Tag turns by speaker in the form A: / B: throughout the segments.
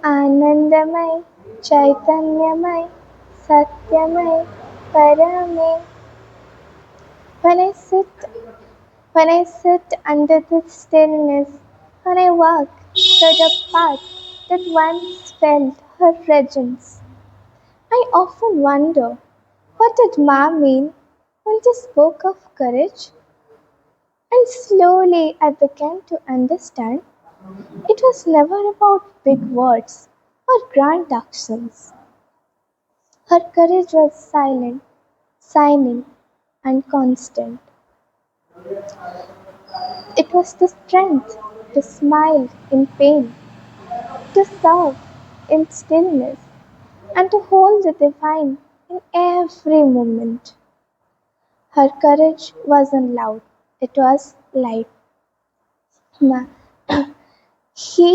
A: आनंदमय चैतन्यमय सत्यमय परमे. When I sit under the stillness, when I walk through the path that once felt her presence, I often wonder, what did Ma mean when she spoke of courage? And slowly I began to understand it was never about big words or grand actions. Her courage was silent, shining, and constant. It was the strength to smile in pain, to serve in stillness, and to hold the divine in every moment. Her courage wasn't loud, it was light. Ma- He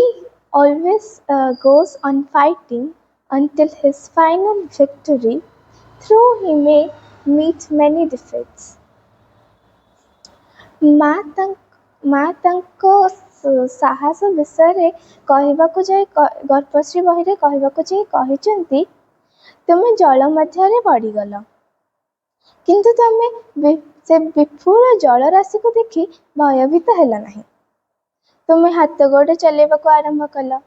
A: always goes on fighting until his final victory, though he may meet many defeats. ମା ତାଙ୍କ ସାହସ ବିଷୟରେ କହିବାକୁ ଯାଇ ଗର୍ଭଶ୍ରୀ ବହିରେ କହିବାକୁ ଯାଇ କହିଛନ୍ତି, ତୁମେ ଜଳ ମଧ୍ୟରେ ପଡ଼ିଗଲ, କିନ୍ତୁ ତୁମେ ସେ ବିପୁଳ ଜଳରାଶିକୁ ଦେଖି ଭୟଭୀତ ହେଲ ନାହିଁ। ତୁମେ ହାତ ଗୋଡ଼ ଚଲେଇବାକୁ ଆରମ୍ଭ କଲ।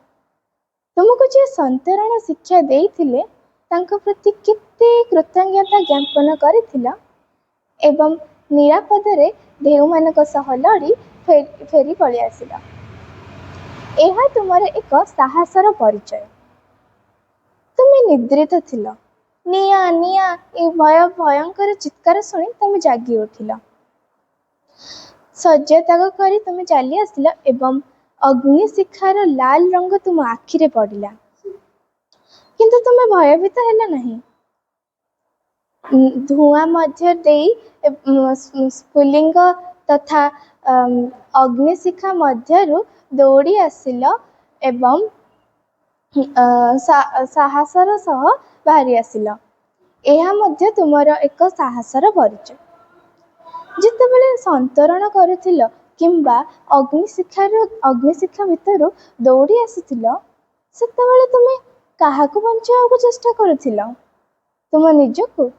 A: ତୁମକୁ ଯିଏ ସନ୍ତରଣ ଶିକ୍ଷା ଦେଇଥିଲେ ତାଙ୍କ ପ୍ରତି କେତେ କୃତଜ୍ଞତା ଜ୍ଞାପନ କରିଥିଲ ଏବଂ ନିରାପଦରେ ଢେଉମାନଙ୍କ ସହ ଲଢ଼ି ଫେରି ପଳେଇ ଆସିଲ। ଏହା ତୁମର ଏକ ସାହସର ପରିଚୟ। ତୁମେ ନିଦ୍ରିତ ଥିଲ। ନିଆଁ ନିଆଁ ଏ ଭୟଙ୍କର ଚିତ୍କାର ଶୁଣି ତୁମେ ଜାଗି ଉଠିଲ। ଶଯ୍ୟା ତ୍ୟାଗ କରି ତୁମେ ଚାଲି ଆସିଲ ଏବଂ ଅଗ୍ନିଶିଖାର ଲାଲ ରଙ୍ଗ ତୁମ ଆଖିରେ ପଡ଼ିଲା, କିନ୍ତୁ ତୁମେ ଭୟଭୀତ ହେଲ ନାହିଁ। ଧୂଆଁ ମଧ୍ୟ ଦେଇ ସ୍ଫୁଲିଙ୍ଗ ତଥା ଅଗ୍ନିଶିଖା ମଧ୍ୟରୁ ଦୌଡ଼ି ଆସିଲ ଏବଂ ସାହସର ସହ ବାହାରି ଆସିଲ। ଏହା ମଧ୍ୟ ତୁମର ଏକ ସାହସର ପରିଚୟ। ଯେତେବେଳେ ସନ୍ତରଣ କରୁଥିଲ କିମ୍ବା ଅଗ୍ନିଶିଖା ଭିତରୁ ଦୌଡ଼ି ଆସିଥିଲ, ସେତେବେଳେ ତୁମେ କାହାକୁ ବଞ୍ଚାଇବାକୁ ଚେଷ୍ଟା କରୁଥିଲ? ତୁମ ନିଜକୁ।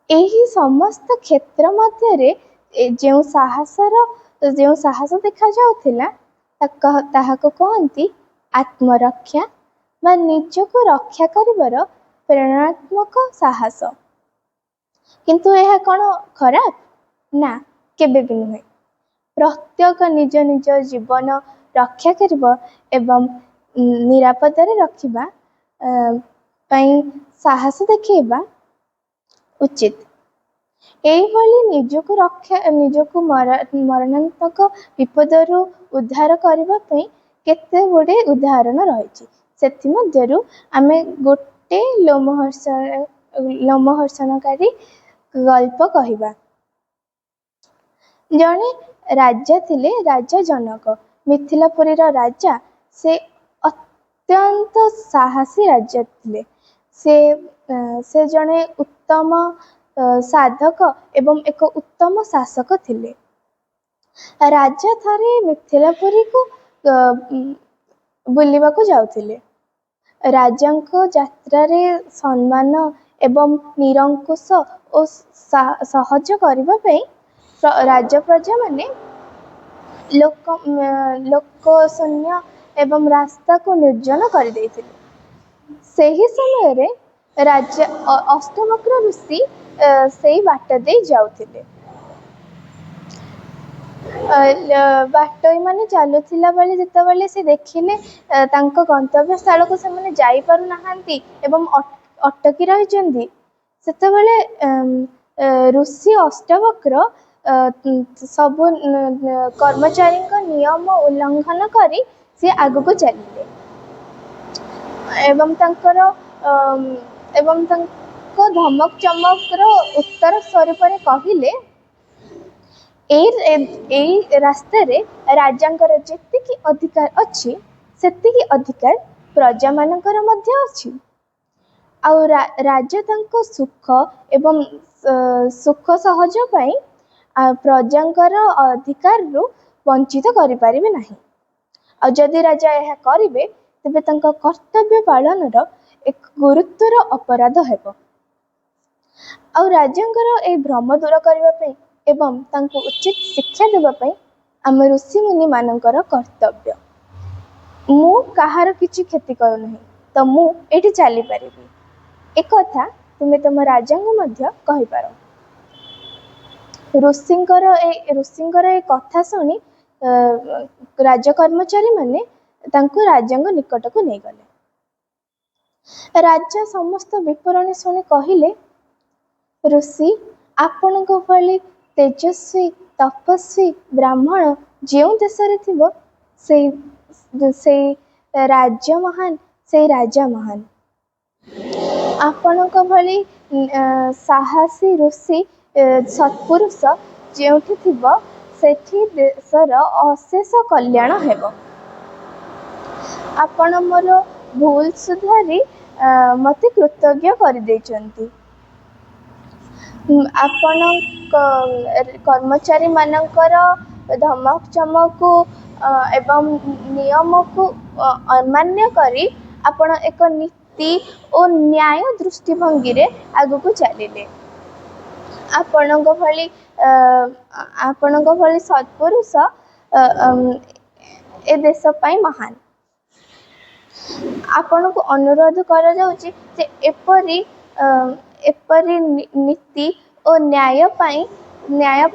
A: ଏହି ସମସ୍ତ କ୍ଷେତ୍ର ମଧ୍ୟରେ ଯେଉଁ ସାହସ ଦେଖାଯାଉଥିଲା ତାହାକୁ କହନ୍ତି ଆତ୍ମରକ୍ଷା ବା ନିଜକୁ ରକ୍ଷା କରିବାର ପ୍ରେରଣାତ୍ମକ ସାହସ। କିନ୍ତୁ ଏହା କ'ଣ ଖରାପ? ନା, କେବେ ବି ନୁହେଁ। ପ୍ରତ୍ୟେକ ନିଜ ନିଜ ଜୀବନ ରକ୍ଷା କରିବା ଏବଂ ନିରାପଦରେ ରଖିବା ପାଇଁ ସାହସ ଦେଖାଇବା ଉଚିତ। ଏହିଭଳି ନିଜକୁ ମରଣାନ୍ତକ ବିପଦରୁ ଉଦ୍ଧାର କରିବା ପାଇଁ କେତେ ଗୁଡ଼ିଏ ଉଦାହରଣ ରହିଛି। ସେଥିମଧ୍ୟରୁ ଆମେ ଗୋଟେ ଲୋମହର୍ଷଣକାରୀ ଗଳ୍ପ କହିବା। ଜଣେ ରାଜା ଥିଲେ, ରାଜା ଜନକ। ମିଥିଲାପୁରୀର ରାଜା। ସେ ଅତ୍ୟନ୍ତ ସାହସୀ ରାଜା ଥିଲେ। ସେ ଜଣେ ଉତ୍ତମ ସାଧକ ଏବଂ ଏକ ଉତ୍ତମ ଶାସକ ଥିଲେ। ରାଜା ଥରେ ମିଥିଲାପୁରୀକୁ ବୁଲିବାକୁ ଯାଉଥିଲେ। ରାଜାଙ୍କ ଯାତ୍ରାରେ ସମ୍ମାନ ଏବଂ ନିରଙ୍କୁଶ ଓ ସହଜ କରିବା ପାଇଁ ରାଜପ୍ରଜାମାନେ ଲୋକଶୂନ୍ୟ ଏବଂ ରାସ୍ତାକୁ ନିର୍ଜନ କରିଦେଇଥିଲେ। ସେହି ସମୟରେ ରାଜା ଅଷ୍ଟବକ୍ର ଋଷି ସେଇ ବାଟ ଦେଇ ଯାଉଥିଲେ। ବାଟୋଇମାନେ ଚାଲୁଥିଲା ବେଳେ ଯେତେବେଳେ ସେ ଦେଖିଲେ ତାଙ୍କ ଗନ୍ତବ୍ୟ ସ୍ଥଳକୁ ସେମାନେ ଯାଇପାରୁନାହାନ୍ତି ଏବଂ ଅଟକି ରହିଛନ୍ତି, ସେତେବେଳେ ଋଷି ଅଷ୍ଟବକ୍ର ସବୁ କର୍ମଚାରୀଙ୍କ ନିୟମ ଉଲ୍ଲଂଘନ କରି ସେ ଆଗକୁ ଚାଲିଲେ ଏବଂ ତାଙ୍କ ଧମକ ଚମକର ଉତ୍ତର ସ୍ୱରୂପରେ କହିଲେ, ଏଇ ରାସ୍ତାରେ ରାଜାଙ୍କର ଯେତିକି ଅଧିକାର ଅଛି ସେତିକି ଅଧିକାର ପ୍ରଜାମାନଙ୍କର ମଧ୍ୟ ଅଛି। ଆଉ ରାଜା ତାଙ୍କ ସୁଖ ଏବଂ ସୁଖ ସହଜ ପାଇଁ ପ୍ରଜାଙ୍କର ଅଧିକାରରୁ ବଞ୍ଚିତ କରିପାରିବେ ନାହିଁ। ଆଉ ଯଦି ରାଜା ଏହା କରିବେ ତେବେ ତାଙ୍କ କର୍ତ୍ତବ୍ୟ ପାଳନର ଏକ ଗୁରୁତ୍ୱର ଅପରାଧ ହେବ। ଆଉ ରାଜାଙ୍କର ଏହି ଭ୍ରମ ଦୂର କରିବା ପାଇଁ ଏବଂ ତାଙ୍କୁ ଉଚିତ ଶିକ୍ଷା ଦେବା ପାଇଁ ଆମ ଋଷିମୁନି ମାନଙ୍କର କର୍ତ୍ତବ୍ୟ। ମୁଁ କାହାର କିଛି କ୍ଷତି କରୁନାହିଁ, ତ ମୁଁ ଏଠି ଚାଲିପାରିବି, ଏକଥା ତୁମେ ତମ ରାଜାଙ୍କୁ ମଧ୍ୟ କହିପାର। ଋଷିଙ୍କର ଏ କଥା ଶୁଣି ରାଜ କର୍ମଚାରୀମାନେ ତାଙ୍କୁ ରାଜାଙ୍କ ନିକଟକୁ ନେଇଗଲେ। ରାଜା ସମସ୍ତ ବିବରଣୀ ଶୁଣି କହିଲେ, ଋଷି, ଆପଣଙ୍କ ଭଳି ତେଜସ୍ୱୀ ତପସ୍ୱୀ ବ୍ରାହ୍ମଣ ଯେଉଁ ଦେଶରେ ଥିବ ସେଇ ରାଜ୍ୟ ମହାନ, ସେଇ ରାଜା ମହାନ। ଆପଣଙ୍କ ଭଳି ସାହସୀ ଋଷି ସତ୍ପୁରୁଷ ଯେଉଁଠି ଥିବ ସେଠି ଦେଶର ଅଶେଷ କଲ୍ୟାଣ ହେବ। ଆପଣ ମୋର ଭୁଲ ସୁଧାରି ମୋତେ କୃତଜ୍ଞ କରିଦେଇଛନ୍ତି। ଆପଣଙ୍କ କର୍ମଚାରୀମାନଙ୍କର ଧମକ ଚମକ ଏବଂ ନିୟମକୁ ଅମାନ୍ୟ କରି ଆପଣ ଏକ ନୀତି ଓ ନ୍ୟାୟ ଦୃଷ୍ଟିଭଙ୍ଗୀରେ ଆଗକୁ ଚାଲିଲେ। ଆପଣଙ୍କ ଭଳି ସତ୍ପୁରୁଷ ଏ ଦେଶ ପାଇଁ ମହାନ। ଆପଣଙ୍କୁ ଅନୁରୋଧ କରାଯାଉଛି ଯେ ଏପରି ନୀତି ଓ ନ୍ୟାୟ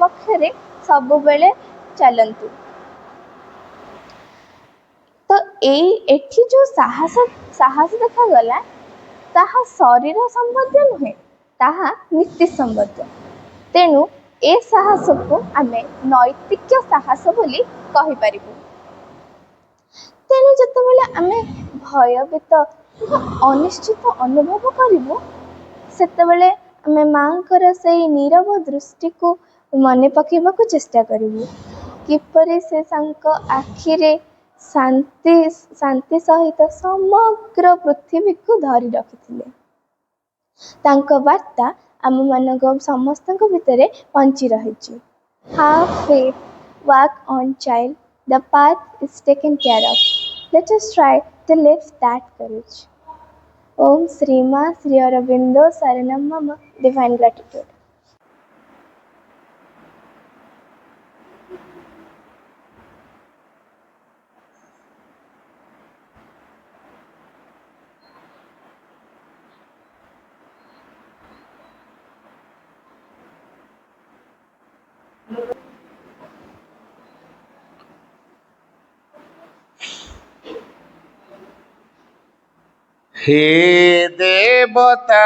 A: ପକ୍ଷରେ ସବୁବେଳେ ଚାଲନ୍ତୁ। ତ ଏଠି ଯେଉଁ ସାହସ ଦେଖାଗଲା ତାହା ଶରୀର ସମ୍ବନ୍ଧୀୟ ନୁହେଁ, ତାହା ନୀତି ସମ୍ବନ୍ଧୀୟ। ତେଣୁ ଏ ସାହସକୁ ଆମେ ନୈତିକ ସାହସ ବୋଲି କହିପାରିବୁ। ତେଣୁ ଯେତେବେଳେ ଆମେ ଭୟଭୀତ ବା ଅନିଶ୍ଚିତ ଅନୁଭବ କରିବୁ ସେତେବେଳେ ଆମେ ମାଙ୍କର ସେଇ ନୀରବ ଦୃଷ୍ଟିକୁ ମନେ ପକାଇବାକୁ ଚେଷ୍ଟା କରିବୁ। କିପରି ସେ ତାଙ୍କ ଆଖିରେ ଶାନ୍ତି ସହିତ ସମଗ୍ର ପୃଥିବୀକୁ ଧରି ରଖିଥିଲେ। ତାଙ୍କ ବାର୍ତ୍ତା ଆମମାନଙ୍କ ସମସ୍ତଙ୍କ ଭିତରେ ବଞ୍ଚି ରହିଛି। Have faith, work on child, the path is taken care of. Let us try to live that courage. Om Sri Ma Sri Aurobindo Saranam Mama. Divine gratitude.
B: हे देवता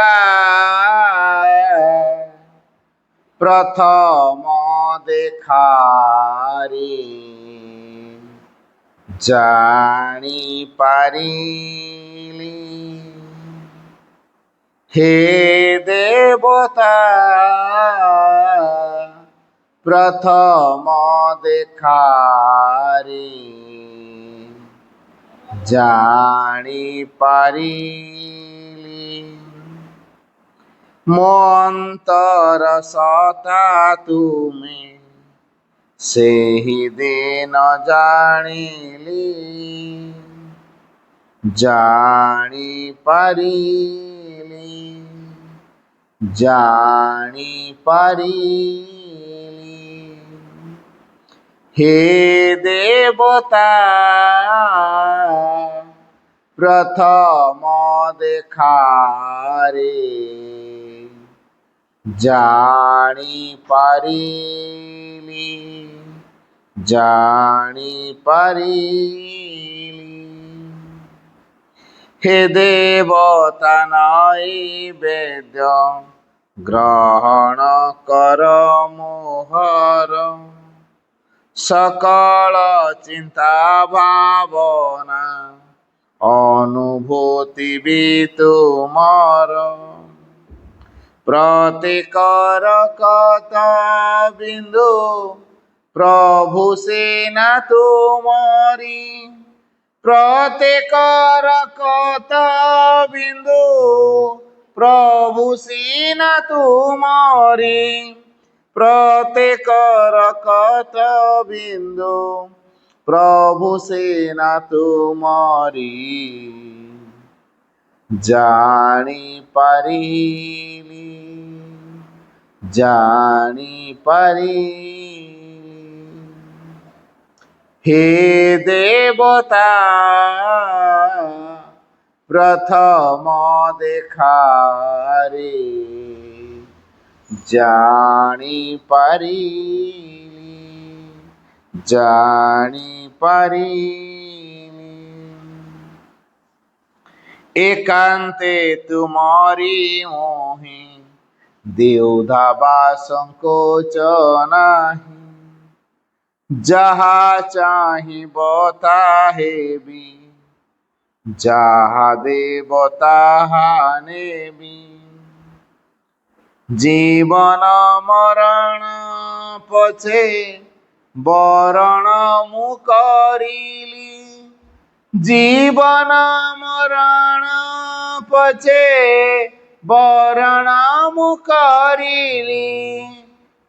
B: प्रथम देखारे जानी पारिली। हे देवता प्रथम देखारे जानी पारिली। मो अंतर सता तुमे सेहि दिन जानिली। जानी पारिली, जानी पारिली। हे देवता प्रथम देखारे जानी पारिली, जानी पारिली। हे देवता नैवेद्य ग्रहण कर मोहर। सकल चिंता भावना अनुभूति भी तुमर। प्रत्येक रकत बिंदु प्रभु सेना तुमरी। प्रत्येक रकत बिंदु प्रभु सेना तुमरी। प्रत्येक रकत बिंदु प्रभु सेना तुमरी जानी पारिली जानी पारिली हे देवता प्रथम देखारे जानी पारिली जानी पारिली एकांते तुमरी मोहि देवधावा संकोच नाही जहा चाहि बता हेबी जहा देवता नेबी जीवन मरण पछे बरण मु करिली जीवन मरण पछे बरण मु करिली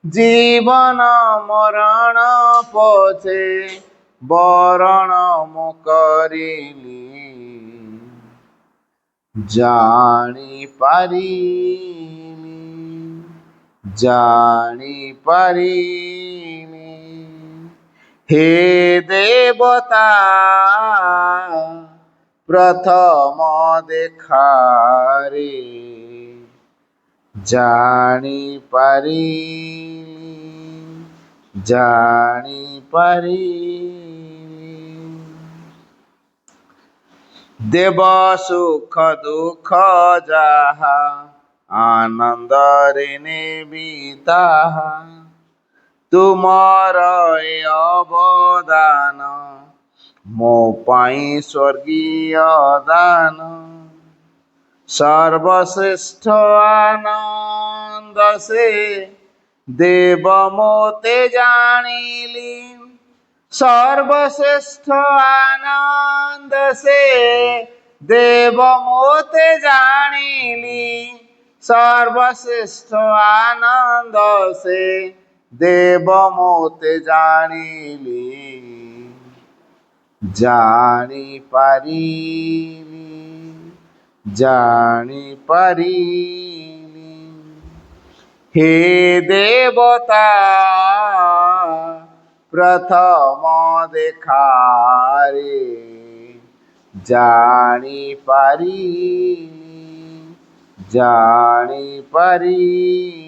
B: जीवन मरण पछे बरण मु करिली जानी पारिली जानी पारिली हे देवता प्रथम देखारे जानी पारिली जानी पारिली देव सुख दुख जाहा आनंद रे नेबी ताहा तुमर अवदान मो पाई स्वर्गीय दान सर्वश्रेष्ठ आनंद से देव मोते जानिली सर्वश्रेष्ठ आनंद से देव मोते जानिली सर्वश्रेष्ठ आनंद से देव मोते जानिली जानी पारिली जानी पारिली हे देवता प्रथम देखारे जानी पारिली जानी पारिली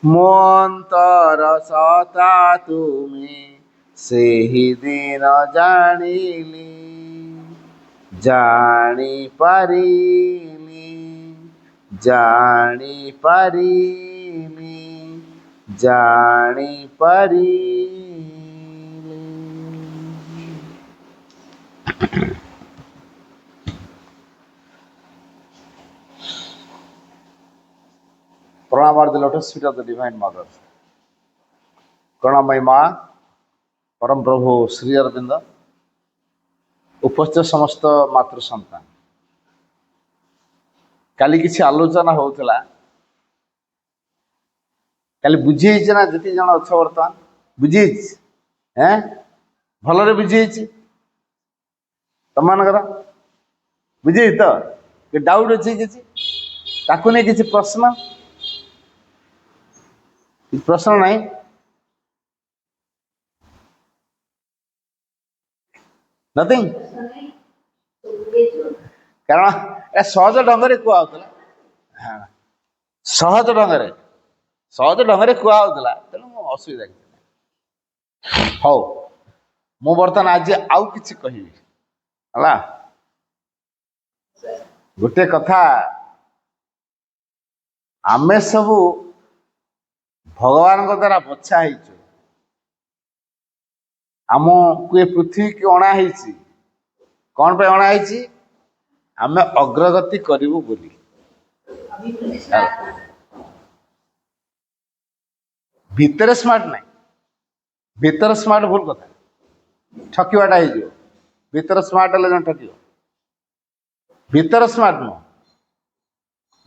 B: मो अंतर सता तुमे सेहि दिन जानिली जानी पारिली जानी पारिली जानी पारिली प्रणाम are the lotus feet of the divine mother करुणामयी माँ परम प्रभु श्री अरविंद उपस्थित समस्त मातृ संतान काली किसी आलोचना होता काली बुझी ना जी जन अच्छे बर्तमान बुझी हैं भलरे बुझी तुम मानकर बुझी तो डाउट अच्छी किसी ताकू नहीं किसी प्रश्न प्रश्न नहीं नथिंग कारण सहज ढंग से कहला सहज ढंग से कहला तेणु असुविधा किसी हौ मु बर्तमान आज आउ किछि कहिबी हला गोटे कथा आमे सबू भगवान को द्वारा बछा ହେଇଛୁ आमको ये पृथ्वी की अणा ହେଇଛି कौन पे अणा ହେଇଛି आमे अग्रगति करिवु बोली भीतर स्मार्ट नहीं भीतर स्मार्ट भूल कथा ठकिवाटा हो भीतर स्मार्ट हेले जन ठकियो भीतर स्मार्ट नुह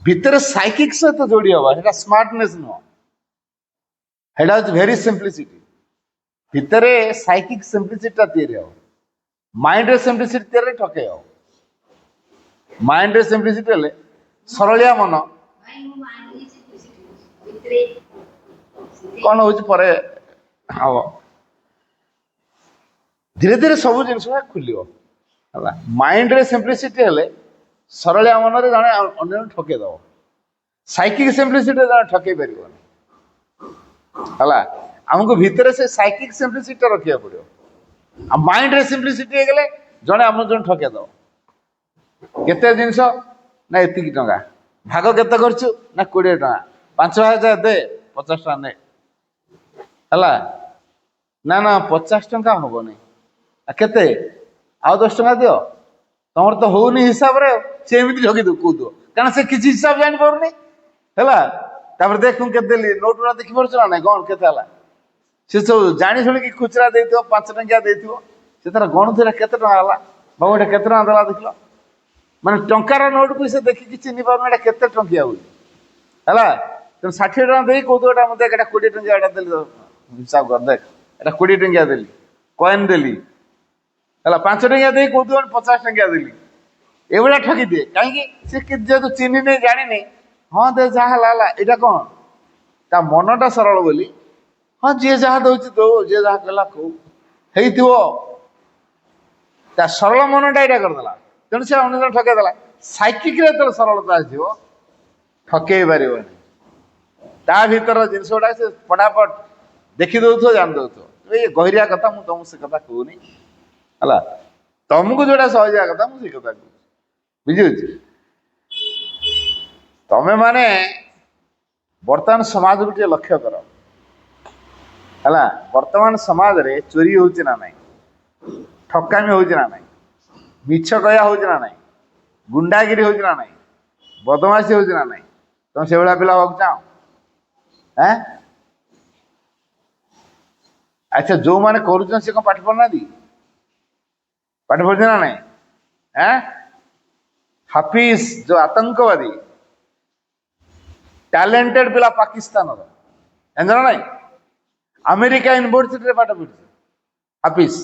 B: भीतर साइकिक सहित जोड़ी हवा स्मार्टनेस नुह हेडा भेरी सिंप्लिसिटी ଭିତରେ ସାଇକିକ ସିମ୍ପ୍ଲିସିଟିଟା ତିଆରି ହବ। ମାଇଣ୍ଡରେ ସିମ୍ପ୍ଲିସିଟି ତିଆରି ଠକେଇ ହବ। ମାଇଣ୍ଡରେ ସିମ୍ପ୍ଲିସିଟି ହେଲେ ସରଳିଆ ମନ କଣ ହଉଛି ପରେ ହବ। ଧୀରେ ଧୀରେ ସବୁ ଜିନିଷ ଖୋଲିବ ହେଲା। ମାଇଣ୍ଡରେ ସିମ୍ପ୍ଲିସିଟି ହେଲେ ସରଳିଆ ମନରେ ଜଣେ ଅନ୍ୟକୁ ଠକେଇ ଦବ। ସାଇକିକ ସିମ୍ପ୍ଲିସିଟିରେ ଜଣେ ଠକେଇ ପାରିବନି ହେଲା। ଆମକୁ ଭିତରେ ସେ ସାଇକିକ ସିମ୍ପ୍ଲିସିଟିଟା ରଖିବାକୁ ପଡିବ। ଆଉ ମାଇଣ୍ଡରେ ସିମ୍ପ୍ଲିସିଟି ହେଇଗଲେ ଜଣେ ଆମକୁ ଜଣେ ଠକେଇ ଦବ। କେତେ ଜିନିଷ ନା ଏତିକି ଟଙ୍କା, ଭାଗ କେତେ କରୁଛୁ ନା 20 ଟଙ୍କା, 5,000 ଦେ 50 ଟଙ୍କା ନେ ହେଲା। ନା ନା 50 ଟଙ୍କା ହବନି, କେତେ ଆଉ 10 ଟଙ୍କା ଦିଅ, ତମର ତ ହଉନି ହିସାବରେ। ସେ ଏମିତି ଠକି କହୁଥିବ କାରଣ ସେ କିଛି ହିସାବ ଜାଣିପାରୁନି ହେଲା। ତାପରେ ଦେଖ ମୁଁ କେତେ ଦେଲି, ନୋଟ ଗୁଡା ଦେଖିପାରୁଛୁ ନା ନାଇଁ, କଣ କେତେ ହେଲା। ସେ ସବୁ ଜାଣି ଶୁଣିକି ଖୁଚୁରା ଦେଇଥିବ, 5 ଟଙ୍କିଆ ଦେଇଥିବ, ସେ ତାର ଗଣୁଥିଲା କେତେ ଟଙ୍କା ହେଲା, ବାବୁ ଏଟା କେତେ ଟଙ୍କା ଦେଲା ଦେଖିଲ। ମାନେ ଟଙ୍କାର ନୋଟକୁ ସେ ଦେଖିକି ଚିହ୍ନି ପାରୁନି ଏଟା କେତେ ଟଙ୍କିଆ ବୋଲି ହେଲା। ତେଣୁ 60 ଟଙ୍କା ଦେଇ କହୁଥିବ ଏଟା ମୁଁ ଦେଖ ଏଟା 20 ଟଙ୍କିଆ, ଏଟା ଦେଲି ହିସାବ କର, ଦେଖ ଏଟା 20 ଟଙ୍କିଆ ଦେଲି, କଏନ ଦେଲି ହେଲା। 5 ଟଙ୍କିଆ ଦେଇ କହୁଥିବ 50 ଟଙ୍କିଆ ଦେଲି। ଏଭଳିଆ ଠକି ଦିଏ। କାହିଁକି? ସେ ଯେହେତୁ ଚିହ୍ନି ନେଇ ଜାଣିନି, ହଁ ଦେ ଯାହା ହେଲା ହେଲା। ଏଇଟା କଣ ତା ମନଟା ସରଳ ବୋଲି, ହଁ ଯିଏ ଯାହା ଦଉଛି ଦଉ, ଯିଏ ଯାହା କଲା କହୁ ହେଇଥିବ। ତା ସରଳ ମନଟା ଏଇଟା କରିଦେଲା, ତେଣୁ ସେ ଅନ୍ୟ ଜଣ ଠକେଇ ଦେଲା। ସାଇକିକରେ ଯେତେବେଳେ ସରଳତା ଆସିଯିବ ଠକେଇ ପାରିବନି। ତା ଭିତର ଜିନିଷ ଗୁଡା ସେ ପଟାପଟ ଦେଖି ଦଉଥିବ, ଜାଣି ଦଉଥିବ। ଏଇ ଗହିରିଆ କଥା ମୁଁ ତମକୁ ସେ କଥା କହୁନି ହେଲା। ତମକୁ ଯୋଉଟା ସହଜିଆ କଥା ମୁଁ ସେଇ କଥା କହୁଛି, ବୁଝିପାରୁଛି। ତମେ ମାନେ ବର୍ତ୍ତମାନ ସମାଜକୁ ଟିକେ ଲକ୍ଷ୍ୟ କର ହେଲା। ବର୍ତ୍ତମାନ ସମାଜରେ ଚୋରି ହଉଛି ନା ନାହିଁ, ଠକାମି ହଉଛି ନା ନାହିଁ, ମିଛ କହିବା ହଉଛି ନା ନାହିଁ, ଗୁଣ୍ଡାଗିରି ହଉଛି ନା ନାହିଁ, ବଦମାସି ହଉଛି ନା ନାହିଁ। ତମେ ସେଭଳିଆ ପିଲା ହବାକୁ ଚାହଁ? ଆଚ୍ଛା, ଯୋଉମାନେ କରୁଛନ୍ତି ସେ କଣ ପାଠ ପଢୁନାହାନ୍ତି? ପାଠ ପଢୁଛନ୍ତି ନା ନାଇଁ? ହାଫିଜ ଯୋଉ ଆତଙ୍କବାଦୀ ଟ୍ୟାଲେଣ୍ଟେଡ ପିଲା ପାକିସ୍ତାନର, ଜାଣିଛ ନା ନାଇଁ? ଆମେରିକା ୟୁନିଭର୍ସିଟିରେ ପାଠ ପଢୁଛି Hafiz,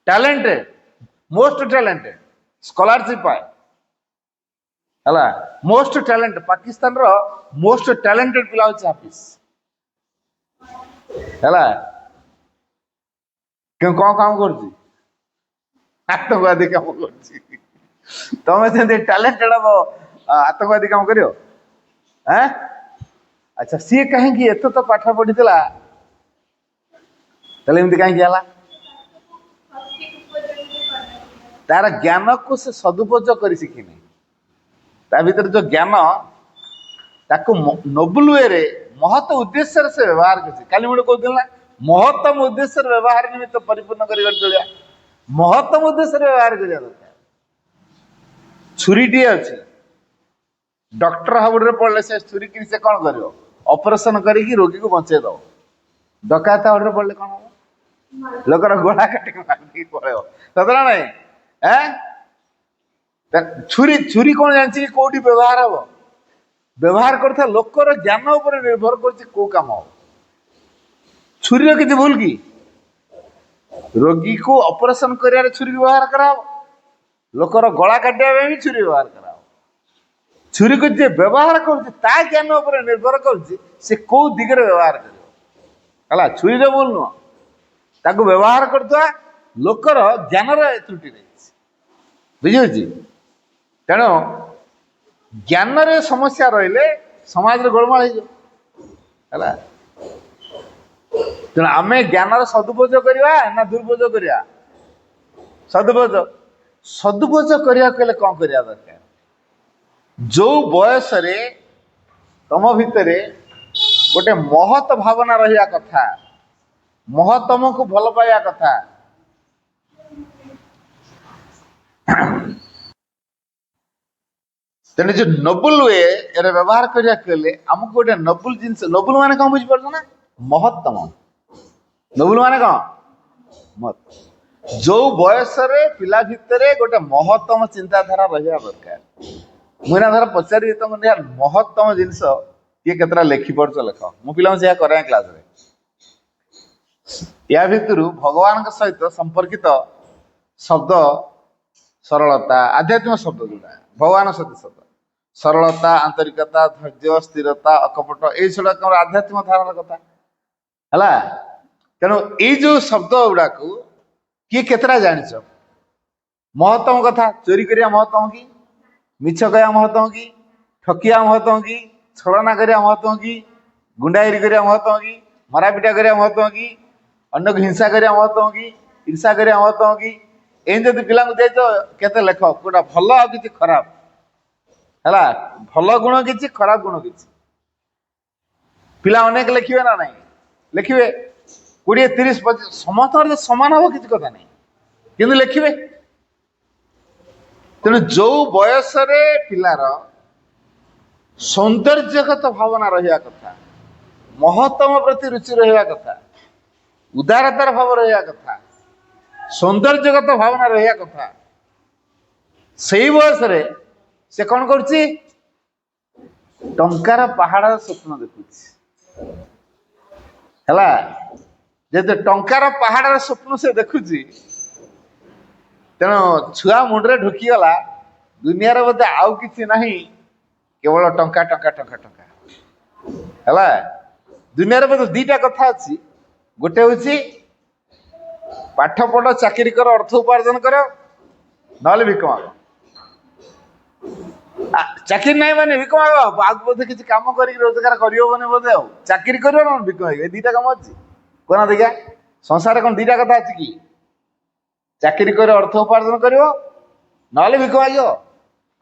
B: talented, most talented, scholarship ପାଏ ହେଲା। ମୋଷ୍ଟ ଟ୍ୟାଲେଣ୍ଟେଡ, ପାକିସ୍ତାନର ମୋଷ୍ଟ ଟ୍ୟାଲେଣ୍ଟେଡ ପିଲା ହଉଛି ହାଫିଜ ହେଲା। କଣ କାମ କରୁଛି? ଆତଙ୍କବାଦୀ କାମ କରୁଛି। ତମେ ସେମିତି ଟ୍ୟାଲେଣ୍ଟେଡ ହବ, ଆତଙ୍କବାଦୀ କାମ କରିବ? ଆଚ୍ଛା, ସିଏ କାହିଁକି ଏତେ ତ ପାଠ ପଢିଥିଲା, ତାହେଲେ ଏମିତି କାହିଁକି ହେଲା? ତାର ଜ୍ଞାନକୁ ସେ ସଦୁପଯୋଗ କରି ଶିଖିନି। ତା ଭିତରେ ଯୋଉ ଜ୍ଞାନ, ତାକୁ ନୋବୁଲ ୱେରେ, ମହତ ଉଦ୍ଦେଶ୍ୟରେ ସେ ବ୍ୟବହାର କରିଛି। କାଲି ମୁଁ କହୁଥିଲି ନା, ମହତ୍ତମ ଉଦ୍ଦେଶ୍ୟରେ ବ୍ୟବହାର ନିମିତ୍ତ ପରିପୂର୍ଣ୍ଣ କରି ଚଳିବା, ମହତ୍ତମ ଉଦ୍ଦେଶ୍ୟରେ ବ୍ୟବହାର କରିବା ଦରକାର। ଛୁରୀଟିଏ ଅଛି, ଡକ୍ଟର ହାବୁଡରେ ପଡିଲେ ସେ ଛୁରୀକି ସେ କଣ କରିବ? ଅପରେସନ କରିକି ରୋଗୀକୁ ବଞ୍ଚେଇ ଦବ। ଡକାୟତ ହାବୁଡରେ ପଡିଲେ କଣ ହବ? ଲୋକର ଗୋଡା କାଟିକି ମାରିକି ପଳେଇବ, ସତ ନା ନାଇଁ? ଛୁରୀ କଣ ଜାଣିଛି କି କୋଉଠି ବ୍ୟବହାର ହବ? ବ୍ୟବହାର କରୁଥିବା ଲୋକର ଜ୍ଞାନ ଉପରେ ନିର୍ଭର କରୁଛି କୋଉ କାମ ହବ। ଛୁରୀର କିଛି ଭୁଲ କି? ରୋଗୀକୁ ଅପରେସନ କରିବାରେ ଛୁରୀ ବ୍ୟବହାର କରାହବ, ଲୋକର ଗଳା କାଟିବା ପାଇଁ ବି ଛୁରୀ ବ୍ୟବହାର କରାହବ। ଛୁରୀକୁ ଯିଏ ବ୍ୟବହାର କରୁଛି ତା ଜ୍ଞାନ ଉପରେ ନିର୍ଭର କରୁଛି ସେ କୋଉ ଦିଗରେ ବ୍ୟବହାର କରିବ ହେଲା। ଛୁରୀର ଭୁଲ ନୁହଁ, ତାକୁ ବ୍ୟବହାର କରୁଥିବା ଲୋକର ଜ୍ଞାନର ତ୍ରୁଟି ରହିଛି, ବୁଝିହଉଛି। ତେଣୁ ଜ୍ଞାନରେ ସମସ୍ୟା ରହିଲେ ସମାଜରେ ଗୋଳମାଳ ହେଇଯିବ ହେଲା। ତେଣୁ ଆମେ ଜ୍ଞାନର ସଦୁପଯୋଗ କରିବା ନା ଦୁରୁପଯୋଗ କରିବା? ସଦୁପଯୋଗ କରିବାକୁ ହେଲେ କଣ କରିବା ଦରକାର? ଯୋଉ ବୟସରେ ତମ ଭିତରେ ଗୋଟେ ମହତ ଭାବନା ରହିବା କଥା, ମହତ୍ତମକୁ ଭଲ ପାଇବା କଥା, ତେଣୁ ଯୋଉ ନୋବୁଲ ୱେ ଏରେ ବ୍ୟବହାର କରିବାକୁ ହେଲେ ଆମକୁ ଗୋଟେ ନୋବୁଲ ଜିନିଷ, ନୋବୁଲ ମାନେ କଣ ବୁଝିପାରୁଛ ନା? ମହତ୍ତମ। ନୋବୁଲ ମାନେ କଣ? ଯୋଉ ବୟସରେ ପିଲା ଭିତରେ ଗୋଟେ ମହତ୍ତମ ଚିନ୍ତାଧାରା ରହିବା ଦରକାର। ମୁଁ ଏଇନା ଧର ପଚାରିବି ତମ ମହତ୍ତମ ଜିନିଷ କିଏ କେତେଟା ଲେଖିପାରୁଛ ଲେଖ। ମୁଁ ପିଲାଙ୍କୁ ସେଇଆ କରାଏ କ୍ଲାସରେ। या भितर भगवान सहित संपर्कित शब्द सरलता आध्यात्मिक शब्द जोड़ा भगवान सहित शब्द सरलता आंतरिकता धैर्य स्थिरता अकपट ये सब आध्यात्मिक धारण कथा है। तेणु ये जो शब्द गुड़ाक किए केतरा जानिच महत्तम कथा चोरी करिया महत्तम कि मिछ कहया महत्तम कि ठकिया महत्तम कि छलना करिया महत्तम कि गुंडागिरी करिया महत्तम कि मरापिटा करिया महत्तम कि अन्य को हिंसा करिया महत्तम कि ईर्षा करिया महत्तम कि एम जब पिला देच केते लेख कोटा भल आ कि खराब है भल गुण कि खराब गुण कि पिला अनेक लिखे ना ना लिखे 20-30-25 समस्त समान हम किसी कथा नहीं कि लिखे तेणु जो बयस पिलार सौंदर्यगत भावना रहा कथा महत्तम प्रति रुचि रहा कथा उदारतार भाव रहा कथा सौंदर्यगत भावना रहा कथा से बयस से कौन करुच्ची टंकार पहाड़ स्वप्न देखुची है जेते टंकार पहाड़ स्वप्न से देखुची तेणु छुआ मुंडे ढुकीगला दुनिया बोधे आउ कि ना केवल टंका टंका टंका टंका है दुनिया बोधे दीटा कथा अच्छी गोटे हूँ पाठ पढ़ चाकरी कर अर्थ उपार्जन कर ना भिक माग चाकरी ना माने भिक माग आग बोधे किसी कम कर रोजगार करने बोधे चाकरी कर भिक माग दीटा कम अच्छी कहना देखा संसार कौन दीटा कथा अच्छी कि चाकरी कर अर्थ उपार्जन कर ना भिक माग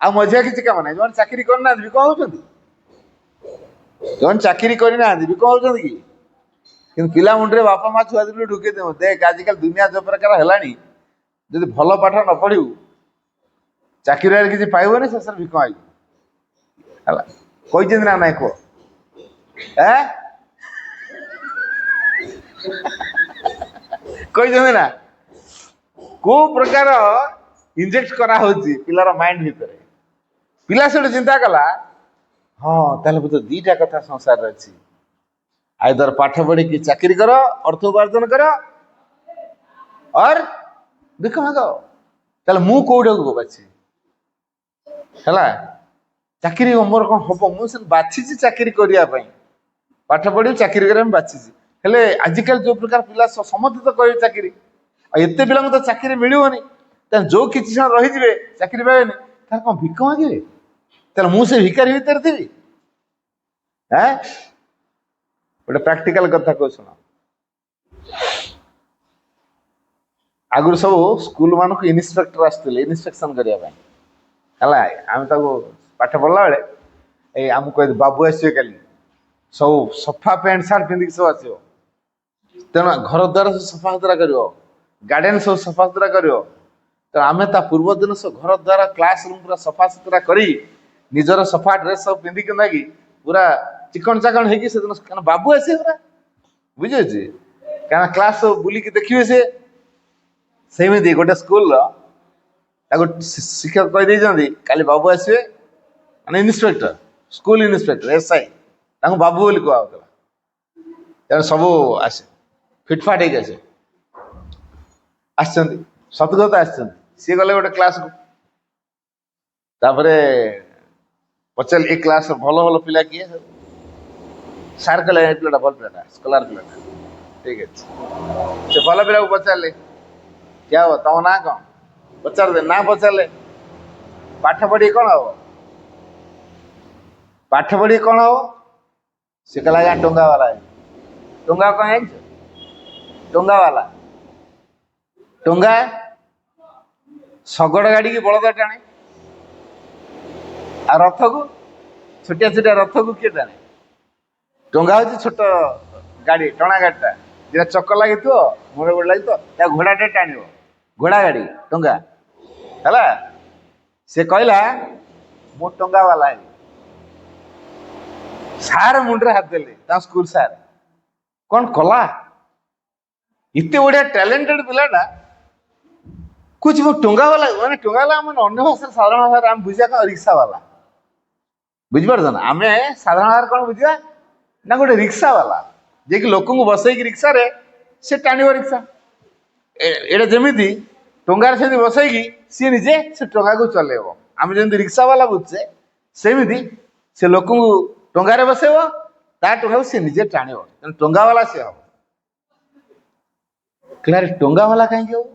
B: आ मझिया किसी कम ना जो चाकरी करना भिक मागुंट जो चाकरी करना भिक मागुंट कि पिला मुंडे बापा माँ छुआ दिन ढुके देख आजिकल दुनिया जो प्रकार है जब भल पाठ न पढ़ू चाकरी किसी पाइबनी शेष भिक माग कही ना ना कह कही ना को प्रकार इंजेक्ट करा पिलार माइंड भितर पिला से चिंता कला हाँ ताले बोधे दीटा कथा संसार अच्छी आइदर पाठ पढ़ी कि चाकरी कर अर्थ उपार्जन कर और भिक माग ताले मु कौटा को बाछी है चाकरी मोर कौन हम मुझे बाछी चाकरी करने पाठ पढ़ी चाकरी करने बाछी हेले आजिकल जो प्रकार पिला समस्त तो कहे चाकरी एत पिला तो चाकरी मिलनी जो किसी रही चाकरी पाइबे तार कौन भिक मागे तार मुझे भिकारी भितर थी गोटे प्राक्टिकल कथा कह शुण आगुरी सब स्कूल मान इन्स्पेक्टर आसते इन्स्पेक्शन करने आम पाठ पढ़ला बेले आम कह बाबू आसवे काली सब सफा पैंट सार्ट पिंधिक सब आस तेना घर द्वार सब सफा सुतरा कर गार्डन सब सफा सुतरा कर आम पूर्व दिन सब घर द्वार क्लास रूम पूरा सफा सुतरा करी निजर सफा ड्रेस सब पिंधिक पूरा चिकन चाकन हो बाबू आसे पूरा बुझे क्या क्लास सब बुलिक देखिए से सेमती गोटे स्कूल शिक्षक कहीदे काली बाबू आसवे माने इन्स्पेक्टर स्कूल इन्स्पेक्टर एसआई बाबू बोली कहला सब आसे फिटफाट आसे सतगत सी गले गोटे क्लास को पचार ए क्लास भल भल पिला किए सार कहले पिलाटा भल पिलाटा स्कलार पिलाटा ठीक है से भल पिला को पचारे क्या हो तुम ना कौन पचार दे ना पचारे पाठ पढ़ी कौन हम पाठ पढ़ी कौन हम से कहला यहाँ टोंगा वाला है टोंगा कौन है टोंगा वाला टोंगा शगड़ गाड़ी की बलद टाणे आ रथ को छोटिया छोटिया रथ को किए टाणे टोंगा हूँ छोट गाड़ी टणा गाड़ीटा जो चक लगी मुड़ गोड़ लगी तो घोड़ाटे टाण घोड़ा गाड़ी टोंगा है से कहला मु टोंगा वाला है सार मुंडे हाथ देले स्कूल सार कौन कला इतने बढ़िया टैलेंटेड पिलाटा कुछ वो टोंगा वाला मैंने टोंगा वाला मैंने अन्य भाषा साधारण भाषा आम बुझा कौन रिक्शा वाला बुझिपार ना आम साधारण भाषा कौन बुझा ना गोटे रिक्शा वाला जे कि लोक बसई रिक्शा रे ସେ ଟାଣିବ ରିକ୍ସା। ଏଇଟା ଯେମିତି ଟଙ୍ଗାରେ ସେମିତି ବସେଇକି ସିଏ ନିଜେ ସେ ଟଙ୍କାକୁ ଚଲେଇବ। ଆମେ ଯେମିତି ରିକ୍ସା ବାଲା ବୁଝୁଛେ ସେମିତି ସେ ଲୋକଙ୍କୁ ଟଙ୍ଗାରେ ବସେଇବ, ତା ଟଙ୍କାକୁ ସେ ନିଜେ ଟାଣିବ, ତେଣୁ ଟଙ୍କା ବାଲା ସିଏ ହବ। କହିଲେ ଟଙ୍କା ବାଲା କାହିଁକି ହବ?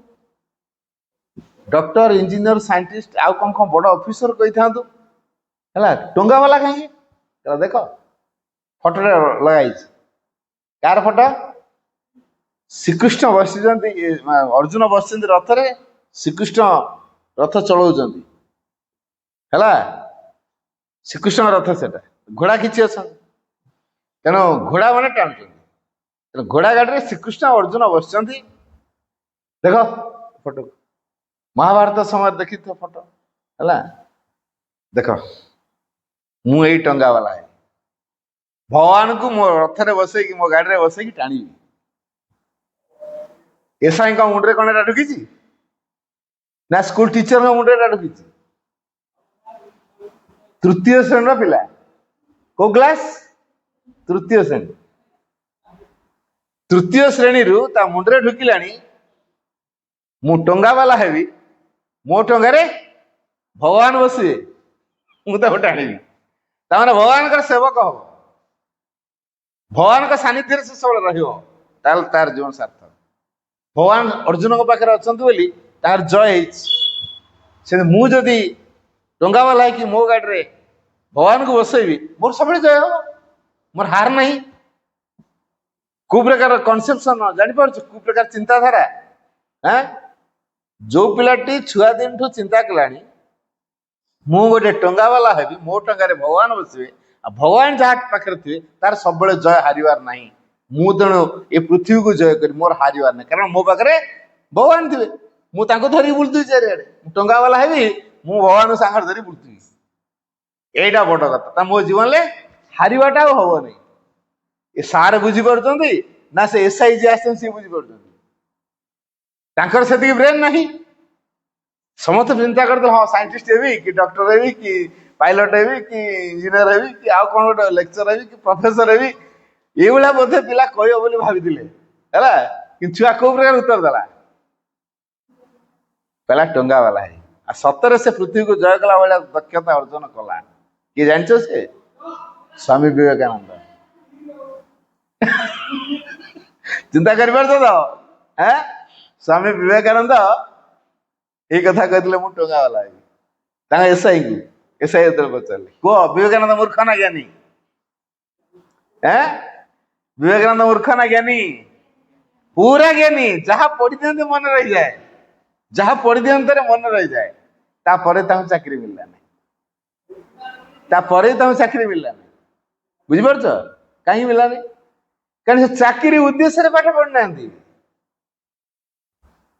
B: ଡକ୍ଟର, ଇଞ୍ଜିନିୟର, ସାଇଣ୍ଟିଷ୍ଟ ଆଉ କଣ କଣ ବଡ ଅଫିସର କହିଥାନ୍ତୁ, ହେଲା ଟଙ୍କା ବାଲା କାହିଁକି? ଦେଖ ଫଟୋରେ ଲଗାଇଛି, କାହାର ଫଟୋ? ଶ୍ରୀକୃଷ୍ଣ ବସିଛନ୍ତି, ଅର୍ଜୁନ ବସିଛନ୍ତି ରଥରେ, ଶ୍ରୀକୃଷ୍ଣ ରଥ ଚଳଉଛନ୍ତି, ହେଲା ଶ୍ରୀକୃଷ୍ଣଙ୍କ ରଥ ସେଟା। ଘୋଡା କିଛି ଅଛନ୍ତି, ତେଣୁ ଘୋଡା ମାନେ ଟାଣୁଛନ୍ତି, ତେଣୁ ଘୋଡା ଗାଡିରେ ଶ୍ରୀକୃଷ୍ଣ ଅର୍ଜୁନ ବସିଛନ୍ତି। ଦେଖ ଫଟୋ, ମହାଭାରତ ସମୟରେ ଦେଖିଥିବ ଫଟୋ, ହେଲା ଦେଖ ମୁଁ ଏଇ ଟଙ୍କା ବାଲା ହେବି, ଭଗବାନଙ୍କୁ ମୋ ରଥରେ ବସେଇକି ମୋ ଗାଡିରେ ବସେଇକି ଟାଣିବି। ଏସାଇଙ୍କ ମୁଣ୍ଡରେ କଣ ଏଟା ଢୁକିଛି? ନା ସ୍କୁଲ ଟିଚରଙ୍କ ମୁଣ୍ଡରେ ଏଟା ଢୁକିଛି? ତୃତୀୟ ଶ୍ରେଣୀର ପିଲା, କୋଉ କ୍ଲାସ? ତୃତୀୟ ଶ୍ରେଣୀ। ତୃତୀୟ ଶ୍ରେଣୀରୁ ତା ମୁଣ୍ଡରେ ଢୁକିଲାଣି ମୁଁ ଟଙ୍କା ବାଲା ହେବି, ମୋ ଟଙ୍କାରେ ଭଗବାନ ବସିବେ, ମୁଁ ତାକୁ ଟାଣିବି। ତାମାନେ ଭଗବାନଙ୍କର ସେବକ ହବ, ଭଗବାନଙ୍କ ସାନ୍ନିଧ୍ୟରେ ସେ ସବୁବେଳେ ରହିବ, ତାହେଲେ ତାର ଜୀବନ ସାର୍ଥକ। ଭଗବାନ ଅର୍ଜୁନଙ୍କ ପାଖରେ ଅଛନ୍ତି ବୋଲି ତାର ଜୟ ହେଇଛି। ସେମିତି ମୁଁ ଯଦି ଟଙ୍କା ବାଲା ହେଇକି ମୋ ଗାଡିରେ ଭଗବାନଙ୍କୁ ବସେଇବି, ମୋର ସବୁବେଳେ ଜୟ ହବ, ମୋର ହାର ନାହିଁ। କୋଉ ପ୍ରକାର କନସେପସନ ଜାଣିପାରୁଛୁ, କୋଉ ପ୍ରକାର ଚିନ୍ତାଧାରା? ଯୋଉ ପିଲାଟି ଛୁଆ ଦିନଠୁ ଚିନ୍ତା କଲାଣି ମୁଁ ଗୋଟେ ଟଙ୍କା ବାଲା ହେବି, ମୋ ଟଙ୍କାରେ ଭଗବାନ ବସିବେ, ଆଉ ଭଗବାନ ଯାହା ପାଖରେ ଥିବେ ତାର ସବୁବେଳେ ଜୟ ହାରିବାର ନାହିଁ। ମୁଁ ତେଣୁ ଏ ପୃଥିବୀକୁ ଜୟ କରି ମୋର ହାରିବାର ନାହିଁ, କାରଣ ମୋ ପାଖରେ ଭଗବାନ ଥିବେ। ମୁଁ ତାଙ୍କୁ ଧରିକି ବୁଲୁଥିବି ଚାରିଆଡେ, ମୁଁ ଟଙ୍କା ବାଲା ହେବି, ମୁଁ ଭଗବାନଙ୍କୁ ସାଙ୍ଗରେ ଧରି ବୁଲୁଥିବି। ଏଇଟା ବଡ କଥା। ତା ମୋ ଜୀବନରେ ହାରିବାଟା ଆଉ ହବନି। ଏ ସାର୍ ବୁଝିପାରୁଛନ୍ତି ନା ସେ ଏସ୍ଆଇ ଯିଏ ଆସିଛନ୍ତି ସିଏ ବୁଝିପାରୁଛନ୍ତି? ତାଙ୍କର ସେତିକି ବ୍ରେନ୍ ନାହିଁ। ସମସ୍ତେ ଚିନ୍ତା କରିଥିଲେ ହଁ ସାଇଣ୍ଟିଷ୍ଟ ହେବି କି ଡକ୍ଟର ହେବି କି ପାଇଲଟ ହେବି କି ଇଞ୍ଜିନିୟର ହେବି କି ଆଉ କଣ ଗୋଟେ ଲେକ୍ଚର ହେବି କି ପ୍ରଫେସର ହେବି, ଏଇଭଳିଆ ବୋଧେ ପିଲା କହିବ ବୋଲି ଭାବିଥିଲେ, ହେଲା କିନ୍ତୁ ଛୁଆ କୋଉ ପ୍ରକାର ଉତ୍ତର ଦେଲା? କହିଲା ଟଙ୍କା ବାଲା ହେବି। ଆଉ ସତରେ ସେ ପୃଥିବୀକୁ ଜୟ କଲା ଭଳିଆ ଦକ୍ଷତା ଅର୍ଜନ କଲା। କିଏ ଜାଣିଛ ସେ? ସ୍ୱାମୀ ବିବେକାନନ୍ଦ। ଚିନ୍ତା କରିପାରୁଛ ତ? ସ୍ୱାମୀ ବିବେକାନନ୍ଦ ଏଇ କଥା କହିଥିଲେ ମୁଁ ଟଙ୍କା ବାଲା ହେବି। ତାଙ୍କ ଏସ୍ଆଇଙ୍କୁ, ଏସ୍ଆଇ ଯେତେବେଳେ ପଚାରିଲେ କୁହ ବିବେକାନନ୍ଦ ମୂର୍ଖ ନା ଜ୍ଞାନୀ? ବିବେକାନନ୍ଦ ମୂର୍ଖ ନା ଜ୍ଞାନୀ? ପୁରା ଜ୍ଞାନୀ। ଯାହା ପଢି ଦିଅନ୍ତି ମନେ ରହିଯାଏ, ଯାହା ପଢି ଦିଅନ୍ତରେ ମନେ ରହିଯାଏ। ତାପରେ ତାଙ୍କୁ ଚାକିରି ମିଳିଲାନି, ତାପରେ ତାଙ୍କୁ ଚାକିରି ମିଳିଲାନି। ବୁଝିପାରୁଛ କାହିଁକି ମିଳିଲାନି? କାରଣ ସେ ଚାକିରି ଉଦ୍ଦେଶ୍ୟରେ ପାଠ ପଢିନାହାନ୍ତି।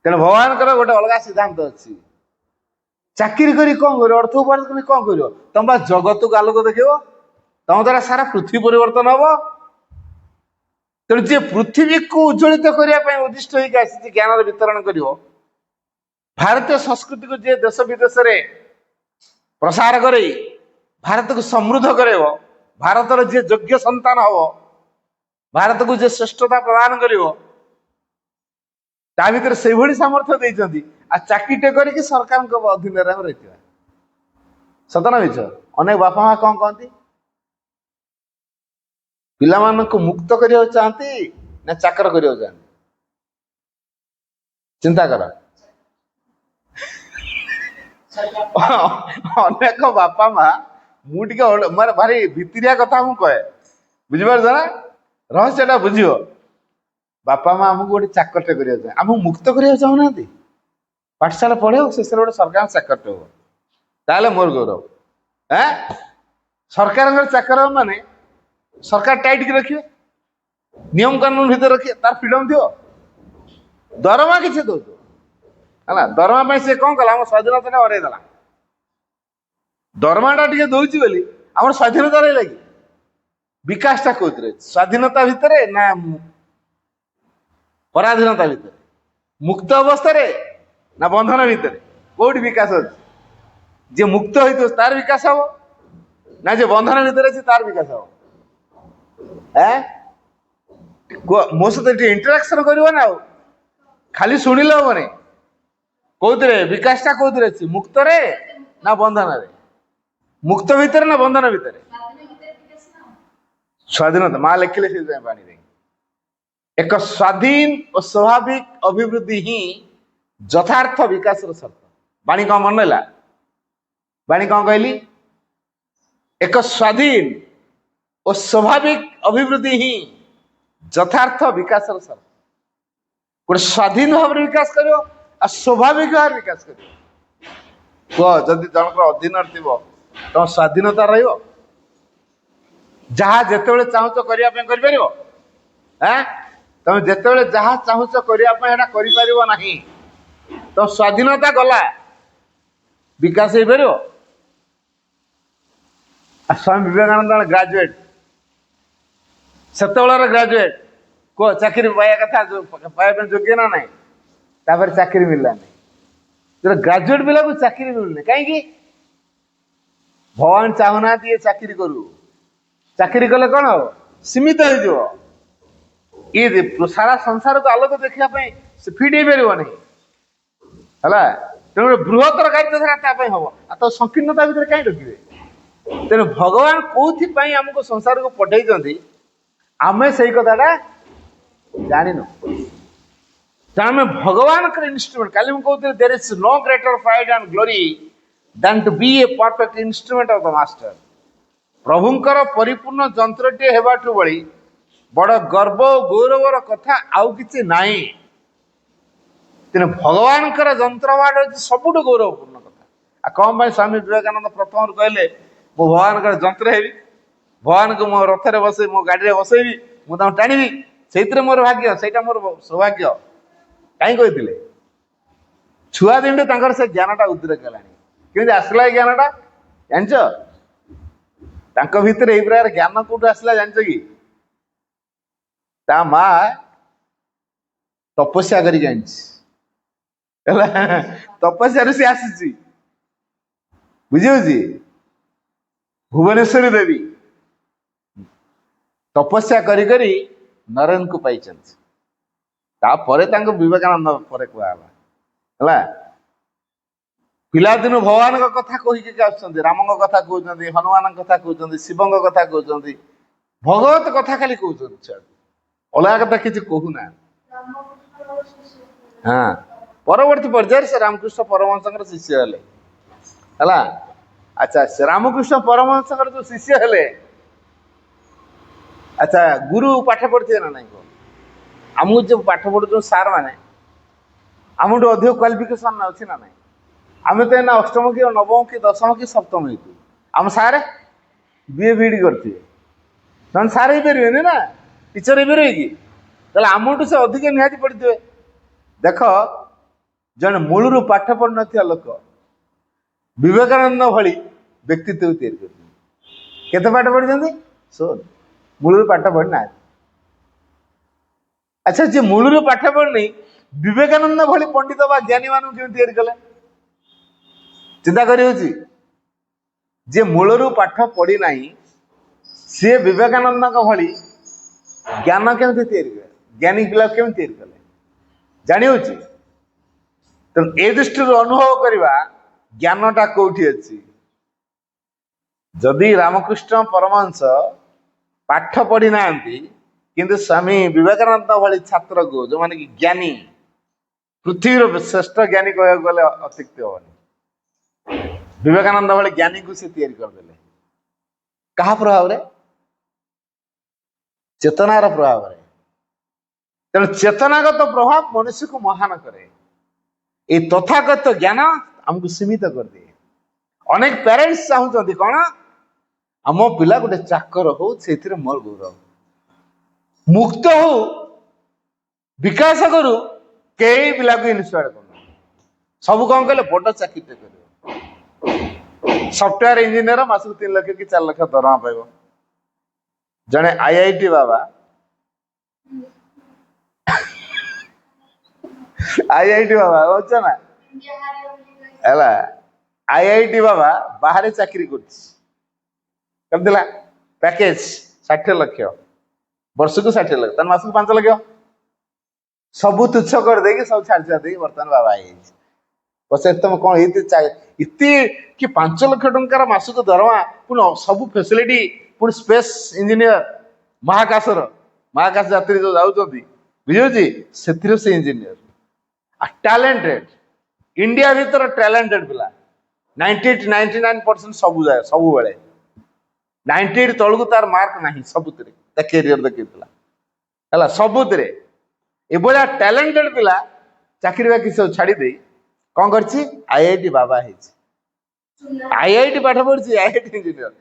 B: ତେଣୁ ଭଗବାନଙ୍କର ଗୋଟେ ଅଲଗା ସିଦ୍ଧାନ୍ତ ଅଛି। ଚାକିରି କରି କଣ କରିବ? ଅର୍ଥ ଉପାର୍ଜନ କରି କଣ କରିବ? ତମ ବା ଜଗତକୁ ଆଲୋକ ଦେଖେଇବ, ତମ ଦ୍ୱାରା ସାରା ପୃଥିବୀ ପରିବର୍ତ୍ତନ ହବ। ତେଣୁ ଯିଏ ପୃଥିବୀକୁ ଉଜ୍ଜଳିତ କରିବା ପାଇଁ ଉଦ୍ଦିଷ୍ଟ ହେଇକି ଆସିଛି ଜ୍ଞାନର ବିତରଣ କରିବ, ଭାରତୀୟ ସଂସ୍କୃତିକୁ ଯିଏ ଦେଶ ବିଦେଶରେ ପ୍ରସାର କରି ଭାରତକୁ ସମୃଦ୍ଧ କରାଇବ, ଭାରତର ଯିଏ ଯୋଗ୍ୟ ସନ୍ତାନ ହବ, ଭାରତକୁ ଯିଏ ଶ୍ରେଷ୍ଠତା ପ୍ରଦାନ କରିବ, ତା ଭିତରେ ସେଇଭଳି ସାମର୍ଥ୍ୟ ଦେଇଛନ୍ତି। ଆଉ ଚାକିରିଟେ କରିକି ସରକାରଙ୍କ ଅଧୀନରେ ଆମେ ରହିଥିବା, ସତ ନା ମିଛ? ଅନେକ ବାପା ମା କଣ କହନ୍ତି? ପିଲାମାନଙ୍କୁ ମୁକ୍ତ କରିବାକୁ ଚାହାନ୍ତି ନା ଚାକର କରିବାକୁ ଚାହାନ୍ତି? ଚିନ୍ତା କର। ଅନେକ ବାପା ମା, ମୁଁ ଟିକେ ମାନେ ଭାରି ଭିତରିଆ କଥା ମୁଁ କହେ, ବୁଝିପାରୁଛ ନା? ରହସ୍ୟଟା ବୁଝିବ। ବାପା ମା ଆମକୁ ଗୋଟେ ଚାକରଟେ କରିବାକୁ ଚାହାନ୍ତି, ଆମକୁ ମୁକ୍ତ କରିବାକୁ ଚାହୁଁନାହାନ୍ତି। ପାଠଶାଲା ପଢେଇବ, ଶେଷରେ ଗୋଟେ ସରକାର ଚାକରଟେ ହବ, ତାହେଲେ ମୋର ଗୌରବ। ସରକାରଙ୍କର ଚାକର ମାନେ ସରକାର ଟାଇଟ୍ ରଖିବେ, ନିୟମ କାନୁନ ଭିତରେ ରଖିବେ, ତାର ଫ୍ରିଡମ ଥିବ, ଦରମା କିଛି ଦଉଥିବ, ହେଲା ଦରମା ପାଇଁ ସେ କଣ କଲା? ଆମ ସ୍ୱାଧୀନତାଟା ହରେଇ ଦେଲା। ଦରମାଟା ଟିକେ ଦଉଛି ବୋଲି ଆମର ସ୍ୱାଧୀନତା ରହିଲା କି? ବିକାଶଟା କୋଉଥିରେ? ସ୍ୱାଧୀନତା ଭିତରେ ନା ପରାଧୀନତା ଭିତରେ? ମୁକ୍ତ ଅବସ୍ଥାରେ ନା ବନ୍ଧନ ଭିତରେ? କୋଉଠି ବିକାଶ ଅଛି? ଯିଏ ମୁକ୍ତ ହେଇଥିବ ତାର ବିକାଶ ହବ, ନା ଯିଏ ବନ୍ଧନ ଭିତରେ ଅଛି ତାର ବିକାଶ ହବ? ମୋ ସହିତ ଟିକେ ଇଣ୍ଟରାକ୍ସନ କରିବ ନା। ଆଉ ଖାଲି ଶୁଣିଲେ ହବନି। କୋଉଥିରେ ବିକାଶଟା କୋଉଥିରେ ଅଛି? ମୁକ୍ତରେ ନା ବନ୍ଧନରେ? ମୁକ୍ତ ଭିତରେ ନା ବନ୍ଧନ ଭିତରେ? ସ୍ୱାଧୀନତା। ମା ଲେଖିଲେ ସେଇଥିପାଇଁ ପାଣିରେ। ଏକ ସ୍ୱାଧୀନ ଓ ସ୍ୱାଭାବିକ ଅଭିବୃଦ୍ଧି ହିଁ ଯଥାର୍ଥ ବିକାଶର ସର୍ତ୍ତ। ବାଣୀ କଣ ମନେ ହେଲା? ବାଣୀ କଣ କହିଲି? ଏକ ସ୍ୱାଧୀନ ଓ ସ୍ୱାଭାବିକ ଅଭିବୃଦ୍ଧି ହିଁ ଯଥାର୍ଥ ବିକାଶର ସର୍ତ୍ତ। ଗୋଟେ ସ୍ୱାଧୀନ ଭାବରେ ବିକାଶ କରିବ ଆଉ ସ୍ୱାଭାବିକ ଭାବରେ ବିକାଶ କରିବ। କୁହ, ଯଦି ଜଣଙ୍କର ଅଧୀନରେ ଥିବ ତମ ସ୍ୱାଧୀନତା ରହିବ? ଯାହା ଯେତେବେଳେ ଚାହୁଁଛ କରିବା ପାଇଁ କରିପାରିବ? ତମେ ଯେତେବେଳେ ଯାହା ଚାହୁଁଛ କରିବା ପାଇଁ ସେଟା କରିପାରିବ ନାହିଁ। ତମ ସ୍ୱାଧୀନତା ଗଲା, ବିକାଶ ହେଇପାରିବ? ସ୍ୱାମୀ ବିବେକାନନ୍ଦ ଗ୍ରାଜୁଏଟ, ସେତେବେଳର ଗ୍ରାଜୁଏଟ। କୁହ, ଚାକିରି ପାଇବା କଥା, ପାଇବା ପାଇଁ ଯୋଗ୍ୟ ନା ନାହିଁ? ତାପରେ ଚାକିରି ମିଳିଲାନି। ଗ୍ରାଜୁଏଟ ପିଲାକୁ ଚାକିରି ମିଳୁନି କାହିଁକି? ଭଗବାନ ଚାହୁଁନାହାନ୍ତି ଏ ଚାକିରି କରୁ। ଚାକିରି କଲେ କଣ ହବ? ସୀମିତ ହେଇଯିବ। ଇଏ ସାରା ସଂସାରକୁ ଆଲୋକ ଦେଖିବା ପାଇଁ ସେ ଫିଟ୍ ହେଇପାରିବ ନାହିଁ ହେଲା। ତେଣୁ ବୃହତ୍ତର କାର୍ଯ୍ୟଧାରା ତା ପାଇଁ ହବ। ଆଉ ତ ସଂକୀର୍ଣ୍ଣତା ଭିତରେ କାହିଁ ରଖିବେ? ତେଣୁ ଭଗବାନ କୋଉଥିପାଇଁ ଆମକୁ ସଂସାରକୁ ପଠେଇଛନ୍ତି ଆମେ ସେଇ କଥାଟା ଜାଣିନୁ। ଆମେ ଭଗବାନଙ୍କର ଇନଷ୍ଟ୍ରୁମେଣ୍ଟ। କାଲି ମୁଁ କହୁଥିଲି there is no greater pride and glory than to be a perfect instrument of the master। ପ୍ରଭୁଙ୍କର ପରିପୂର୍ଣ୍ଣ ଯନ୍ତ୍ରଟିଏ ହେବାଠୁ ଭଳି ବଡ଼ ଗର୍ବ ଓ ଗୌରବର କଥା ଆଉ କିଛି ନାହିଁ। ତେଣୁ ଭଗବାନଙ୍କର ଯନ୍ତ୍ର ହେବାଟା ହେଉଛି ସବୁଠୁ ଗୌରବପୂର୍ଣ୍ଣ କଥା। ଆଉ କଣ ପାଇଁ ସ୍ୱାମୀ ବିବେକାନନ୍ଦ ପ୍ରଥମରୁ କହିଲେ ମୁଁ ଭଗବାନଙ୍କର ଯନ୍ତ୍ର ହେବି, ଭଗବାନଙ୍କୁ ମୋ ରଥରେ ବସେଇ, ମୋ ଗାଡ଼ିରେ ବସେଇବି, ମୁଁ ତାଙ୍କୁ ଟାଣିବି, ସେଇଥିରେ ମୋର ଭାଗ୍ୟ, ସେଇଟା ମୋର ସୌଭାଗ୍ୟ। କାହିଁ କହିଥିଲେ? ଛୁଆ ଦିନଠୁ ତାଙ୍କର ସେ ଜ୍ଞାନଟା ଉଦ୍ରେକ ହେଲାଣି। କେମିତି ଆସିଲା ଏ ଜ୍ଞାନଟା ଜାଣିଛ? ତାଙ୍କ ଭିତରେ ଏଇ ପ୍ରକାର ଜ୍ଞାନ କୋଉଠୁ ଆସିଲା ଜାଣିଛ କି? ତା ମା ତପସ୍ୟା କରିକି ଆଣିଛି ହେଲା। ତପସ୍ୟାରୁ ସେ ଆସିଛି, ବୁଝିହଉଛି? ଭୁବନେଶ୍ୱରୀ ଦେବୀ ତପସ୍ୟା କରି କରି ନରେନକୁ ପାଇଛନ୍ତି। ତାପରେ ତାଙ୍କୁ ବିବେକାନନ୍ଦ ପରେ କୁହାଗଲା ହେଲା। ପିଲାଦିନୁ ଭଗବାନଙ୍କ କଥା କହିକି ଆସୁଛନ୍ତି। ରାମଙ୍କ କଥା କହୁଛନ୍ତି, ହନୁମାନଙ୍କ କଥା କହୁଛନ୍ତି, ଶିବଙ୍କ କଥା କହୁଛନ୍ତି, ଭଗବତ କଥା ଖାଲି କହୁଛନ୍ତି। ଛୁଆ ଅଲଗା କଥା କିଛି କହୁନାହାନ୍ତି। ହଁ, ପରବର୍ତ୍ତୀ ପର୍ଯ୍ୟାୟରେ ସେ ରାମକୃଷ୍ଣ ପରମହଂସଙ୍କର ଶିଷ୍ୟ ହେଲେ ହେଲା। ଆଚ୍ଛା, ସେ ରାମକୃଷ୍ଣ ପରମହଂସଙ୍କର ଯୋଉ ଶିଷ୍ୟ ହେଲେ, ଆଚ୍ଛା ଗୁରୁ ପାଠ ପଢିଥିବେ ନା ନାଇଁ? ଆମକୁ ଯୋଉ ପାଠ ପଢୁଛନ୍ତି ସାର୍ ମାନେ, ଆମଠୁ ଅଧିକ କ୍ୱାଲିଫିକେସନ ଅଛି ନା ନାଇଁ? ଆମେ ତ ଏଇନା ଅଷ୍ଟମ କି ନବମ କି ଦଶମ କି ସପ୍ତମ ହେଇଥିବୁ। ଆମ ସାର୍ ବିଏ ବିଇଡି କରିଥିବେ, ସେମାନେ ସାର୍ ହେଇପାରିବେନି ନା, ଟିଚର ହେଇପାରିବେ କି? ତାହେଲେ ଆମଠୁ ସେ ଅଧିକ ନିହାତି ପଢିଥିବେ। ଦେଖ, ଜଣେ ମୂଳରୁ ପାଠ ପଢିନଥିବା ଲୋକ ବିବେକାନନ୍ଦ ଭଳି ବ୍ୟକ୍ତିତ୍ୱ ତିଆରି କରିଛନ୍ତି। କେତେ ପାଠ ପଢିଛନ୍ତି? ଶୁଣ, ମୂଳରୁ ପାଠ ପଢିନାହାନ୍ତି। ଆଚ୍ଛା, ଯିଏ ମୂଳରୁ ପାଠ ପଢିନି ବିବେକାନନ୍ଦ ଭଳି ପଣ୍ଡିତ ବା ଜ୍ଞାନୀ ମାନଙ୍କୁ କେମିତି ତିଆରି କଲେ? ଚିନ୍ତା କରି ହଉଛି? ଯିଏ ମୂଳରୁ ପାଠ ପଢି ନାହିଁ ସିଏ ବିବେକାନନ୍ଦଙ୍କ ଭଳି ଜ୍ଞାନ କେମିତି ତିଆରି କଲେ? ଜ୍ଞାନୀ ପିଲା କେମିତି ତିଆରି କଲେ? ଜାଣି ହଉଛି? ତେଣୁ ଏ ଦୃଷ୍ଟିରୁ ଅନୁଭବ କରିବା ଜ୍ଞାନଟା କୋଉଠି ଅଛି। ଯଦି ରାମକୃଷ୍ଣ ପରମହଂସ ପାଠ ପଢି ନାହାନ୍ତି କିନ୍ତୁ ସ୍ୱାମୀ ବିବେକାନନ୍ଦ ଭଳି ଛାତ୍ରକୁ, ଯୋଉମାନେ କି ଜ୍ଞାନୀ, ପୃଥିବୀର ଶ୍ରେଷ୍ଠ ଜ୍ଞାନୀ କହିବାକୁ ଗଲେ ଅତ୍ୟୁକ୍ତି ହବନି, ବିବେକାନନ୍ଦ ଭଳି ଜ୍ଞାନୀକୁ ସେ ତିଆରି କରିଦେଲେ। କାହା ପ୍ରଭାବରେ? ଚେତନାର ପ୍ରଭାବରେ। ତେଣୁ ଚେତନାଗତ ପ୍ରଭାବ ମନୁଷ୍ୟକୁ ମହାନ କରେ। এই ତଥାଗତ ଜ୍ଞାନ ଆମକୁ ସୀମିତ କରିଦିଏ। ଅନେକ ପ୍ୟାରେଣ୍ଟସ ଚାହୁଁଛନ୍ତି କଣ, ଆମ ପିଲା ଗୋଟେ ଚାକର ହଉ, ସେଇଥିରେ ମୋର ଗୌରବ, ମୁକ୍ତ ହଉ, ବିକାଶ କରୁ। କେହି ପିଲାକୁ ଇନ୍ସ୍ପାୟାର କରୁନାହାନ୍ତି। ସବୁ କଣ କହିଲେ, ବଡ ଚାକିରିଟେ କରିବ, ସଫ୍ଟୱେୟାର ଇଞ୍ଜିନିୟର, ମାସକୁ 3 ଲକ୍ଷ କି 4 ଲକ୍ଷ ଦରମା ପାଇବ। ଜଣେ IIT ବାବା, IIT ବାବା ବୁଝଛ ନା ହେଲା, IIT ବାବା ବାହାରେ ଚାକିରି କରିଥିଲା, ପ୍ୟାକେଜ 60 ଲକ୍ଷ। ବର୍ଷକୁ 60 ଲକ୍ଷ, ତାହେଲେ ମାସକୁ 5 ଲକ୍ଷ। ସବୁ ତୁଚ୍ଛ କରିଦେଇକି ସବୁ ଛାଡି ଛାଡି ଦେଇକି ବର୍ତ୍ତମାନ ବାବା ହେଇଯାଇଛି। ପଚାରି ତମେ କଣ ଏତେ କି 5 ଲକ୍ଷ ଟଙ୍କାର ମାସକୁ ଦରମା, ପୁଣି ସବୁ ଫେସିଲିଟି, ପୁଣି ସ୍ପେସ୍ ଇଞ୍ଜିନିୟର, ମହାକାଶ ଯାତ୍ରୀ ଯୋଉ ଯାଉଛନ୍ତି, ବୁଝୁଛି, ସେଥିରେ ସେ ଇଞ୍ଜିନିୟର। ଟ୍ୟାଲେଣ୍ଟେଡ, ଇଣ୍ଡିଆ ଭିତରେ ଟ୍ୟାଲେଣ୍ଟେଡ ପିଲା, 99% ସବୁ ଯାଏ, ସବୁବେଳେ 98 ତଳକୁ ତାର ମାର୍କ ନାହିଁ ସବୁଥିରେ, ତା କ୍ୟାରିୟର ଦେଖେଇଥିଲା ହେଲା, ସବୁଥିରେ। ଏଭଳିଆ ଟ୍ୟାଲେଣ୍ଟେଡ ପିଲା ଚାକିରି ବାକିରି ସବୁ ଛାଡି ଦେଇ କଣ କରିଛି, IIT ବାବା ହେଇଛି। IIT ପାଠ ପଢିଛି, IIT ଇଞ୍ଜିନିୟର,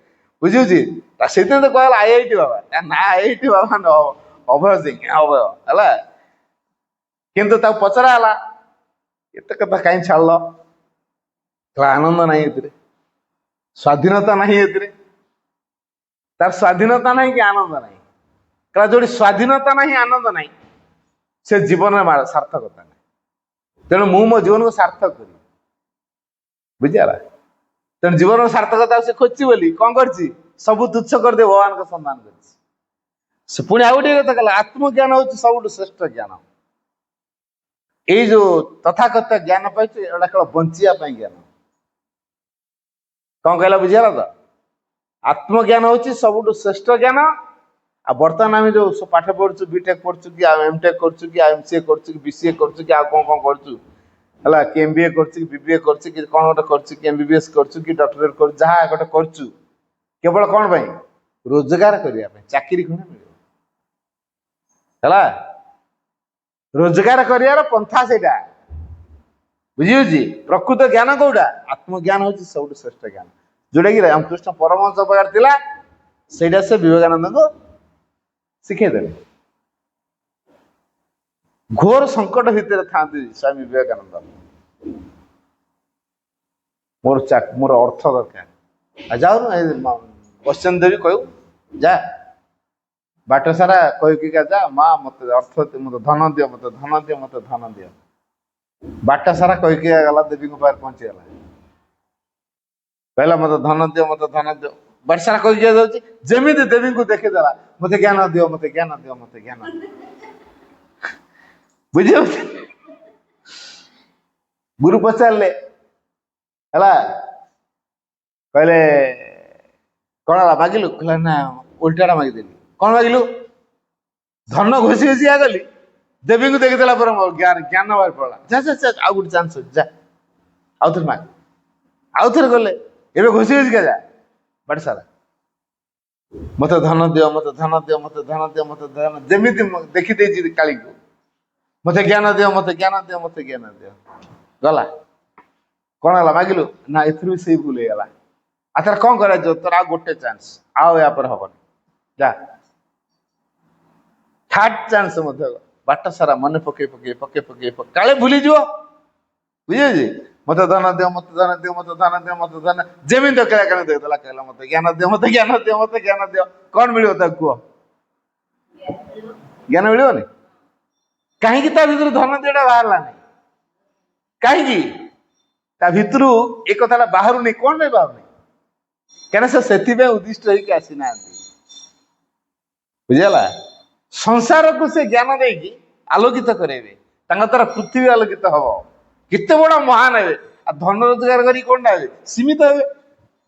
B: ବୁଝୁଛି। ସେଇଥିପାଇଁ ତ କହିଲା IIT ବାବା, ନା IIT ବାବା ନ ଅଭୟ ସିଂ, ଅଭୟ ହେଲା। କିନ୍ତୁ ତାକୁ ପଚରା ହେଲା, ଏତେ କଥା କାହିଁ ଛାଡିଲ? ଆନନ୍ଦ ନାହିଁ ଏଥିରେ, ସ୍ୱାଧୀନତା ନାହିଁ ଏଥିରେ। ତାର ସ୍ୱାଧୀନତା ନାହିଁ କି ଆନନ୍ଦ ନାହିଁ। ଯୋଉଠି ସ୍ୱାଧୀନତା ନାହିଁ, ଆନନ୍ଦ ନାହିଁ, ସେ ଜୀବନରେ ସାର୍ଥକତା ନାହିଁ। ତେଣୁ ମୁଁ ମୋ ଜୀବନକୁ ସାର୍ଥକ କରିବି, ବୁଝିଲା। ତେଣୁ ଜୀବନର ସାର୍ଥକତା ସେ ଖୋଜିଛି ବୋଲି କଣ କରିଛି, ସବୁ ତୁଚ୍ଛ କରିଦେଇ ଭଗବାନଙ୍କ ସନ୍ଧାନ କରିଛି। ସେ ପୁଣି ଆଉ ଗୋଟେ କଥା କହିଲା, ଆତ୍ମଜ୍ଞାନ ହଉଛି ସବୁଠୁ ଶ୍ରେଷ୍ଠ ଜ୍ଞାନ। ଏଇ ଯୋଉ ତଥାକଥିତ ଜ୍ଞାନ ପାଇଛୁ, ଏଗୁଡା କେବଳ ବଞ୍ଚିବା ପାଇଁ ଜ୍ଞାନ। କଣ କହିଲା ବୁଝିଗଲା ତ? ଆତ୍ମଜ୍ଞାନ ହଉଛି ସବୁଠୁ ଶ୍ରେଷ୍ଠ ଜ୍ଞାନ। ଆଉ ବର୍ତ୍ତମାନ ଆମେ ଯୋଉ ପାଠ ପଢୁଛୁ, ବିଟେକ୍ ପଢୁଛୁ କି ଆଉ ଏମଟେକ୍ କରୁଛୁ କି ଆଉ MCA କରୁଛୁ କି BCA କରୁଛୁ କି ଆଉ କଣ କରୁଛୁ ହେଲା, କି MBA କରୁଛୁ କି BBA କରୁଛୁ କି କଣ ଗୋଟେ କରୁଛୁ କି MBBS କରୁଛୁ କି ଡକ୍ଟରେଟ୍ କରୁଛୁ, ଯାହା ଗୋଟେ କରୁଛୁ, କେବଳ କଣ ପାଇଁ? ରୋଜଗାର କରିବା ପାଇଁ, ଚାକିରି ଖଣ୍ଡେ ମିଳିବ ହେଲା। ରୋଜଗାର କରିବାର ପନ୍ଥା ସେଇଟା, ବୁଝିହଉଛି। ପ୍ରକୃତ ଜ୍ଞାନ କୋଉଟା? ଆତ୍ମଜ୍ଞାନ ହଉଛି ସବୁଠୁ ଶ୍ରେଷ୍ଠ ଜ୍ଞାନ, ଯୋଉଟା କି ରାମକୃଷ୍ଣ ପରମହଂସ ପାଖରେ ଥିଲା। ସେଇଟା ସେ ବିବେକାନନ୍ଦଙ୍କୁ ଶିଖେଇଦେଲେ। ଘୋର ସଙ୍କଟ ଭିତରେ ଥାନ୍ତି ସ୍ୱାମୀ ବିବେକାନନ୍ଦ। ମୋର ଅର୍ଥ ଦରକାର, ଯାଉନୁ କ୍ୱେଶ୍ଚନ ଦେବି, କହିବୁ ଯା। ବାଟ ସାରା କହିକି ଯା, ମା ମତେ ଅର୍ଥ, ମତେ ଧନ ଦିଅ, ମତେ ଧନ ଦିଅ, ମତେ ଧନ ଦିଅ। ବାଟ ସାରା କହିକି ଗଲା, ଦେବୀଙ୍କ ପାଖରେ ପହଞ୍ଚିଗଲା, କହିଲା ମତେ ଧନ ଦିଅ, ମତେ ଧନ ଦିଅ। ବାଟ ସାରା କହିକି ଯାଉଛି, ଯେମିତି ଦେବୀଙ୍କୁ ଦେଖିଦେଲା, ମତେ ଜ୍ଞାନ ଦିଅ, ମତେ ଜ୍ଞାନ ଦିଅ, ମତେ ଜ୍ଞାନ ଦିଅ। ବୁଝିପାରୁଛ? ଗୁରୁ ପଚାରିଲେ ହେଲା, କହିଲେ କଣ ହେଲା ମାଗିଲୁ? କହିଲା ନା, ଓଲଟାଟା ମାଗିଦେଲି। କଣ ମାଗିଲୁ? ଧନ ଘୋଷି ଘୋଷି ଗଲି, ଦେବୀଙ୍କୁ ଦେଖିଦେଲା ପରେ ମୋର ଜ୍ଞାନ ବାହାରି ପଡିଲା। ଯା ଯା ଯା, ଆଉ ଗୋଟେ ଚାନ୍ସ ଅଛି, ଯା ଆଉଥରେ ମାଗ। ଆଉଥରେ ଗଲେ, ଏବେ ଘୋଷି ଘୋଷି ଯା ବାଟ ସାରା, ମତେ ଧନ ଦିଅ, ମତେ ଧନ ଦିଅ, ମତେ ଧନ ଦିଅ, ମତେ ଧନ। ଯେମିତି ଦେଖିଦେଇଛି କାଳିକୁ, ମତେ ଜ୍ଞାନ ଦିଅ, ମତେ ଜ୍ଞାନ ଦିଅ, ମତେ ଜ୍ଞାନ ଦିଅ। ଗଲା, କଣ ହେଲା ମାଗିଲୁ? ନା, ଏଥିରୁ ବି ସେଇ ଭୁଲ ହେଇଗଲା। ଆଥର କଣ କରାଯିବ? ତୋର ଆଉ ଗୋଟେ ଚାନ୍ସ, ଆଉ ୟା ପରେ ହବନି, ଯା। ଥାର୍ଡ ଚାନ୍ସ ମଧ୍ୟ ବାଟ ସାରା ମନେ ପକେଇ ପକେଇ ପକେଇ ପକେଇ କାଳେ ଭୁଲିଯିବ, ବୁଝିଛି। ମତେ ଧନ ଦିଅ, ମତେ ଧନ ଦିଅ, ମତେ ଧନ ଦିଅ, ମତେ ଧନ। ଯେମିତି କେଳେ ଦେଇଦେଲା, କହିଲା ମତେ ଜ୍ଞାନ ଦିଅ, ମତେ ଜ୍ଞାନ ଦିଅ, ମତେ ଜ୍ଞାନ ଦିଅ। କଣ ମିଳିବ ତାକୁ କୁହ? ଜ୍ଞାନ ମିଳିବନି। କାହିଁକି? ତା ଭିତରୁ ଧନ ଦିଅଟା ବାହାରିଲାନି। କାହିଁକି? ତା ଭିତରୁ ଏ କଥାଟା ବାହାରୁନି। କଣ ପାଇଁ ବାହାରୁନି? କାହିଁକିନା ସେ ସେଥିପାଇଁ ଉଦ୍ଦିଷ୍ଟ ହେଇକି ଆସିନାହାନ୍ତି, ବୁଝିଗଲା। ସଂସାରକୁ ସେ ଜ୍ଞାନ ଦେଇକି ଆଲୋକିତ କରେଇବେ, ତାଙ୍କ ଦ୍ୱାରା ପୃଥିବୀ ଆଲୋକିତ ହବ। କେତେ ବଡ ମହାନ ହେବେ। ଆଉ ଧନ ରୋଜଗାର କରି କଣଟା ହେବେ? ସୀମିତ ହେବେ।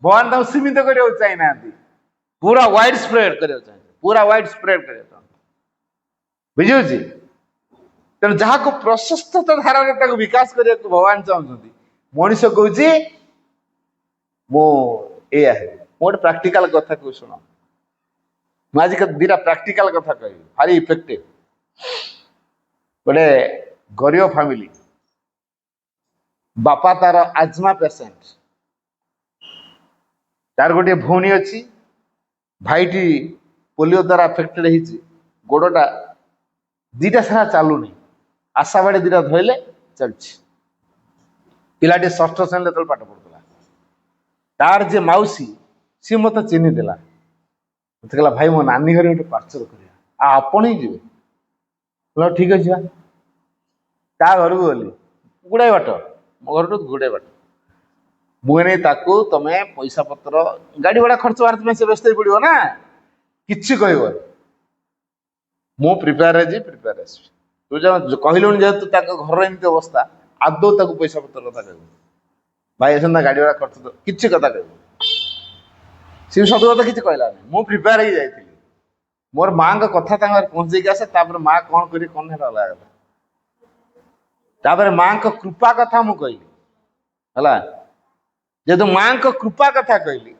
B: ଭଗବାନ ତାଙ୍କୁ ସୀମିତ କରିବାକୁ ଚାହିଁନାହାନ୍ତି, ପୁରା ୱାଇଡ ସ୍ପ୍ରେଡ କରିବାକୁ ଚାହିଁନ୍ତି, ପୁରା ୱାଇଡ ସ୍ପ୍ରେଡ କରିବାକୁ ଚାହାନ୍ତି, ବୁଝିହଉଛି। ତେଣୁ ଯାହାକୁ ପ୍ରଶସ୍ତ ଧାରାରେ ତାକୁ ବିକାଶ କରିବାକୁ ଭଗବାନ ଚାହୁଁଛନ୍ତି, ମଣିଷ କହୁଛି ମୁଁ ଏଇଆ ହେବି। ମୁଁ ଗୋଟେ ପ୍ରାକ୍ଟିକାଲ କଥା କହୁ, ଶୁଣ। ମୁଁ ଆଜି ଦିଟା ପ୍ରାକ୍ଟିକାଲ କଥା କହିବି, ଭାରି ଇଫେକ୍ଟିଭ। ଗୋଟେ ଗରିବ ଫ୍ୟାମିଲି, ବାପା ତାର ଆଜମା ପେସେଣ୍ଟ, ତାର ଗୋଟିଏ ଭଉଣୀ ଅଛି, ଭାଇଟି ପୋଲିଓ ଦ୍ୱାରା ଆଫେକ୍ଟେଡ ହେଇଛି, ଗୋଡଟା ଦିଟା ସାରା ଚାଲୁନି, ଆଶା ବାଡି ଦିଟା ଧଇଲେ ଚାଲୁଛି। ପିଲାଟି ଷଷ୍ଠ ଶ୍ରେଣୀରେ ଯେତେବେଳେ ପାଠ ପଢୁଥିଲା, ତାର ଯେ ମାଉସୀ, ସିଏ ମତେ ଚିହ୍ନି ଦେଲା। ମତେ କହିଲା, ଭାଇ ମୋ ନାନୀ ଘରେ ଗୋଟେ ପାର୍ସଲ କରିବା, ଆଉ ଆପଣ ହିଁ ଯିବେ? ଠିକ ଅଛି ଯିବା। ତା ଘରକୁ ଗଲି, ଗୁଡାଏ ବାଟ, ମୋ ଘରଠୁ ଗୁଡାଏ ବାଟ। ମୁଁ ନେଇ ତାକୁ, ତମେ ପଇସା ପତ୍ର, ଗାଡି ଭଡା ଖର୍ଚ୍ଚ ବାହାରି ପାଇଁ ସେ ବ୍ୟସ୍ତ ହେଇ ପଡିବ ନା, କିଛି କହିବନି। ମୁଁ ପ୍ରିପେୟାର ଅଛି ପ୍ରିପେୟାର ଆସିବି। ତୁ ଯା କହିଲୁଣି ଯେହେତୁ ତାଙ୍କ ଘରର ଏମିତି ଅବସ୍ଥା, ଆଦୌ ତାକୁ ପଇସା ପତ୍ର କଥା କହିବୁ ଭାଇ ଆସନ୍ତା ଗାଡ଼ି ଭଡ଼ା ଖର୍ଚ୍ଚ ତ କିଛି କଥା କହିବୁ। ସେ ସତ କଥା କିଛି କହିଲାନି। ମୁଁ ପ୍ରିପେୟାର ହେଇକି ଯାଇଥିଲି, ମୋର ମାଆଙ୍କ କଥା ତାଙ୍କ ପହଞ୍ଚେଇକି ଆସେ, ତାପରେ ମା କ'ଣ କରି କ'ଣ ହେଲା ଅଲଗା କଥା। ତାପରେ ମାଆଙ୍କ କୃପା କଥା ମୁଁ କହିଲି ହେଲା, ଯେହେତୁ ମାଆଙ୍କ କୃପା କଥା କହିଲି,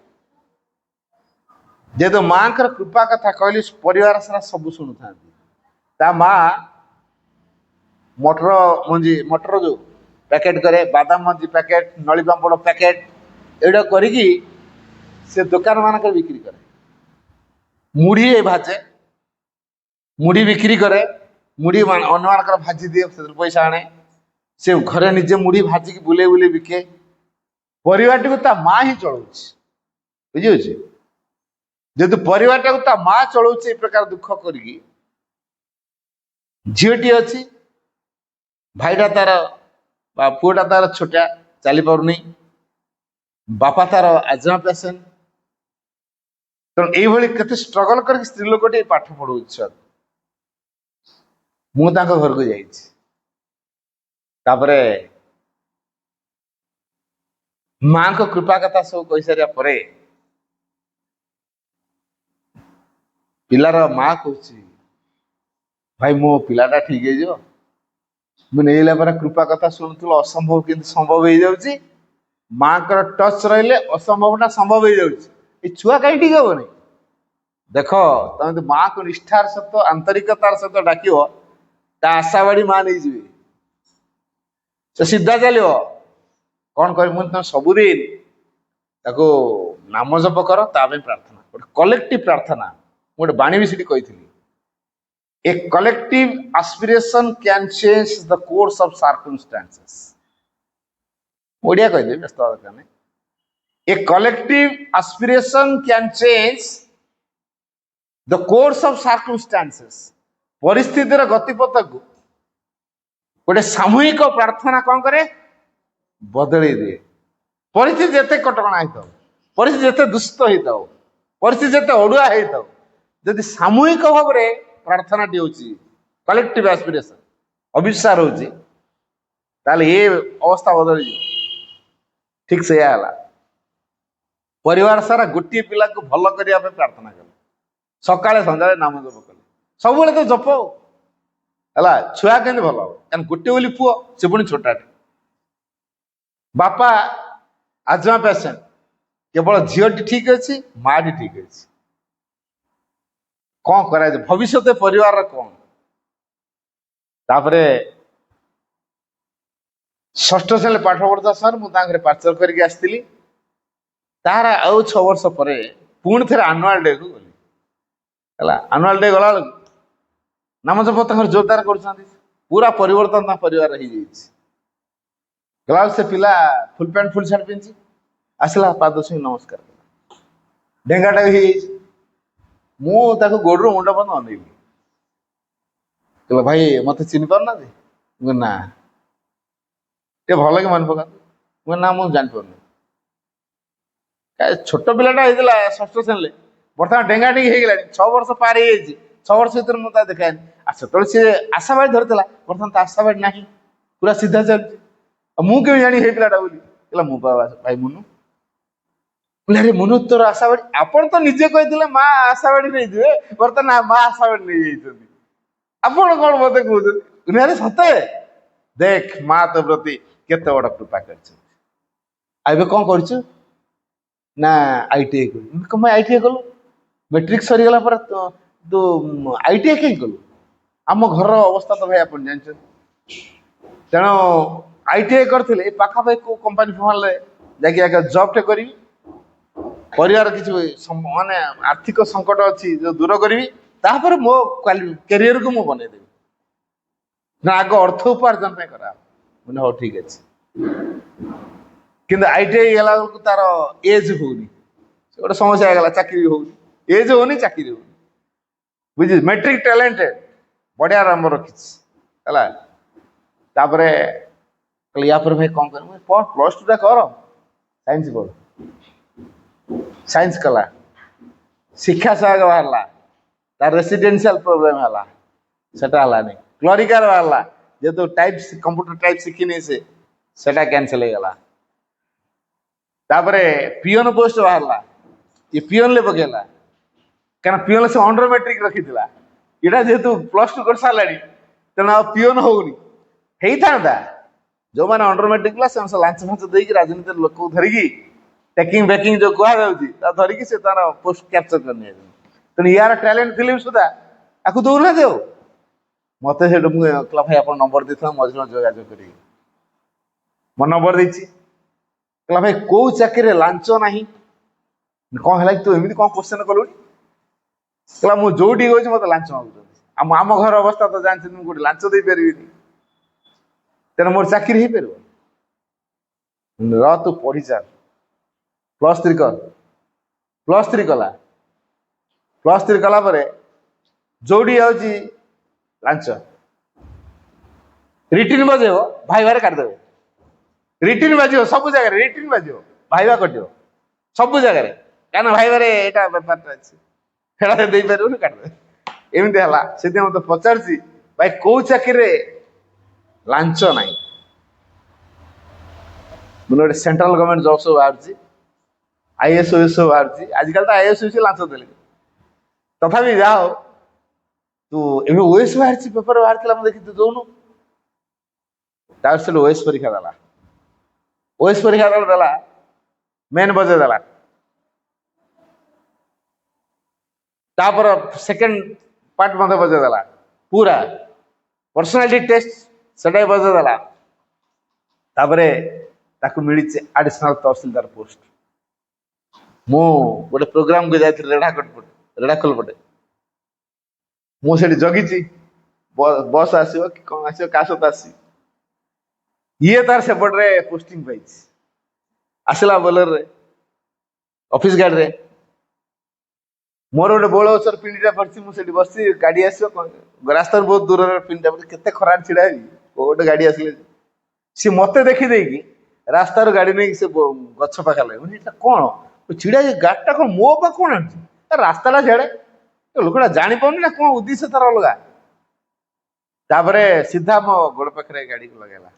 B: ଯେହେତୁ ମାଆଙ୍କର କୃପା କଥା କହିଲି, ପରିବାର ସାରା ସବୁ ଶୁଣୁଥାନ୍ତି। ତା ମା ମଟର ମଞ୍ଜି, ମଟର ଯୋଉ ପ୍ୟାକେଟ କରେ, ବାଦାମ ମଞ୍ଜି ପ୍ୟାକେଟ, ନଳି ପାମ୍ପଡ଼ ପ୍ୟାକେଟ, ଏଗୁଡ଼ା କରିକି ସେ ଦୋକାନ ମାନଙ୍କରେ ବିକ୍ରି କରେ। ମୁଢ଼ି ଭାଜେ, ମୁଢ଼ି ବିକ୍ରି କରେ, ମୁଢ଼ି ଅନ୍ୟମାନଙ୍କର ଭାଜି ଦିଏ, ସେଥିରୁ ପଇସା ଆଣେ। ସେ ଘରେ ନିଜେ ମୁଢ଼ି ଭାଜିକି ବୁଲେଇ ବୁଲେଇ ବିକେ। ପରିବାରଟିକୁ ତା ମା ହିଁ ଚଳଉଛି, ବୁଝିହଉଛି। ଯେହେତୁ ପରିବାରଟାକୁ ତା ମା ଚଳଉଛି ଏ ପ୍ରକାର ଦୁଃଖ କରିକି, ଝିଅଟି ଅଛି, ଭାଇଟା ତାର ବା ପୁଅଟା ତାର ଛୋଟା ଚାଲି ପାରୁନି, ବାପା ତାର ଆଜମା ପେସେଣ୍ଟ। ତେଣୁ ଏଇଭଳି କେତେ ଷ୍ଟ୍ରଗଲ କରିକି ସ୍ତ୍ରୀ ଲୋକଟି ପାଠ ପଢଉଛି ଛୁଆକୁ। ମୁଁ ତାଙ୍କ ଘରକୁ ଯାଇଛି, ତାପରେ ମାଙ୍କ କୃପା କଥା ସବୁ କହିସାରିବା ପରେ ପିଲାର ମା କହୁଛି, ଭାଇ ମୋ ପିଲାଟା ଠିକ ହେଇଯିବ। ମୁଁ ନେଇଲା ପରେ କୃପା କଥା ଶୁଣୁଥିଲୁ, ଅସମ୍ଭବ କିନ୍ତୁ ସମ୍ଭବ ହେଇଯାଉଛି। ମାଙ୍କର ଟଚ ରହିଲେ ଅସମ୍ଭବଟା ସମ୍ଭବ ହେଇଯାଉଛି। ଏ ଛୁଆ କାହିଁ ଠିକ ହବନି? ଦେଖ, ତମେ ଯଦି ମାକୁ ନିଷ୍ଠାର ସହିତ ଆନ୍ତରିକତାର ସହିତ ଡାକିବ, ତା ଆଶାବାଡି ମା ନେଇଯିବେ, ସେ ସିଧା ଚାଲିବ। କ'ଣ କରିବ? ମୁଁ ତମେ ସବୁଦିନ ତାକୁ ନାମ ଜପ କର, ତା ପାଇଁ ପ୍ରାର୍ଥନା, ଗୋଟେ କଲେକ୍ଟିଭ ପ୍ରାର୍ଥନା। ମୁଁ ଗୋଟେ ବାଣୀ ବି ସେଠି କହିଥିଲି, a collective aspiration can change the course of circumstances. Odia କହିଦେବି, ବ୍ୟସ୍ତ ହେବା ଦରକାର ନାହିଁ। A collective aspiration can change the course of circumstances. ପରିସ୍ଥିତିର ଗତିପଥକୁ ଗୋଟେ ସାମୂହିକ ପ୍ରାର୍ଥନା କ'ଣ କରେ? ବଦଳେଇ ଦିଏ। ପରିସ୍ଥିତି ଯେତେ କଟକଣା ହେଇଥାଉ, ପରିସ୍ଥିତି ଯେତେ ଦୁଷ୍ଟ ହେଇଥାଉ, ପରିସ୍ଥିତି ଯେତେ ଅଡୁଆ ହେଇଥାଉ, ଯଦି ସାମୂହିକ ଭାବରେ ପ୍ରାର୍ଥନାଟି ହଉଛି, କଲେକ୍ଟିଭ ଆସ୍ପିରେସନ ଅବିଶ୍ୱାସ ହଉଛି, ତାହେଲେ ଏ ଅବସ୍ଥା ବଦଳିଯିବ। ଠିକ ସେଇଆ ହେଲା। ପରିବାର ସାରା ଗୋଟିଏ ପିଲାକୁ ଭଲ କରିବା ପାଇଁ ପ୍ରାର୍ଥନା କଲେ, ସକାଳେ ସନ୍ଧ୍ୟାବେଳେ ନାମ ଜପ କଲେ, ସବୁବେଳେ ତ ଜପ ହେଲା। ଛୁଆ କେମିତି ଭଲ ହବ? କାରଣ ଗୋଟେ ବୋଲି ପୁଅ, ସେ ପୁଣି ଛୋଟାଟେ। ବାପା ଆଜମା ପେସେଣ୍ଟ, କେବଳ ଝିଅଟି ଠିକ ଅଛି, ମାଟି ଠିକ ଅଛି। କ'ଣ କରାଯାଏ? ଭବିଷ୍ୟତ ପରିବାରର କ'ଣ? ତାପରେ ଷଷ୍ଠ ଶ୍ରେଣୀରେ ପାଠ ପଢୁଥିବା ସମୟରେ ମୁଁ ତାଙ୍କ ଘରେ ପାର୍ସଲ କରିକି ଆସିଥିଲି। ତାର ଆଉ 6 ବର୍ଷ ପରେ ପୁଣି ଥରେ ଆନୁଆଲ ଡେ କୁ ଗଲି ହେଲା। ଆନୁଆଲ ଡେ ଗଲା ବେଳକୁ ନାମଜପ ତାଙ୍କର ଜୋରଦାର କରୁଛନ୍ତି, ପୁରା ପରିବର୍ତ୍ତନ ତାଙ୍କ ପରିବାର ହେଇଯାଇଛି। ଗଲାବେଳକୁ ସେ ପିଲା ଫୁଲ ପ୍ୟାଣ୍ଟ ଫୁଲ ସାର୍ଟ ପିନ୍ଧିଛି, ଆସିଲା ପାଦ ଛୁଇଁ ନମସ୍କାର କଲା, ଡେଙ୍ଗାଟା ହେଇଯାଇଛି। ମୁଁ ତାକୁ ଗୋଡରୁ ମୁଣ୍ଡ ପର୍ଯ୍ୟନ୍ତ ଅନେଇଲି। କହିଲା, ଭାଇ ମତେ ଚିହ୍ନି ପାରୁନାହାନ୍ତି? ମୁଁ ନା, ଟିକେ ଭଲ କି ମନେ ପକାନ୍ତୁ। ମୁଁ ନା, ମୁଁ ଜାଣିପାରୁନି। ଛୋଟ ପିଲାଟା ହେଇଥିଲା ଷଷ୍ଠ ଶ୍ରେଣୀରେ, ବର୍ତ୍ତମାନ ଡେଙ୍ଗା ଟିକେ ହେଇଗଲାଣି, 6 ବର୍ଷ ପାର ହେଇଯାଇଛି। 6 ବର୍ଷ ଭିତରେ ମୁଁ ତା ଦେଖାଏନି। ଆଉ ସେତେବେଳେ ସିଏ ଆଶାବାଡି ଧରିଥିଲା, ବର୍ତ୍ତମାନ ତା ଆଶାବାଡି ନାହିଁ, ପୁରା ସିଧା ଚାଲିଛି। ଆଉ ମୁଁ କେମିତି ଜାଣି ହେଇ ପିଲାଟା ବୋଲି? କହିଲା, ମୁଁ ଭାଇ ମୁନୁ। ଆରେ ମୁନୁ, ତୋର ଆଶାବାଡି? ଆପଣ ତ ନିଜେ କହିଥିଲେ ମା ଆଶାବାଡି ନେଇଯିବେ, ବର୍ତ୍ତମାନ ମା ଆଶାବାଡି ନେଇଯାଇଛନ୍ତି, ଆପଣ କ'ଣ ମତେ କହୁଛନ୍ତି? ଆରେ ସତେ, ଦେଖ ମା ତୋ ପ୍ରତି କେତେ ବଡ କୃପା କରିଛନ୍ତି। ଆଉ ଏବେ କ'ଣ କରିଛୁ? ନା ITI କଲୁ। କ'ଣ ପାଇଁ ITI କଲୁ? ମେଟ୍ରିକ ସରିଗଲା ପରେ ତୁ ITI କାହିଁ କଲୁ? ଆମ ଘରର ଅବସ୍ଥା ତ ଭାଇ ଆପଣ ଜାଣିଛନ୍ତି। ତେଣୁ ITI କରିଥିଲେ ଏ ପାଖାପାଖି କୋଉ କମ୍ପାନୀ ଫମ୍ପାନୀରେ ଯାଇକି ଆଗ ଜବଟେ କରିବି, ପରିବାର କିଛି ମାନେ ଆର୍ଥିକ ସଙ୍କଟ ଅଛି ଯୋଉ ଦୂର କରିବି, ତାପରେ ମୋ କ୍ୟାରିୟରକୁ ମୁଁ ବନେଇଦେବି। ନା ଆଗ ଅର୍ଥ ଉପାର୍ଜନ ପାଇଁ କରାହବ। ହଉ ଠିକ ଅଛି। କିନ୍ତୁ ITI ହେଲା ବେଳକୁ ତାର ଏଜ ହଉନି, ସେ ଗୋଟେ ସମସ୍ୟା ହେଇଗଲା। ଚାକିରି ହଉନି, ଏଜ ହଉନି, ଚାକିରି ହଉନି, ବୁଝିଛି। ମେଟ୍ରିକ ଟ୍ୟାଲେଣ୍ଟେଡ, ବଢିଆ ନମ୍ବର ରଖିଛି ହେଲା। ତାପରେ କହିଲେ, ୟା ପରେ ଭାଇ କ'ଣ କରିବୁ? +2 ଟା କର, ସାଇନ୍ସ ପଢ। ସାଇନ୍ସ କଲା, ଶିକ୍ଷା ସହାୟକ ବାହାରିଲା, ତାର ରେସିଡେନ୍ସିଆଲ ପ୍ରୋବ୍ଲେମ ହେଲା, সেটা হলানি ক্লরিকাল বাহারা যেহেতু টাইপ কম্পুটর টাইপ শিখিনি সেটা ক্যানসেল হয়ে গলা তারপরে পিওন পোস্ট বাহারা ये पिओन ले पकेला क्या पिओन से अंडर मैट्रिक रखी এটা যেহেতু প্লস টু করে সারানি তেমন আর পিওন হউনি ହେଇଥାନ୍ତା ଯୋଉମାନେ ଅଣ୍ଡର ମେଟ୍ରିକ କ୍ଲାସ ସେମାନେ ଲାଞ୍ଚ ଫାଞ୍ଚ ଦେଇକି ରାଜନୀତିର ଲୋକକୁ ଧରିକି ଟେକିଂ ବେକିଂ ଯୋଉ କୁହାଯାଉଛି ତା ଧରିକି ସେ ତାର ପୋଷ୍ଟ କ୍ୟାପଚର କରି ନିଆଯାଉଛି ତେଣୁ ୟାର ଟ୍ୟାଲେଣ୍ଟ ଫିଲ୍ମ ସୁଦ୍ଧା ଆକୁ ଦଉନାହାନ୍ତି ଆଉ ମତେ ସେଠୁ ମୁଁ କହିଲା ଭାଇ ଆପଣ ନମ୍ବର ଦେଇଥିଲା ମଝିରେ ମଝିରେ ଯୋଗାଯୋଗ କରିବି ମୋ ନମ୍ବର ଦେଇଛି କହିଲା ଭାଇ କୋଉ ଚାକିରିରେ ଲାଞ୍ଚ ନାହିଁ କଣ ହେଲା ତୁ ଏମିତି କଣ କ୍ୱେଶ୍ଚନ କଲୁଣି କହିଲା ମୁଁ ଯୋଉଠି ଗଉଛି ମତେ ଲାଞ୍ଚ ମାଗୁଛନ୍ତି ଆମ ଘର ଅବସ୍ଥା ତ ଜାଣିଛନ୍ତି ମୁଁ କୋଉଠି ଲାଞ୍ଚ ଦେଇପାରିବିନି ତେଣୁ ମୋର ଚାକିରି ହେଇପାରିବ ର ତୁ ପଢି ଚାଲ +3 କର +3 କଲା +3 କଲା ପରେ ଯୋଉଠି ଯାଉଛି ଲାଞ୍ଚ ରିଟିନ ବଜେଇବ ଭାଇବାରେ କାଟିଦେବେ ରିଟିନ ବାଜିବ ସବୁ ଜାଗାରେ ରିଟିନ ବାଜିବ ଭାଇବା କଟିବ ସବୁ ଜାଗାରେ କାରଣ ଭାଇବାରେ ଏଇଟା ବେପାରଟା ଅଛି ଖେଳ ଦେଇପାରିବୁନି କାଟିଦେବେ ଏମିତି ହେଲା ସେଥିପାଇଁ ମତେ ପଚାରୁଛି ଭାଇ କୋଉ ଚାକିରିରେ ଲାଞ୍ଚ ନାହିଁ ଗୋଟେ ସେଣ୍ଟ୍ରାଲ ଗଭର୍ଣ୍ଣମେଣ୍ଟ ଜବ୍ ସବୁ ବାହାରୁଛି ଆଇଏଏସ୍ ଓଏସ୍ ସବୁ ବାହାରୁଛି ଆଜିକାଲି ତ ଆଇଏଏସ୍ ଓଏସ୍ ଲାଞ୍ଚ ଦେଲେ ତଥାପି ଯାହା ହଉ ତୁ ଏବେ ଓଏସ୍ ବାହାରିଛି ପେପର ବାହାରିଥିଲା ମୁଁ ଦେଖି ତୁ ଦଉନୁ ତାର ସେଠୁ ଓଏସ୍ ପରୀକ୍ଷା ଦେଲା ଓଏସ୍ ପରୀକ୍ଷା ଦେଲା ମେନ୍ ବଜେଇ ଦେଲା ତାପରେ ସେକେଣ୍ଡ ପାର୍ଟ ମଧ୍ୟ ବଜେଇ ଦେଲା ପୁରା ପର୍ସନାଲିଟି ଟେଷ୍ଟ ସେଟା ବଜେଇ ଦେଲା ତାପରେ ତାକୁ ମିଳିଛି ଆଡିସନାଲ ତହସିଲଦାର ପୋଷ୍ଟ ମୁଁ ଗୋଟେ ପ୍ରୋଗ୍ରାମକୁ ଯାଇଥିଲି ରେଢାଖୋଲ ପଟେ ମୁଁ ସେଠି ଜଗିଛି ବସ୍ ଆସିବ କି କଣ ଆସିବ କାହା ସହିତ ଆସିବ ଇଏ ତାର ସେପଟରେ ପୋଷ୍ଟିଂ ପାଇଛି ଆସିଲା ବୋଲେରୋରେ ଅଫିସ ଗାଡିରେ ମୋର ଗୋଟେ ବଉଳ ଗଛର ପିଣ୍ଡିଟା ପଡିଛି ମୁଁ ସେଠି ବସିଛି ଗାଡି ଆସିବ ରାସ୍ତାରୁ ବହୁତ ଦୂରରେ ପିଣ୍ଡିଟା ପଡିଛି କେତେ ଖରାରେ ଛିଡା ହେବି ଗୋଟେ ଗାଡି ଆସିଲେ ସିଏ ମତେ ଦେଖିଦେଇକି ରାସ୍ତାରୁ ଗାଡି ନେଇକି ସେ ଗଛ ପାଖା ଲାଗେ ଏଇଟା କଣ ଛିଡା ଗାଡିଟା କଣ ମୋ ପାଖ କଣ ଆଣିଛି ରାସ୍ତାଟା ଛାଡେ ଲୋକଟା ଜାଣିପାରୁନି ନା କଣ ଉଦ୍ଦେଶ୍ୟ ତାର ଅଲଗା ତାପରେ ସିଧା ମୋ ଗୋଡ ପାଖରେ ଗାଡିକୁ ଲଗେଇଲା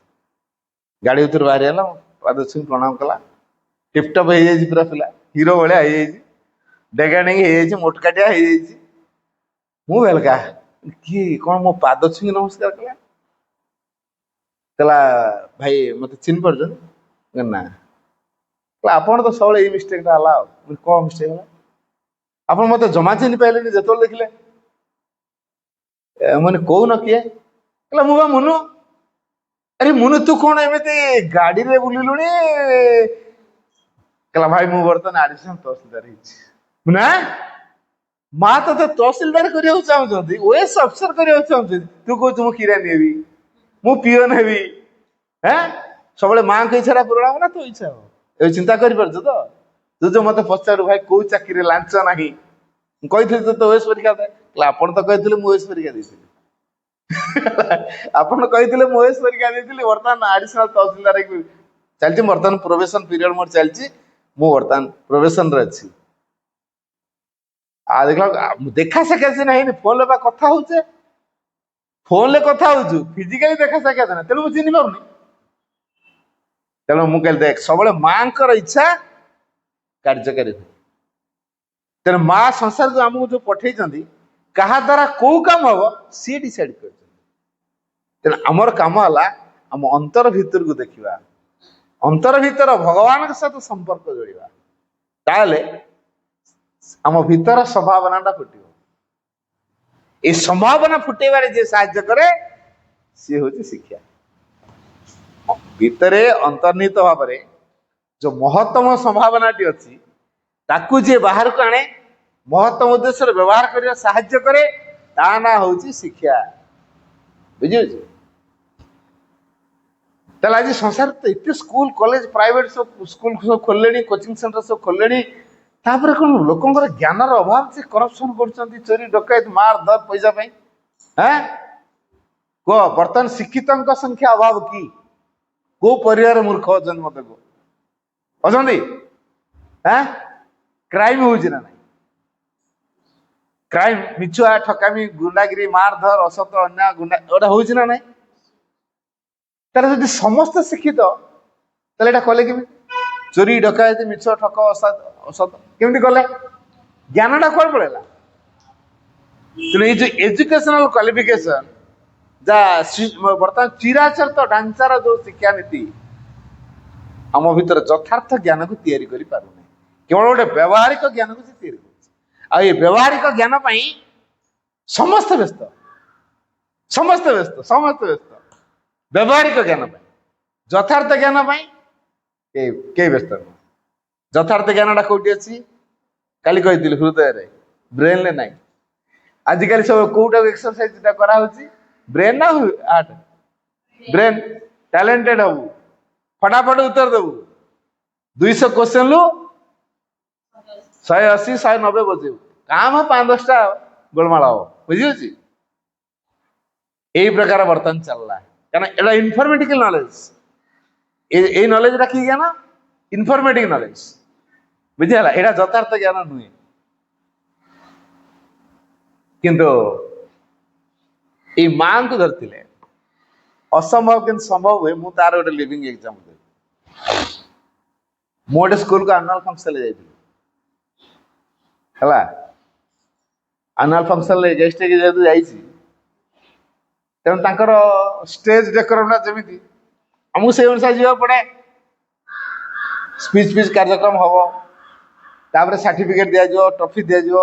B: ଗାଡି ଭିତରୁ ବାହାରି ହେଲା ପାଦ ଛୁଇଁ ପ୍ରଣାମ କଲା ଟିପଟପ୍ ହେଇଯାଇଛି ପୁରା ପିଲା ହିରୋ ଭଳିଆ ହେଇଯାଇଛି ଡେଗାଣିକି ହେଇଯାଇଛି ମୋଟକାଟିଆ ହେଇଯାଇଛି ମୁଁ ବେଲକା କିଏ କଣ ମୋ ପାଦ ଛୁଇଁ ନମସ୍କାର କଲା କହିଲା ଭାଇ ମତେ ଚିହ୍ନି ପାରୁଛନ୍ତି ନା ଆପଣ ତ ସବୁବେଳେ ଏଇ ମିଷ୍ଟେକଟା ହେଲା ଆଉ କଣ ମିଷ୍ଟେକ ହେଲା ଆପଣ ମତେ ଜମା ଚିହ୍ନି ପାଇଲେନି ଯେତେବେଳେ ଦେଖିଲେ ମାନେ କହୁନ କିଏ କହିଲା ମୁଁ ବା ମୁନୁ ଆରେ ମୁନୁ ତୁ କଣ ଏମିତି ଗାଡିରେ ବୁଲିଲୁଣି କହିଲା ଭାଇ ମୁଁ ବର୍ତ୍ତମାନ ଆଡିସନାଲ ତହସିଲଦାର ହେଇଛି ନା ମା ତତେ ତହସିଲଦାର କରିବାକୁ ଚାହୁଁଛନ୍ତି ଓଏସ୍ ଅଫିସର କରିବାକୁ ଚାହୁଁଛନ୍ତି ତୁ କହୁଛୁ ମୁଁ କିରାନୀ ହେବି ମୁଁ ପିଅନ ହେବି ସବୁବେଳେ ମାଙ୍କ ଇଚ୍ଛାଟା ପୂରଣ ହବ ନା ତୋ ଇଚ୍ଛା ହବ ଏବେ ଚିନ୍ତା କରିପାରୁଛୁ ତ ତୁ ଯୋଉ ମତେ ପଚାରୁ ଭାଇ କୋଉ ଚାକିରିରେ ଲାଞ୍ଚ ନାହିଁ ମୁଁ କହିଥିଲି ତୋତେ ଓଏସ୍ ପରୀକ୍ଷା ଦେ ଆପଣ ତ କହିଥିଲେ ମୁଁ ଓଏସ୍ ପରୀକ୍ଷା ଦେଇଥିଲି ଆପଣ କହିଥିଲେ ମୁଁ ଓଏସ୍ ପରୀକ୍ଷା ଦେଇଥିଲି ବର୍ତ୍ତମାନ ଆଡିସନାଲ ତହସିଲଦାର ହେଇକି ଚାଲିଛି ବର୍ତ୍ତମାନ ପ୍ରୋବେସନ ପିରିୟଡ ମୋର ଚାଲିଛି ମୁଁ ବର୍ତ୍ତମାନ ପ୍ରୋବେସନରେ ଅଛି ଆଉ ଦେଖିଲା ଦେଖା ସାକ୍ଷାତ ସିନା ହେଇନି ଫୋନରେ ବା କଥା ହଉଛେ ଫୋନରେ କଥା ହଉଛୁ ଫିଜିକାଲି ଦେଖା ସାକ୍ଷାତ ନାହିଁ ତେଣୁ ମୁଁ ଚିହ୍ନି ପାରୁନି ତେଣୁ ମୁଁ କହିଲି ଦେଖ ସବୁବେଳେ ମାଙ୍କର ଇଚ୍ଛା କାର୍ଯ୍ୟକାରୀ ହୁଏ ତେଣୁ ମା ସଂସାରକୁ ଆମକୁ ଯୋଉ ପଠେଇଛନ୍ତି କାହା ଦ୍ୱାରା କୋଉ କାମ ହବ ସିଏ ଡିସାଇଡ କରିଛନ୍ତି ତେଣୁ ଆମର କାମ ହେଲା ଆମ ଅନ୍ତର ଭିତରକୁ ଦେଖିବା ଅନ୍ତର ଭିତର ଭଗବାନଙ୍କ ସହିତ ସମ୍ପର୍କ ଯୋଡ଼ିବା ତାହେଲେ ଆମ ଭିତର ସମ୍ଭାବନାଟା ଫୁଟିବ এই সম্ভাবনা ফুটেবারে যে সাহায্য করে সে হচ্ছে শিক্ষা ভিতরে অন্তর্নিহিত ভাবে যে মহত্তম সম্ভাবনাটি ଅଛି ତାକୁ যে ବାହାରକୁ ଆଣେ ମହତ୍ତମ ଉଦ୍ଦେଶ୍ୟରେ ବ୍ୟବହାର କରିବା ସାହାଯ୍ୟ କରେ ତା ନାଁ ହଉଛି ଶିକ୍ଷା ବୁଝିପାରୁଛ ତାହେଲେ ଆଜି ସଂସାରରେ ତ ଏତେ ସ୍କୁଲ କଲେଜ ପ୍ରାଇଭେଟ ସବୁ ସ୍କୁଲ ସବୁ ଖୋଲିଲେଣି କୋଚିଂ ସେଣ୍ଟର ସବୁ ଖୋଲିଲେଣି ତାପରେ କଣ ଲୋକଙ୍କର ଜ୍ଞାନର ଅଭାବ ସେ କରପସନ କରୁଛନ୍ତି ଚୋରି ଡକାୟତ ମାର ଧର ପଇସା ପାଇଁ କୁହ ବର୍ତ୍ତମାନ ଶିକ୍ଷିତଙ୍କ ସଂଖ୍ୟା ଅଭାବ କି କୋଉ ପରିବାର ମୂର୍ଖ ଅଛନ୍ତି ମତେ କୁହ ଅଛନ୍ତି କ୍ରାଇମ ହଉଛି ନା ନାଇଁ କ୍ରାଇମ ମିଛୁଆ ଠକାମି ଗୁଣ୍ଡାଗିରି ମାରଧର ଅସତ ଅନ୍ୟାୟ ଗୁଣ୍ଡା ଏଟା ହଉଛି ନା ନାଇଁ? ତାହେଲେ ଯଦି ସମସ୍ତେ ଶିକ୍ଷିତ ତାହେଲେ ଏଇଟା କଲେ କେମିତି? ଚୋରି ଡକାୟତି ମିଛ ଠକ ଅସତ କେମିତି କଲେ? ଜ୍ଞାନଟା କୁଆଡେ ପଳେଇଲା? ତେଣୁ ଏଇ ଯୋଉ ଏଜୁକେସନାଲ କ୍ୱାଲିଫିକେସନ ବର୍ତ୍ତମାନ ଚିରାଚରିତ ଢାଞ୍ଚାର ଯୋଉ ଶିକ୍ଷାନୀତି ଆମ ଭିତରେ ଯଥାର୍ଥ ଜ୍ଞାନକୁ ତିଆରି କରିପାରୁନି, କେବଳ ଗୋଟେ ବ୍ୟବହାରିକ ଜ୍ଞାନକୁ ସେ ତିଆରି କରୁଛି। ଆଉ ଏ ବ୍ୟବହାରିକ ଜ୍ଞାନ ପାଇଁ ସମସ୍ତେ ବ୍ୟସ୍ତ, ସମସ୍ତେ ବ୍ୟସ୍ତ, ସମସ୍ତେ ବ୍ୟସ୍ତ। ବ୍ୟବହାରିକ ଜ୍ଞାନ ପାଇଁ, ଯଥାର୍ଥ ଜ୍ଞାନ ପାଇଁ କେହି ବ୍ୟସ୍ତ ନୁହଁ। ଯଥାର୍ଥ ଜ୍ଞାନଟା କୋଉଠି ଅଛି? କାଲି କହିଥିଲି ହୃଦୟରେ, ବ୍ରେନରେ ନାହିଁ। ଆଜିକାଲି ସବୁ କୋଉଟାକୁ ଏକ୍ସରସାଇଜଟା କରାହଉଛି? ବ୍ରେନ୍ ନା ହାର୍ଟ? ବ୍ରେନ୍। ଟ୍ୟାଲେଣ୍ଟେଡ ହବୁ, ଫଟାଫଟ ଉତ୍ତର ଦେବୁ, 200 କ୍ୱେଶ୍ଚନରୁ 180 190 ବଜେଇବୁ, କାମ 5-10ଟା ଗୋଳମାଳ ହବ। ବୁଝିହଉଛି? ଏଇ ପ୍ରକାର ବର୍ତ୍ତମାନ ଚାଲିଲା, କାରଣ ଏଇଟା ଇନଫର୍ମେଟିକାଲ ନଲେଜ। ଏଇ ନଲେଜଟା କି ଜ୍ଞାନ? ଇନଫର୍ମେଟିକ ନଲେଜ। ବୁଝିହେଲା? ଏଇଟା ଯଥାର୍ଥ ଜ୍ଞାନ ନୁହେଁ। କିନ୍ତୁ ଏଇ ମାଙ୍କୁ ଧରିଥିଲେ ଅସମ୍ଭବ କିନ୍ତୁ ସମ୍ଭବ ହୁଏ। ମୁଁ ତାର ଗୋଟେ ଲିଭିଂ ଏକ୍ସାମ୍ପଲ ଦେବି। ମୁଁ ଗୋଟେ ସ୍କୁଲକୁ ଆନୁଆଲ ଫଙ୍କସନରେ ଯାଇଥିଲି, ହେଲା। ଆନୁଆଲ ଫଙ୍କସନରେ ଗେଷ୍ଟ ହେଇକି ଯେହେତୁ ଯାଇଛି, ତେଣୁ ତାଙ୍କର ଷ୍ଟେଜ ଡେକୋରମଟା ଯେମିତି ଆମକୁ ସେଇ ଅନୁସାରେ ଯିବାକୁ ପଡେ। ସ୍ପିଚ କାର୍ଯ୍ୟକ୍ରମ ହବ, ତାପରେ ସାର୍ଟିଫିକେଟ ଦିଆଯିବ, ଟ୍ରଫି ଦିଆଯିବ,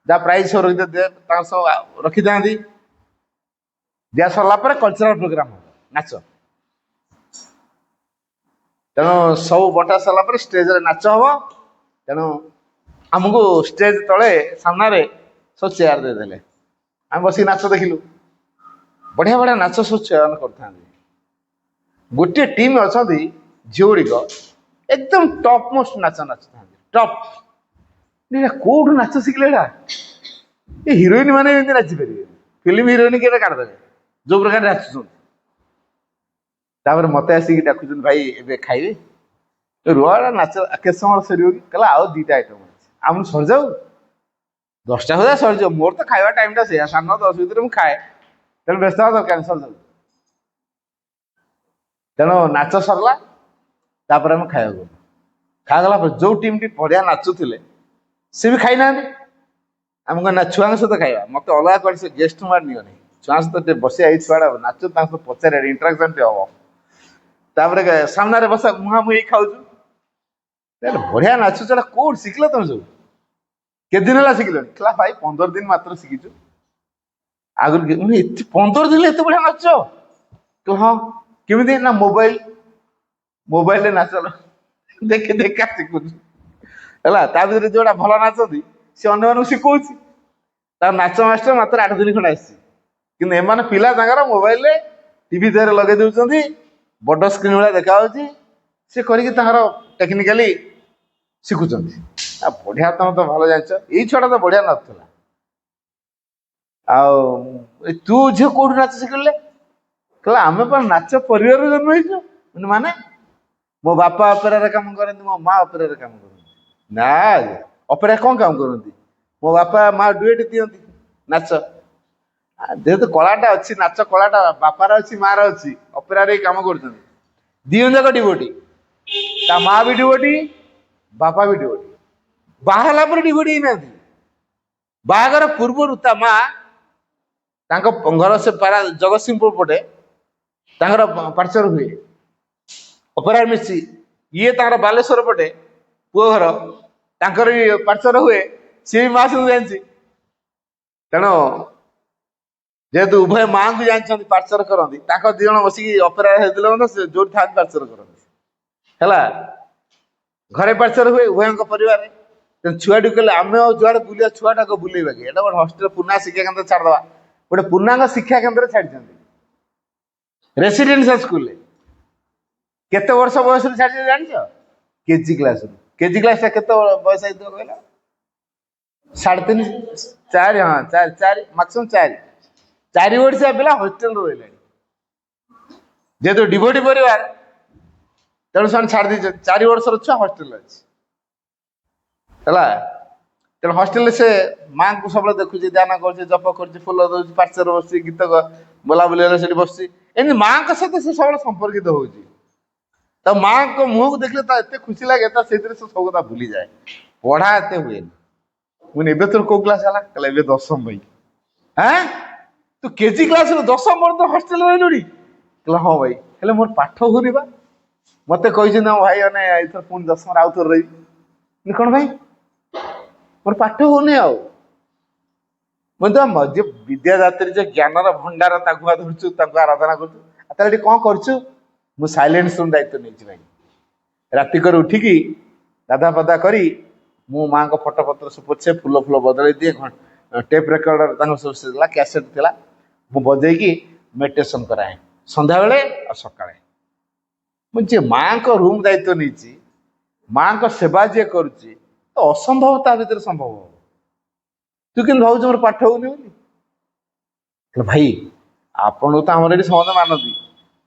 B: ଯାହା ପ୍ରାଇଜ ସବୁ ରଖିଥାଏ ତାଙ୍କ ସବୁ ରଖିଥାନ୍ତି। ଦିଆ ସରିଲା ପରେ କଲଚରାଲ ପ୍ରୋଗ୍ରାମ ହବ, ନାଚ। ତେଣୁ ସବୁ ବଣ୍ଟା ସରିଲା ପରେ ଷ୍ଟେଜରେ ନାଚ ହବ। ତେଣୁ ଆମକୁ ଷ୍ଟେଜ ତଳେ ସାମ୍ନାରେ ସବୁ ଚେୟାର ଦେଇଦେଲେ, ଆମେ ବସିକି ନାଚ ଦେଖିଲୁ। ବଢିଆ ବଢିଆ ନାଚ ସବୁ ଚୟନ କରିଥାନ୍ତି। ଗୋଟିଏ ଟିମ୍ ଅଛନ୍ତି ଝିଅ ଗୁଡ଼ିକ ଏକଦମ ଟପ୍ ମୋଷ୍ଟ ନାଚ ନାଚୁଥାନ୍ତି। ଟପ୍ କୋଉଠୁ ନାଚ ଶିଖିଲେ? ଏଇଟା ଏ ହିରୋଇନ ମାନେ ଏମିତି ନାଚିପାରିବେ? ଫିଲ୍ମ ହିରୋଇନ କେବେ କାଢିଦେବେ ଯୋଉ ପ୍ରକାର ନାଚୁଛନ୍ତି। ତାପରେ ମତେ ଆସିକି ଡାକୁଛନ୍ତି, ଭାଇ ଏବେ ଖାଇବେ? ରୁଆ ନାଚ କେତେ ସମୟ ସରିବ କି? କହିଲା ଆଉ 2ଟା ଆଇଟମ ଅଛି, ଆମର ସରିଯାଉ, 10ଟା ସୁଦ୍ଧା ସରିଯିବ। ମୋର ତ ଖାଇବା ଟାଇମଟା ସେଇଆ, 9:30 ଭିତରେ ମୁଁ ଖାଏ, ତେଣୁ ବ୍ୟସ୍ତ ହବା ଦରକାର, ସରିଯାଉ। ତେଣୁ ନାଚ ସରିଲା, ତାପରେ ଆମେ ଖାଇବାକୁ ଗଲୁ। ଖାଇଗଲା ପରେ ଯୋଉ ଟିମଟି ବଢିଆ ନାଚୁଥିଲେ ସେ ବି ଖାଇନାହାନ୍ତି। ଆମେ କହିବା ଛୁଆଙ୍କ ସହିତ ଖାଇବା, ମତେ ଅଲଗା କୁଆଡେ ସେ ଗେଷ୍ଟ ରୁମ୍ ନିଅନି, ଛୁଆଙ୍କ ସହିତ ଟିକେ ବସିବା, ଏଇ ଛୁଆଟା ନାଚୁ, ତାଙ୍କ ସହିତ ପଚାରିବା, ଇଣ୍ଟରାକ୍ସନ ଟିକେ ହବ। ତାପରେ ସାମ୍ନାରେ ବସା ମୁହାଁମୁହିଁ ଖାଉଛୁ। ବଢିଆ ନାଚୁଛ, ଏଟା କୋଉଠି ଶିଖିଲ ତମେ ସବୁ? କେତେ ଦିନ ହେଲା ଶିଖିଲଣି? କହିଲା ଭାଇ 15 ଦିନ ମାତ୍ର ଶିଖିଛୁ। ଆଗରୁ 15 ଦିନ ଏତେ ବଢିଆ ନାଚୁଛ? ହଁ। କେମିତି? ନା ମୋବାଇଲରେ ନାଚ ଦେଖି ଦେଖା ଶିଖୁଛୁ, ହେଲା। ତା ଭିତରେ ଯୋଉଟା ଭଲ ନାଚନ୍ତି ସେ ଅନ୍ୟମାନଙ୍କୁ ଶିଖଉଛି। ତାର ନାଚ ମାଷ୍ଟର ମାତ୍ର 8 ଦିନ ଖଣ୍ଡେ ଆସିଛି, କିନ୍ତୁ ଏମାନେ ପିଲା ତାଙ୍କର ମୋବାଇଲରେ ଟିଭି ଦେହରେ ଲଗେଇ ଦଉଛନ୍ତି, ବଡ ସ୍କ୍ରିନ୍ ଭଳିଆ ଦେଖା ହଉଛି, ସେ କରିକି ତାଙ୍କର ଟେକ୍ନିକାଲି ଶିଖୁଛନ୍ତି। ବଢିଆ, ତମେ ତ ଭଲ ଜାଣିଛ। ଏଇ ଛୁଆଟା ତ ବଢିଆ ନାଚୁଥିଲା। ଆଉ ତୁ ଝିଅ କୋଉଠୁ ନାଚ ଶିଖିଲେ? କହିଲା ଆମେ ପା ନାଚ ପରିବାରରୁ ଜନ୍ମ ହେଇଛୁ। ମାନେ ମୋ ବାପା ଅପେରାରେ କାମ କରନ୍ତି, ମୋ ମା ଅପେରାରେ କାମ କରନ୍ତି। ନା, ଅପେରା କଣ କାମ କରନ୍ତି? ମୋ ବାପା ମା ଡୁଏଟ ଦିଅନ୍ତି, ନାଚ। ଯେହେତୁ କଳାଟା ଅଛି, ନାଚ କଳାଟା ବାପାର ଅଛି, ମାର ଅଛି, ଅପେରାରେ କାମ କରୁଛନ୍ତି। ଦି ଯାକ ଡିଭୋଟି, ତା ମା ବି ଡିଭୋଟି, ବାପା ବି ଡିଭୋଟି। ବାହା ହେଲା ପରେ ଡିଭୋଟି ହେଇନାହାନ୍ତି। ବାହାଘର ପୂର୍ବରୁ ତା ମା, ତାଙ୍କ ଘର ସେ ଜଗତସିଂହପୁର ପଟେ ତାଙ୍କର ପାର୍ଚର ହୁଏ, ଅପେରା ମିଶି। ଇଏ ତାଙ୍କର ବାଲେଶ୍ୱର ପଟେ ପୁଅ ଘର, ତାଙ୍କର ବି ପାର୍ଚର ହୁଏ, ସିଏ ବି ମା ସବୁ ଜାଣିଛି। ତେଣୁ ଯେହେତୁ ଉଭୟ ମାଙ୍କୁ ଜାଣିଛନ୍ତି ପାର୍ଚର କରନ୍ତି, ତାଙ୍କ 2 ଜଣ ବସିକି ଅପେରା ହେଇଥିଲେ ମଧ୍ୟ ସେ ଯୋଉଠି ଥାନ୍ତି ପାର୍ଚର କରନ୍ତି, ହେଲା। ଘରେ ପାର୍ଚର ହୁଏ ଉଭୟଙ୍କ ପରିବାରରେ। ଛୁଆଟି କହିଲେ ଆମେ ଆଉ ଯୁଆଡେ ବୁଲିବା, ଛୁଆଟାକୁ ବୁଲେଇବା କି? ଏଟା ଗୋଟେ ହଷ୍ଟେଲ ପୂର୍ଣ୍ଣାଙ୍ଗ ଶିକ୍ଷା କେନ୍ଦ୍ର ଛାଡ଼ିଦବା। ଗୋଟେ ପୂର୍ଣ୍ଣାଙ୍ଗ ଶିକ୍ଷା କେନ୍ଦ୍ରରେ ଛାଡିଛନ୍ତି, ରେସିଡେନ୍ସିଆଲ ସ୍କୁଲରେ। କେତେ ବର୍ଷ ବୟସରୁ ଛାଡିଛନ୍ତି ଜାଣିଛ? କେଜି କ୍ଲାସରୁ। କେଜି କ୍ଲାସ ଟା କେତେ ବୟସ ହେଇଥିବ କହିଲ? 3.5 4, ହଁ 4 ମାକ୍ସିମମ୍ 4 ବର୍ଷିଆ ପିଲା ହଷ୍ଟେଲରେ ରହିଲେଣି। ଯେହେତୁ ଡିଭୋଟି ପରିବାର, ତେଣୁ ସେମାନେ ଛାଡି ଦେଇଛନ୍ତି। 4 ବର୍ଷର ଛୁଆ ହଷ୍ଟେଲରେ ଅଛି, ହେଲା। ତେଣୁ ହଷ୍ଟେଲରେ ସେ ମାଆଙ୍କୁ ସବୁବେଳେ ଦେଖୁଛି, ଧ୍ୟାନ କରୁଛି, ଜପ କରୁଛି, ଫୁଲ ଦଉଛି, ପାର୍ଶ୍ୱରେ ବସୁଛି, ଗୀତ ବୋଲାବୁଲି ହେଲେ ସେଠି ବସୁଛି। ଏମିତି ମାଆଙ୍କ ସହିତ ସେ ସବୁବେଳେ ସମ୍ପର୍କିତ ହଉଛି। ତା ମାଆଙ୍କ ମୁହଁକୁ ଦେଖିଲେ ତା ଏତେ ଖୁସି ଲାଗେ, ତା ସେଇଥିରେ ସେ ସବୁ କଥା ଭୁଲିଯାଏ। ପଢା ଏତେ ହୁଏନି। ମୁଁ ଏବେ ତୋର କୋଉ କ୍ଲାସ ହେଲା? କହିଲା ଏବେ ଦଶମ ଭାଇ। ହଁ, ତୁ କେଜି କ୍ଲାସରୁ ଦଶମ ପର୍ଯ୍ୟନ୍ତ ହଷ୍ଟେଲରେ ରହିଲୁଣି? କହିଲା ହଁ ଭାଇ, ହେଲେ ମୋର ପାଠ ହଉନି ବା। ମତେ କହିଛନ୍ତି ଆମ ଭାଇ ମାନେ ଏଥର ପୁଣି ଦଶମରେ ଆଉ ଥରେ ରହିବି। କଣ ଭାଇ? ମୋର ପାଠ ହଉନି ଆଉ। ମୁଁ ତ ଯେ ବିଦ୍ୟାଦାତ୍ରୀ ଯେ ଜ୍ଞାନର ଭଣ୍ଡାର, ତାକୁ ଧରୁଛୁ, ତାଙ୍କୁ ଆରାଧନା କରୁଛୁ। ଆଉ ତାହେଲେ ଏଠି କଣ କରୁଛୁ? ମୁଁ ସାଇଲେନ୍ସ ରୁମ୍ ଦାୟିତ୍ୱ ନେଇଛି ଭାଇ। ରାତି କରି ଉଠିକି ଗାଧା ପାଧା କରି ମୁଁ ମାଆଙ୍କ ଫଟୋ ପତ୍ର ସବୁ ପୋଛେ, ଫୁଲ ବଦଳେଇ ଦିଏ। ଟେପ୍ ରେକର୍ଡର ତାଙ୍କର ସବୁ ଥିଲା, କ୍ୟାସେଟ୍ ଥିଲା, ମୁଁ ବଜେଇକି ମେଡିଟେସନ କରାଏ ସନ୍ଧ୍ୟାବେଳେ ଆଉ ସକାଳେ। ମୁଁ ଯିଏ ମାଆଙ୍କ ରୁମ୍ ଦାୟିତ୍ୱ ନେଇଛି, ମାଆଙ୍କ ସେବା ଯିଏ କରୁଛି, ତ ଅସମ୍ଭବ ତା ଭିତରେ ସମ୍ଭବ ହବ। ତୁ କିନ୍ତୁ ଭାବୁଛୁ ମୋର ପାଠ ହଉନି ବୋଲି? ଭାଇ ଆପଣଙ୍କୁ ତ ଆମର ଏଠି ସମସ୍ତେ ମାନନ୍ତି,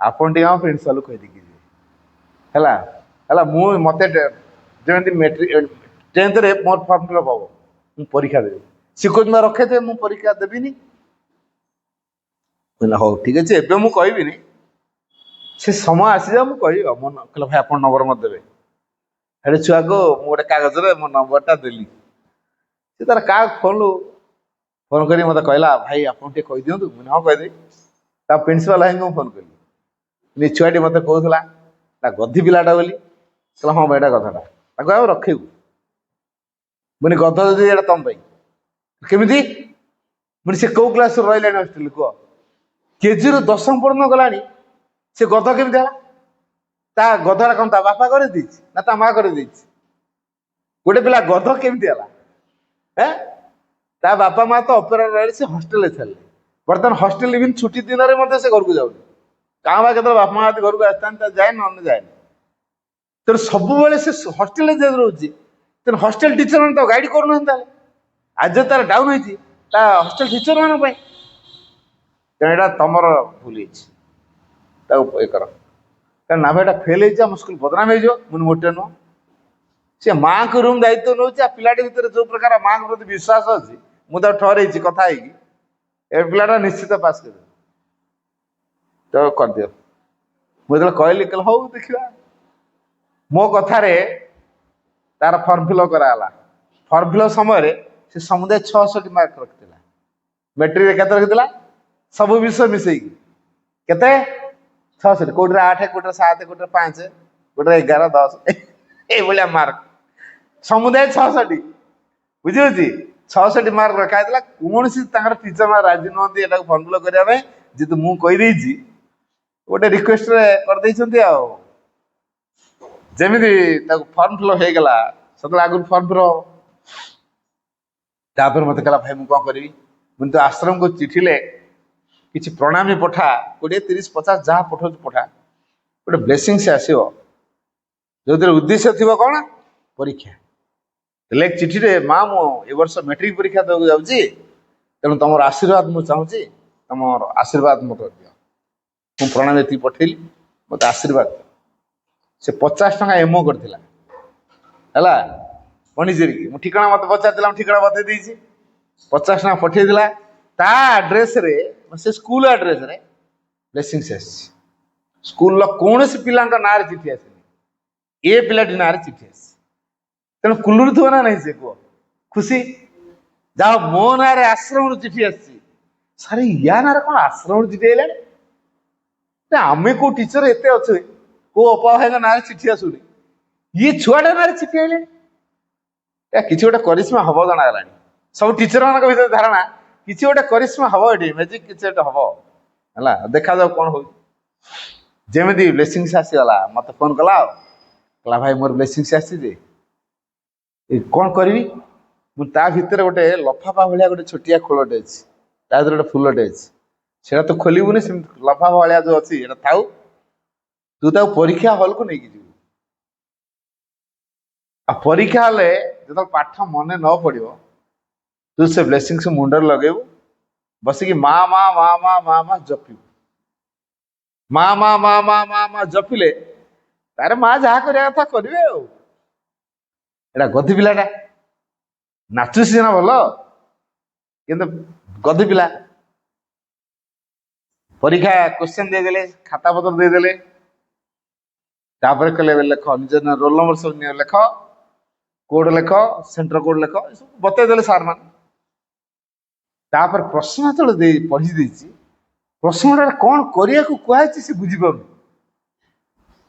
B: ଆପଣ ଟିକେ ଆମ ପ୍ରିନ୍ସିପାଲକୁ କହିଦେଇକି ଯିବେ ହେଲା। ହେଲା ମୁଁ ମତେ ଯେମିତି ମେଟ୍ରିକ 10th ମୋର ଫର୍ମ ଫିଲଅପ୍ ହବ, ମୁଁ ପରୀକ୍ଷା ଦେବି। ସେ କହୁଛି ରଖେଇଦେବେ, ମୁଁ ପରୀକ୍ଷା ଦେବିନି। ହଉ ଠିକ ଅଛି, ଏବେ ମୁଁ କହିବିନି, ସେ ସମୟ ଆସିଯାଉ ମୁଁ କହିବି ଆଉ। କହିଲା ଭାଇ ଆପଣ ନମ୍ବର ମତେ ଦେବେ। ହେଲେ ଛୁଆକୁ ମୁଁ ଗୋଟେ କାଗଜରେ ମୋ ନମ୍ବରଟା ଦେଲି। ସେ ତାର କାହାକୁ ଫୋନ କରି ମତେ କହିଲା ଭାଇ ଆପଣ ଟିକେ କହିଦିଅନ୍ତୁ। ମୁଁ ହଁ କହିଦେବି। ତା ପ୍ରିନ୍ସିପାଲ ଭାଇଙ୍କୁ ମୁଁ ଫୋନ କଲି। ଛୁଆଟି ମତେ କହୁଥିଲା ନା ଗଧି ପିଲାଟା ବୋଲି। କହିଲା ହଁ ଭାଇ ଏଇଟା ଗଧଟା, ତାକୁ ଆଉ ରଖେଇବୁ। ମୁଁ ଗଧ ଯଦି ଏଇଟା ତମ ପାଇଁ। କେମିତି? ମୁଁ ସେ କୋଉ କ୍ଲାସରୁ ରହିଲାଣି ହଷ୍ଟେଲ କୁହ? କେଜିରୁ ଦଶମ ପର୍ଯ୍ୟନ୍ତ ଗଲାଣି, ସେ ଗଧ କେମିତି ହେଲା? ତା ଗଧଟା କଣ ତା ବାପା କରିଦେଇଛି ନା ତା ମା କରିଦେଇଛି? ଗୋଟେ ପିଲା ଗଧ କେମିତି ହେଲା? ତା ବାପା ମା ତ ଅପେରା ରହିଲେ, ସେ ହଷ୍ଟେଲରେ ଛାଡ଼ିଲେ। ବର୍ତ୍ତମାନ ହଷ୍ଟେଲ ଇଭିନ୍ ଛୁଟି ଦିନରେ ମଧ୍ୟ ସେ ଘରକୁ ଯାଉନି। କାଁ ବା କେତେବେଳେ ବାପା ମା ଘରକୁ ଆସିଥାନ୍ତି ଯାଏ, ନହେଲେ ଯାଏନି। ତେଣୁ ସବୁବେଳେ ସେ ହଷ୍ଟେଲରେ ଯେ ରହୁଛି, ତେଣୁ ହଷ୍ଟେଲ ଟିଚର ମାନେ ତାକୁ ଗାଇଡ କରୁନାହାନ୍ତି। ତାହେଲେ ଆଜି ଯଦି ତାର ଡାଉନ ହେଇଛି ତା ହଷ୍ଟେଲ ଟିଚର ମାନଙ୍କ ପାଇଁ। ତେଣୁ ଏଇଟା ତମର ଭୁଲ ହେଇଛି, ତାକୁ ଇଏ କର। କାରଣ ନା ଭାଇ ଏଇଟା ଫେଲ ହେଇଛି, ଆମ ସ୍କୁଲ ବଦନାମ ହେଇଯିବ। ମୁଁ ମୋଟେ ନୁହଁ, ସେ ମାଆଙ୍କ ରୁମ୍ ଦାୟିତ୍ୱ ନେଉଛି। ଆଉ ପିଲାଟି ଭିତରେ ଯୋଉ ପ୍ରକାର ମାଆଙ୍କ ପ୍ରତି ବିଶ୍ୱାସ ଅଛି, ମୁଁ ତାକୁ ଠହରେଇଛି କଥା ହେଇକି, ଏ ପିଲାଟା ନିଶ୍ଚିତ ପାସ୍ କରିବ। ତ କରିଦିଅ। ମୁଁ ଯେତେବେଳେ କହିଲି, କହିଲେ ହଉ ଦେଖିବା। ମୋ କଥାରେ ତାର ଫର୍ମ ଫିଲଅପ୍ କରାଗଲା। ଫର୍ମ ଫିଲଅପ୍ ସମୟରେ ସେ ସମୁଦାୟ 66 ମାର୍କ ରଖିଥିଲା। ମେଟ୍ରିକରେ କେତେ ରଖିଥିଲା? ସବୁ ବିଷୟ ମିଶେଇକି କେତେ? 66। କୋଉଠିରେ 8, କୋଉଠିରେ 7, କୋଉଠିରେ 5, କୋଉଠିରେ 11, 10, ଏଇଭଳିଆ ମାର୍କ ସମୁଦାୟ 66। ବୁଝିହଉଛି? 66 ମାର୍କ ରଖା ହେଇଥିଲା। କୌଣସି ତାଙ୍କର ଟିଚର ମାନେ ରାଜି ନୁହନ୍ତି ଏଟାକୁ ଫର୍ମ ଫିଲଅପ୍ କରିବା ପାଇଁ। ଯେହେତୁ ମୁଁ କହିଦେଇଛି, ଗୋଟେ ରିକ୍ୱେଷ୍ଟରେ କରିଦେଇଛନ୍ତି ଆଉ। ଯେମିତି ତାକୁ ଫର୍ମ ଫିଲଅପ୍ ହେଇଗଲା, ସେତେବେଳେ ଆଗରୁ ଫର୍ମ ଫିଲଅପ୍। ତାପରେ ମତେ କହିଲା ଭାଇ ମୁଁ କଣ କରିବି? ମୁଁ ତ ଆଶ୍ରମକୁ ଚିଠିଲେ କିଛି ପ୍ରଣାମୀ ପଠା, 20, 30, 50 ଯାହା ପଠଉଛି ପଠା। ଗୋଟେ ବ୍ଲେସିଂସ ଆସିବ, ଯୋଉଥିରେ ଉଦ୍ଦେଶ୍ୟ ଥିବ କଣ? ପରୀକ୍ଷା। ହେଲେ ଚିଠିରେ ମା ମୁଁ ଏ ବର୍ଷ ମେଟ୍ରିକ ପରୀକ୍ଷା ଦେବାକୁ ଯାଉଛି, ତେଣୁ ତମର ଆଶୀର୍ବାଦ ମୁଁ ଚାହୁଁଛି, ତମର ଆଶୀର୍ବାଦ ମତେ ଦିଅ। ମୁଁ ପ୍ରଣାମୀ ଏତିକି ପଠେଇଲି, ମତେ ଆଶୀର୍ବାଦ ଦିଅ। ସେ 50 ଟଙ୍କା ଏମଓ କରିଥିଲା ହେଲା, ପଣ୍ଡିଚେରୀକି। ମୁଁ ଠିକଣା ମତେ ପଚାରିଥିଲା, ମୁଁ ଠିକଣା ବତେଇ ଦେଇଛି। 50 ଟଙ୍କା ପଠେଇଥିଲା। ତା ଆଡ୍ରେସରେ, ସେ ସ୍କୁଲ ଆଡ୍ରେସରେ ବ୍ଲେସିଂସ ଆସିଛି। ସ୍କୁଲର କୌଣସି ପିଲାଙ୍କ ନାଁରେ ଚିଠି ଆସିନି, ଏ ପିଲାଟି ନାଁରେ ଚିଠି ଆସିଛି। ତେଣୁ କୁଲୁରୁଥିବ ନା ନାହିଁ ସେ କୁହ? ଖୁସି। ଯାହା ମୋ ନାଁରେ ଆଶ୍ରମରୁ ଚିଠି ଆସିଛି। ସାରେ ୟା ନାଁରେ କଣ ଆଶ୍ରମରୁ ଚିଠି ଆଇଲାଣି? ଆମେ କୋଉ ଟିଚର ଏତେ ଅଛୁ, କୋଉ ଅପା ଭାଇଙ୍କ ନାଁରେ ଚିଠି ଆସୁନି, ଇଏ ଛୁଆଟା ନାଁରେ ଚିଠି ଆଇଲାଣି। କିଛି ଗୋଟେ କରିସ୍ମା ହବ ଜଣାଗଲାଣି। ସବୁ ଟିଚର ମାନଙ୍କ ଭିତରେ ଧାରଣା କିଛି ଗୋଟେ କରିସ୍ମା ହବ, ଏଠି ମ୍ୟାଜିକ କିଛି ଗୋଟେ ହବ ହେଲା। ଦେଖାଯାଉ କଣ ହଉଛି। ଯେମିତି ବ୍ଲେସିଂସ ଆସିଗଲା, ମତେ ଫୋନ କଲା ଆଉ କହିଲା ଭାଇ ମୋର ବ୍ଲେସିଂସ ଆସିଛି, କଣ କରିବି? ମୁଁ ତା ଭିତରେ ଗୋଟେ ଲଫାଫା ଭଳିଆ ଗୋଟେ ଛୋଟିଆ ଖୋଳଟେ ଅଛି, ତା ଭିତରେ ଗୋଟେ ଫୁଲଟେ ଅଛି। ସେଇଟା ତୁ ଖୋଲିବୁନି, ସେମିତି ଲଫାଫା ଭଳିଆ ଯୋଉ ଅଛି ଏଟା ଥାଉ। ତୁ ତାକୁ ପରୀକ୍ଷା ହଲକୁ ନେଇକି ଯିବୁ। ଆଉ ପରୀକ୍ଷା ହେଲେ ଯେତେବେଳେ ପାଠ ମନେ ନ ପଡିବ, ତୁ ସେ ବ୍ଲେସିଂସ ମୁଣ୍ଡରେ ଲଗେଇବୁ, ବସିକି ମା ମା ମା ମା ମା ମା ଜପିବୁ। ମା ମା ମା ମା ମା ମା ଜପିଲେ ତାର ମା ଯାହା କରିବା କଥା କରିବେ ଆଉ। ଏଟା ଗଧି ପିଲାଟା ନାଚୁଛି ସିନା ଭଲ, କିନ୍ତୁ ଗଧି ପିଲା। ପରୀକ୍ଷା କ୍ୱେଶ୍ଚନ ଦେଇଦେଲେ, ଖାତା ପତ୍ର ଦେଇଦେଲେ, ତାପରେ କହିଲେ ଲେଖ, ନିଜ ରୋଲ ନମ୍ବର ସବୁ ନିଅ, ଲେଖ, କୋଡ ଲେଖ, ସେଣ୍ଟର କୋଡ ଲେଖ, ଏସବୁ ବତେଇଦେଲେ ସାର୍ ମାନେ। ତାପରେ ପ୍ରଶ୍ନ ଯେତେବେଳେ ପଢି ଦେଇଛି, ପ୍ରଶ୍ନଟା କଣ କରିବାକୁ କୁହାଯାଇଛି ସେ ବୁଝିପାରୁନି,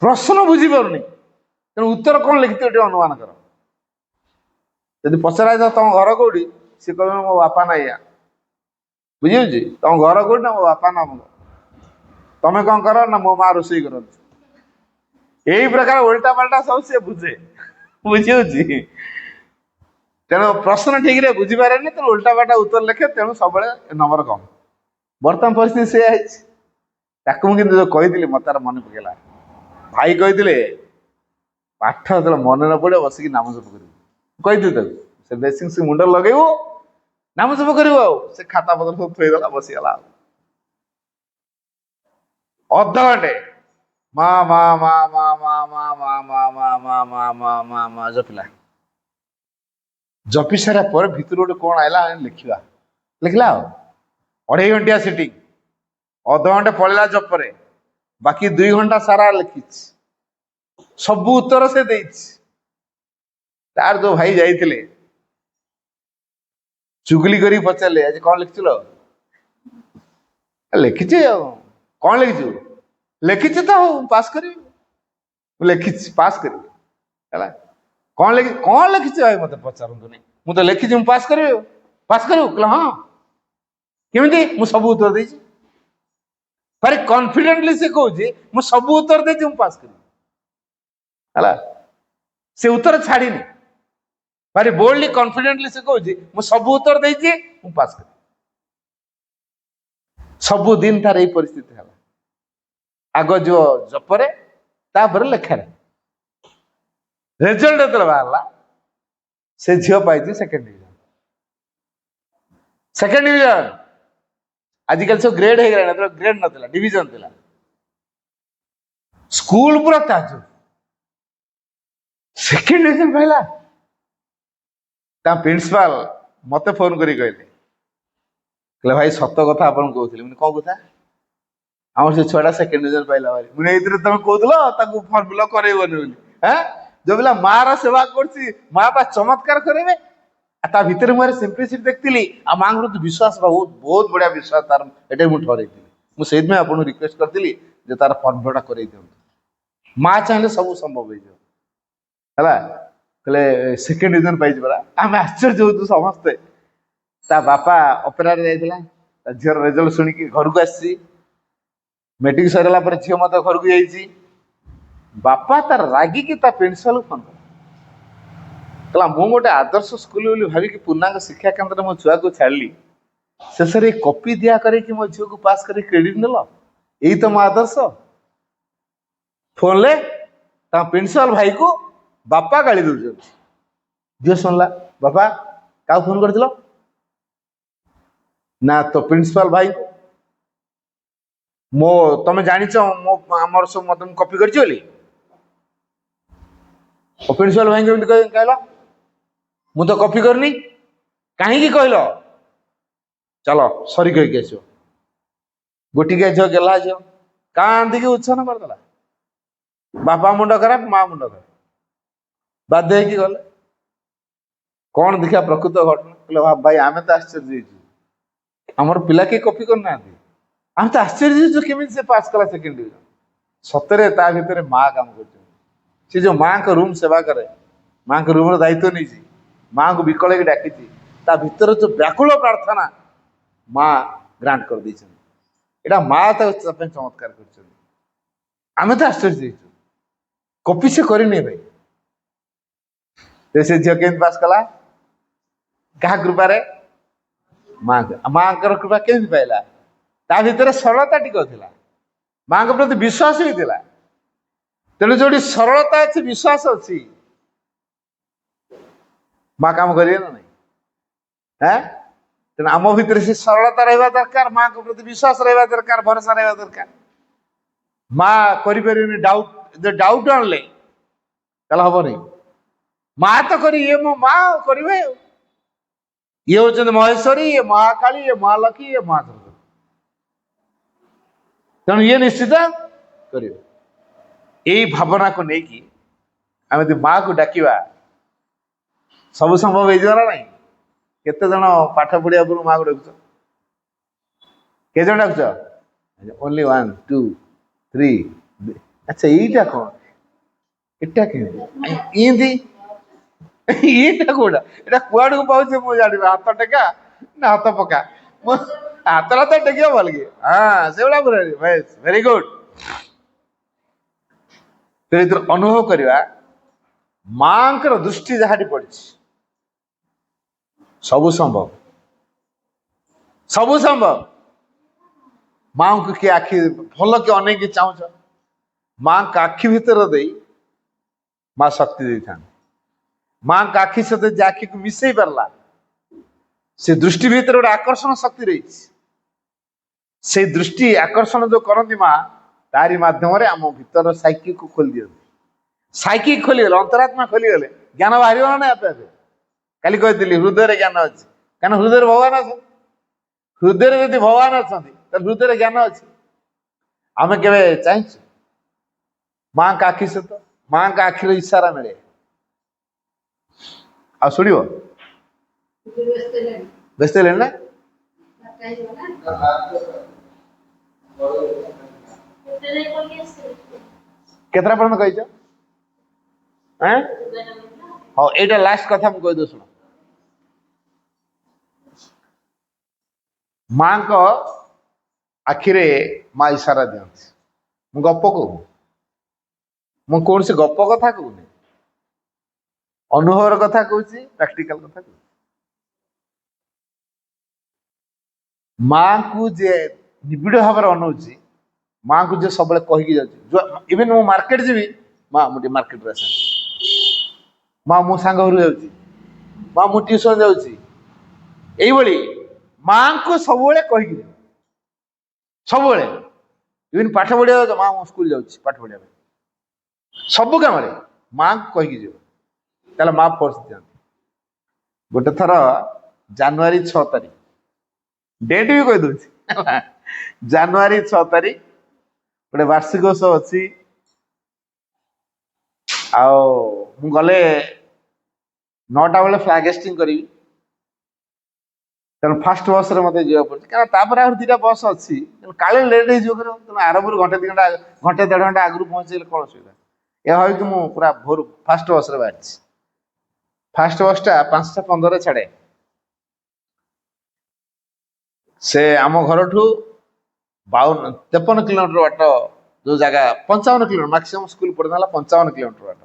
B: ପ୍ରଶ୍ନ ବୁଝିପାରୁନି, ତେଣୁ ଉତ୍ତର କଣ ଲେଖିଥିବ ଟିକେ ଅନୁମାନ କର। ଯଦି ପଚରା ହେଇଥିବ ତମ ଘର କୋଉଠି, ସେ କହିବ ମୋ ବାପା ନା ଏଇଆ। ବୁଝିପାରୁଛି? ତମ ଘର କୋଉଠି? ନା ମୋ ବାପା ନା ମୋ, ତମେ କଣ କର? ନା ମୋ ମା ରୋଷେଇ କରନ୍ତି। ଏଇ ପ୍ରକାର ଓଲଟା ପାଲଟା ସବୁ ସେ ବୁଝେ। ବୁଝିହଉଛି? ତେଣୁ ପ୍ରଶ୍ନ ଠିକରେ ବୁଝିପାରେନି, ତେଣୁ ଓଲଟା ପାଲଟା ଉତ୍ତର ଲେଖେ, ତେଣୁ ସବୁବେଳେ ନମ୍ବର କମ। ବର୍ତ୍ତମାନ ପରିସ୍ଥିତି ସେଇଆ ହେଇଛି। ତାକୁ ମୁଁ କିନ୍ତୁ ଯୋଉ କହିଥିଲି ମତେ ତାର ମନେ ପକେଇଲା। ଭାଇ କହିଥିଲେ ପାଠ ଯେତେବେଳେ ମନେ ନ ପଡିବ ବସିକି ନାମ ଜପ କରିବୁ। କହିଥିଲି ତାକୁ, ସେ ବେସିଂ ସେ ମୁଣ୍ଡରେ ଲଗେଇବ, ନାମ ଜପ କରିବ। ଆଉ ସେ ଖାତା ପତ୍ର ସବୁ ଥୋଇଦେଲା, ବସିଗଲା। ଅଧଘଣ୍ଟେ ମା ମା ମା ମା ମା ମା ମା ମା ମା ମା ମା ମା ମା ମା ଜପିଲା। ଜପି ସାରିବା ପରେ ଭିତରୁ ଗୋଟେ କଣ ଆଇଲା, ଲେଖିବା। ଲେଖିଲା ଆଉ 2.5 ଘଣ୍ଟିଆ ସିଟିଂ, ଅଧଘଣ୍ଟେ ପଳେଇଲା ଜପରେ, ବାକି 2 ଘଣ୍ଟା ସାରା ଲେଖିଛି, ସବୁ ଉତ୍ତର ସେ ଦେଇଛି। ତାର ଯୋଉ ଭାଇ ଯାଇଥିଲେ ଚୁଗୁଲି କରିକି ପଚାରିଲେ, ଆଜି କଣ ଲେଖିଥିଲ? ଲେଖିଛି। ଆଉ କଣ ଲେଖିଛୁ? ଲେଖିଛି ତ, ଆଉ ପାସ୍ କରିବି। ମୁଁ ଲେଖିଛି, ପାସ୍ କରିବି। ହେଲା, କଣ ଲେଖିଛି ଭାଇ ମତେ ପଚାରନ୍ତୁନି, ମୁଁ ତ ଲେଖିଛି, ମୁଁ ପାସ୍ କରିବି। ପାସ୍ କରିବୁ? କହିଲା ହଁ। କେମିତି? ମୁଁ ସବୁ ଉତ୍ତର ଦେଇଛି। ଭାରି କନଫିଡେଣ୍ଟଲି ସେ କହୁଛି ମୁଁ ସବୁ ଉତ୍ତର ଦେଇଛି, ମୁଁ ପାସ୍ କରିବି। ହେଲା, ସେ ଉତ୍ତର ଛାଡିନି, ଭାରି ବୋଲ୍ଡଲି କନଫିଡେଣ୍ଟଲି ସେ କହୁଛି ମୁଁ ସବୁ ଉତ୍ତର ଦେଇଛି, ମୁଁ ପାସ୍ କରିବି। ସବୁଦିନ ତାର ଏଇ ପରିସ୍ଥିତି ହେଲା। ଆଗ ଯୋଉ ଜପରେ, ତାପରେ ଲେଖାରେ। ରେଜଲ୍ଟ ଯେତେବେଳେ ବାହାରିଲା, ସେ ଝିଅ ପାଇଛି ସେକେଣ୍ଡ ଡିଭିଜନ। Second division. ଆଜିକାଲି ସବୁ ଗ୍ରେଡ ହେଇଗଲାଣି, ଯେତେବେଳେ ଗ୍ରେଡ ନଥିଲା, ଡିଭିଜନ ଥିଲା। ସ୍କୁଲ ପୁରା ତାଜୁବ, ସେକେଣ୍ଡ ଡିଭିଜନ ପାଇଲା। ତା ପ୍ରିନ୍ସିପାଲ ମତେ ଫୋନ କରି କହିଲେ ଭାଇ ସତ କଥା ଆପଣଙ୍କୁ କହୁଥିଲି। ମୁଁ କଣ କଥା? ଆମର ସେ ଛୁଆଟା ସେକେଣ୍ଡ ଡିଭିଜନ ପାଇଲା ଭାଇ। ମୁଁ ଏଇଥିରେ ତମେ କହୁଥିଲ ତାକୁ ଫର୍ମ ଫିଲଅପ କରେଇବନି ବୋଲି। ଯୋଉ ପିଲା ମାର ସେବା କରୁଛି, ମା ବା ଚମତ୍କାର କରେଇବେ। ତା ଭିତରେ ମୁଁ ସିମ୍ପ୍ଲିସିଟି ଦେଖିଥିଲି, ଆଉ ମାଙ୍କ ପ୍ରତି ବିଶ୍ୱାସ ବହୁତ ବହୁତ ବଢିଆ ବିଶ୍ୱାସ ତାର, ଏଟା ମୁଁ ଠରେଇଥିଲି। ମୁଁ ସେଇଥିପାଇଁ ଆପଣଙ୍କୁ ରିକ୍ୱେଷ୍ଟ କରିଥିଲି ଯେ ତାର ଫର୍ମ ଫିଲଅପଟା କରେଇ ଦିଅନ୍ତୁ। ମା ଚାହିଁଲେ ସବୁ ସମ୍ଭବ ହେଇଯିବ। ହେଲା, କହିଲେ ସେକେଣ୍ଡ ଡିଭିଜନ ପାଇଛି ପରା। ଆମେ ଆଶ୍ଚର୍ଯ୍ୟ ହଉଛୁ ସମସ୍ତେ। ତା ବାପା ଅପେରାରେ ଯାଇଥିଲା, ତା ଝିଅର ରେଜଲ୍ଟ ଶୁଣିକି ଘରକୁ ଆସିଛି। ମେଟ୍ରିକ ସରିଲା ପରେ ଝିଅ ମଧ୍ୟ ଘରକୁ ଯାଇଛି। ବାପା ତାର ରାଗିକି ତା ପ୍ରିନ୍ସିପାଲକୁ ଫୋନ କଲା, କହିଲା ମୁଁ ଗୋଟେ ଆଦର୍ଶ ସ୍କୁଲ ବୋଲି ଭାବିକି ପୂର୍ଣ୍ଣାଙ୍ଗ ଶିକ୍ଷା କେନ୍ଦ୍ରରେ ମୋ ଛୁଆକୁ ଛାଡ଼ିଲି, ଶେଷରେ କପି ଦିଆ କରିକି ମୋ ଝିଅକୁ ପାସ୍ କରି କ୍ରେଡିଟ ନେଲ। ଏଇ ତ ମୋ ଆଦର୍ଶ। ଫୋନରେ ତା ପ୍ରିନ୍ସିପାଲ ଭାଇକୁ ବାପା ଗାଳି ଦଉଛନ୍ତି। ଝିଅ ଶୁଣିଲା, ବାପା କାହାକୁ ଫୋନ କରିଥିଲ? ନା ତ ପ୍ରିନ୍ସିପାଲ ଭାଇଙ୍କୁ। ତମେ ଜାଣିଛ ଆମର ସବୁ ମତେ ମୁଁ କପି କରିଛି ବୋଲି? ପ୍ରିନ୍ସିପାଲ ଭାଇଙ୍କୁ ଏମିତି କହିଲ? ମୁଁ ତ କପି କରିନି। କାହିଁକି କହିଲ? ଚାଲ ସରି କହିକି ଆସିବ। ଗୋଟିକିଆ ଝିଅ, ଗେହ୍ଲା ଝିଅ, କାନ୍ଦିକି ଉଚ୍ଛନ୍ନ କରିଦେଲା। ବାପା ମୁଣ୍ଡ ଖରାପ, ମା ମୁଣ୍ଡ ଖରାପ, ବାଧ୍ୟ ହେଇକି ଗଲେ। କଣ ଦେଖିବା ପ୍ରକୃତ ଘଟଣା? କହିଲେ ଭାଇ ଆମେ ତ ଆଶ୍ଚର୍ଯ୍ୟ ହେଇଛୁ, ଆମର ପିଲା କେହି କପି କରିନାହାନ୍ତି। ଆମେ ତ ଆଶ୍ଚର୍ଯ୍ୟ ହେଇଛୁ କେମିତି ସେ ପାସ୍ କଲା ସେକେଣ୍ଡ ଡିଭିଜନ। ସତରେ ତା ଭିତରେ ମା କାମ କରୁଛନ୍ତି। ସେ ଯୋଉ ମାଙ୍କ ରୁମ ସେବା କରେ, ମାଙ୍କ ରୁମର ଦାୟିତ୍ୱ ନେଇଛି, ମାଙ୍କୁ ବିକଳ ହେଇକି ଡାକିଛି, ତା ଭିତରେ ଯୋଉ ବ୍ୟାକୁଳ ପ୍ରାର୍ଥନା ମା ଗ୍ରାଣ୍ଟ କରିଦେଇଛନ୍ତି। ଏଇଟା ମା ତା ପାଇଁ ଚମତ୍କାର କରିଛନ୍ତି। ଆମେ ତ ଆଶ୍ଚର୍ଯ୍ୟ ହେଇଛୁ, କପି ସେ କରିନି ଭାଇ। ସେ ଝିଅ କେମିତି ପାସ୍ କଲା? କାହା କୃପାରେ? ମାଙ୍କର କୃପା। କେମିତି ପାଇଲା? ତା ଭିତରେ ସରଳତା ଟିକେ ଥିଲା, ମାଙ୍କ ପ୍ରତି ବିଶ୍ୱାସ ବି ଥିଲା। ତେଣୁ ଯୋଉଠି ସରଳତା ଅଛି, ବିଶ୍ୱାସ ଅଛି, ମା କାମ କରିବେ ନା ନାଇଁ? ତେଣୁ ଆମ ଭିତରେ ସେ ସରଳତା ରହିବା ଦରକାର, ମାଙ୍କ ପ୍ରତି ବିଶ୍ୱାସ ରହିବା ଦରକାର, ଭରସା ରହିବା ଦରକାର। ମା କରିପାରିବେନି, ଡାଉଟ ଆଣିଲେ ତାହେଲେ ହବନି। ମା ତ ଇଏ ମୋ ମା କରିବେ ଆଉ। ये होचंदी महेश्वरी, ये महाकाली, ये महालक्ष्मी, ये महासरस्वती। तेणु ये निश्चित करियो। यही भावना को लेकिन आम माँ को डाकिवा सब संभव हो ना। केते जन पाठ पढ़िया पूर्व माँ को डाकुच? के जन डाकुच? ओनली 1 2 3। अच्छा यहीटा कौन एटा के ये कौटा एटा कुआड़ को पाऊे मुझे जानी हाथ टेका ना हाथ पका हाथ हाथ टेक भल कि हाँ से वेरी गुड। अनुभव करवा माँ दृष्टि जहाँ पड़ी सबु संभव सबु संभव। माँ को किए आखि भल कि अनेक चाहूच माँ का आखि भीतर दे माँ शक्ति दे था। माँ का आखि सहित आखि को मिसई पारला से दृष्टि भीतर गोटे आकर्षण शक्ति रही से दृष्टि आकर्षण जो करती माँ तारी माध्यम आम भीतर साइकी को खोल दियंती। साइकी खोलीगले अंतरात्मा खोलीगले ज्ञान बाहर ना आपे आपे। काली कहती हृदय ज्ञान अच्छी क्या हृदय भगवान अच्छा हृदय यदि भगवान अच्छा हृदय ज्ञान अच्छी आम के चाहू माँ का आखि सहित माँ का आखिर इशारा मिले आ शुण व्यस्त ले ना केतरा पर्यंत कही हाँ एटा लास्ट कथा मुझे कहीदे शुण। माँ को आखिरे माँ इशारा दिखती मु गप कहूँ मु कौन से गप कथा कहूनी अनुभव कथा कहूँ प्रैक्टिकल कथा कहूँ। माँ को जे निबिड़ भाव अनाऊँगी माँ को जे सब कहीकि जाऊँ इवेन मु मार्केट जीवी माँ मुझे मार्केट आस माँ मो सांग घर जाऊँगी माँ मु ट्यूशन जाऊँगी यही माँ को सब कहीकि सब इवेन पाठ पढ़िया माँ मो स्कूल जाऊँगी पाठ पढ़िया सब कम माँ को कहीकि जीव माँ फोर्स दिखती। गोटे थर जानुरी 6 तारीख डेट भी कही दूसरी जानुरी 6 तारीख गोटे वार्षिकोत्सव अच्छी गले 9टा बेले फ्लैग होस्टिंग करी तेना फास्ट बस मत जावाक पड़े क्या 2टा बस अच्छी काले लेट हो आरंभ घंटे 2 घंटा घंटे 1.5 घंटा आगु पहुंचे कौन असुविधा यह भाई मुझे पूरा भोर फास्ट बस बाहरी फास्ट बसटा 5:15 छाड़े से आम घर ठू 53 किलोमीटर बाट जो जगह 55 किलोमीटर मैक्सिमम स्कूल पढ़ा 55 किलोमीटर बाट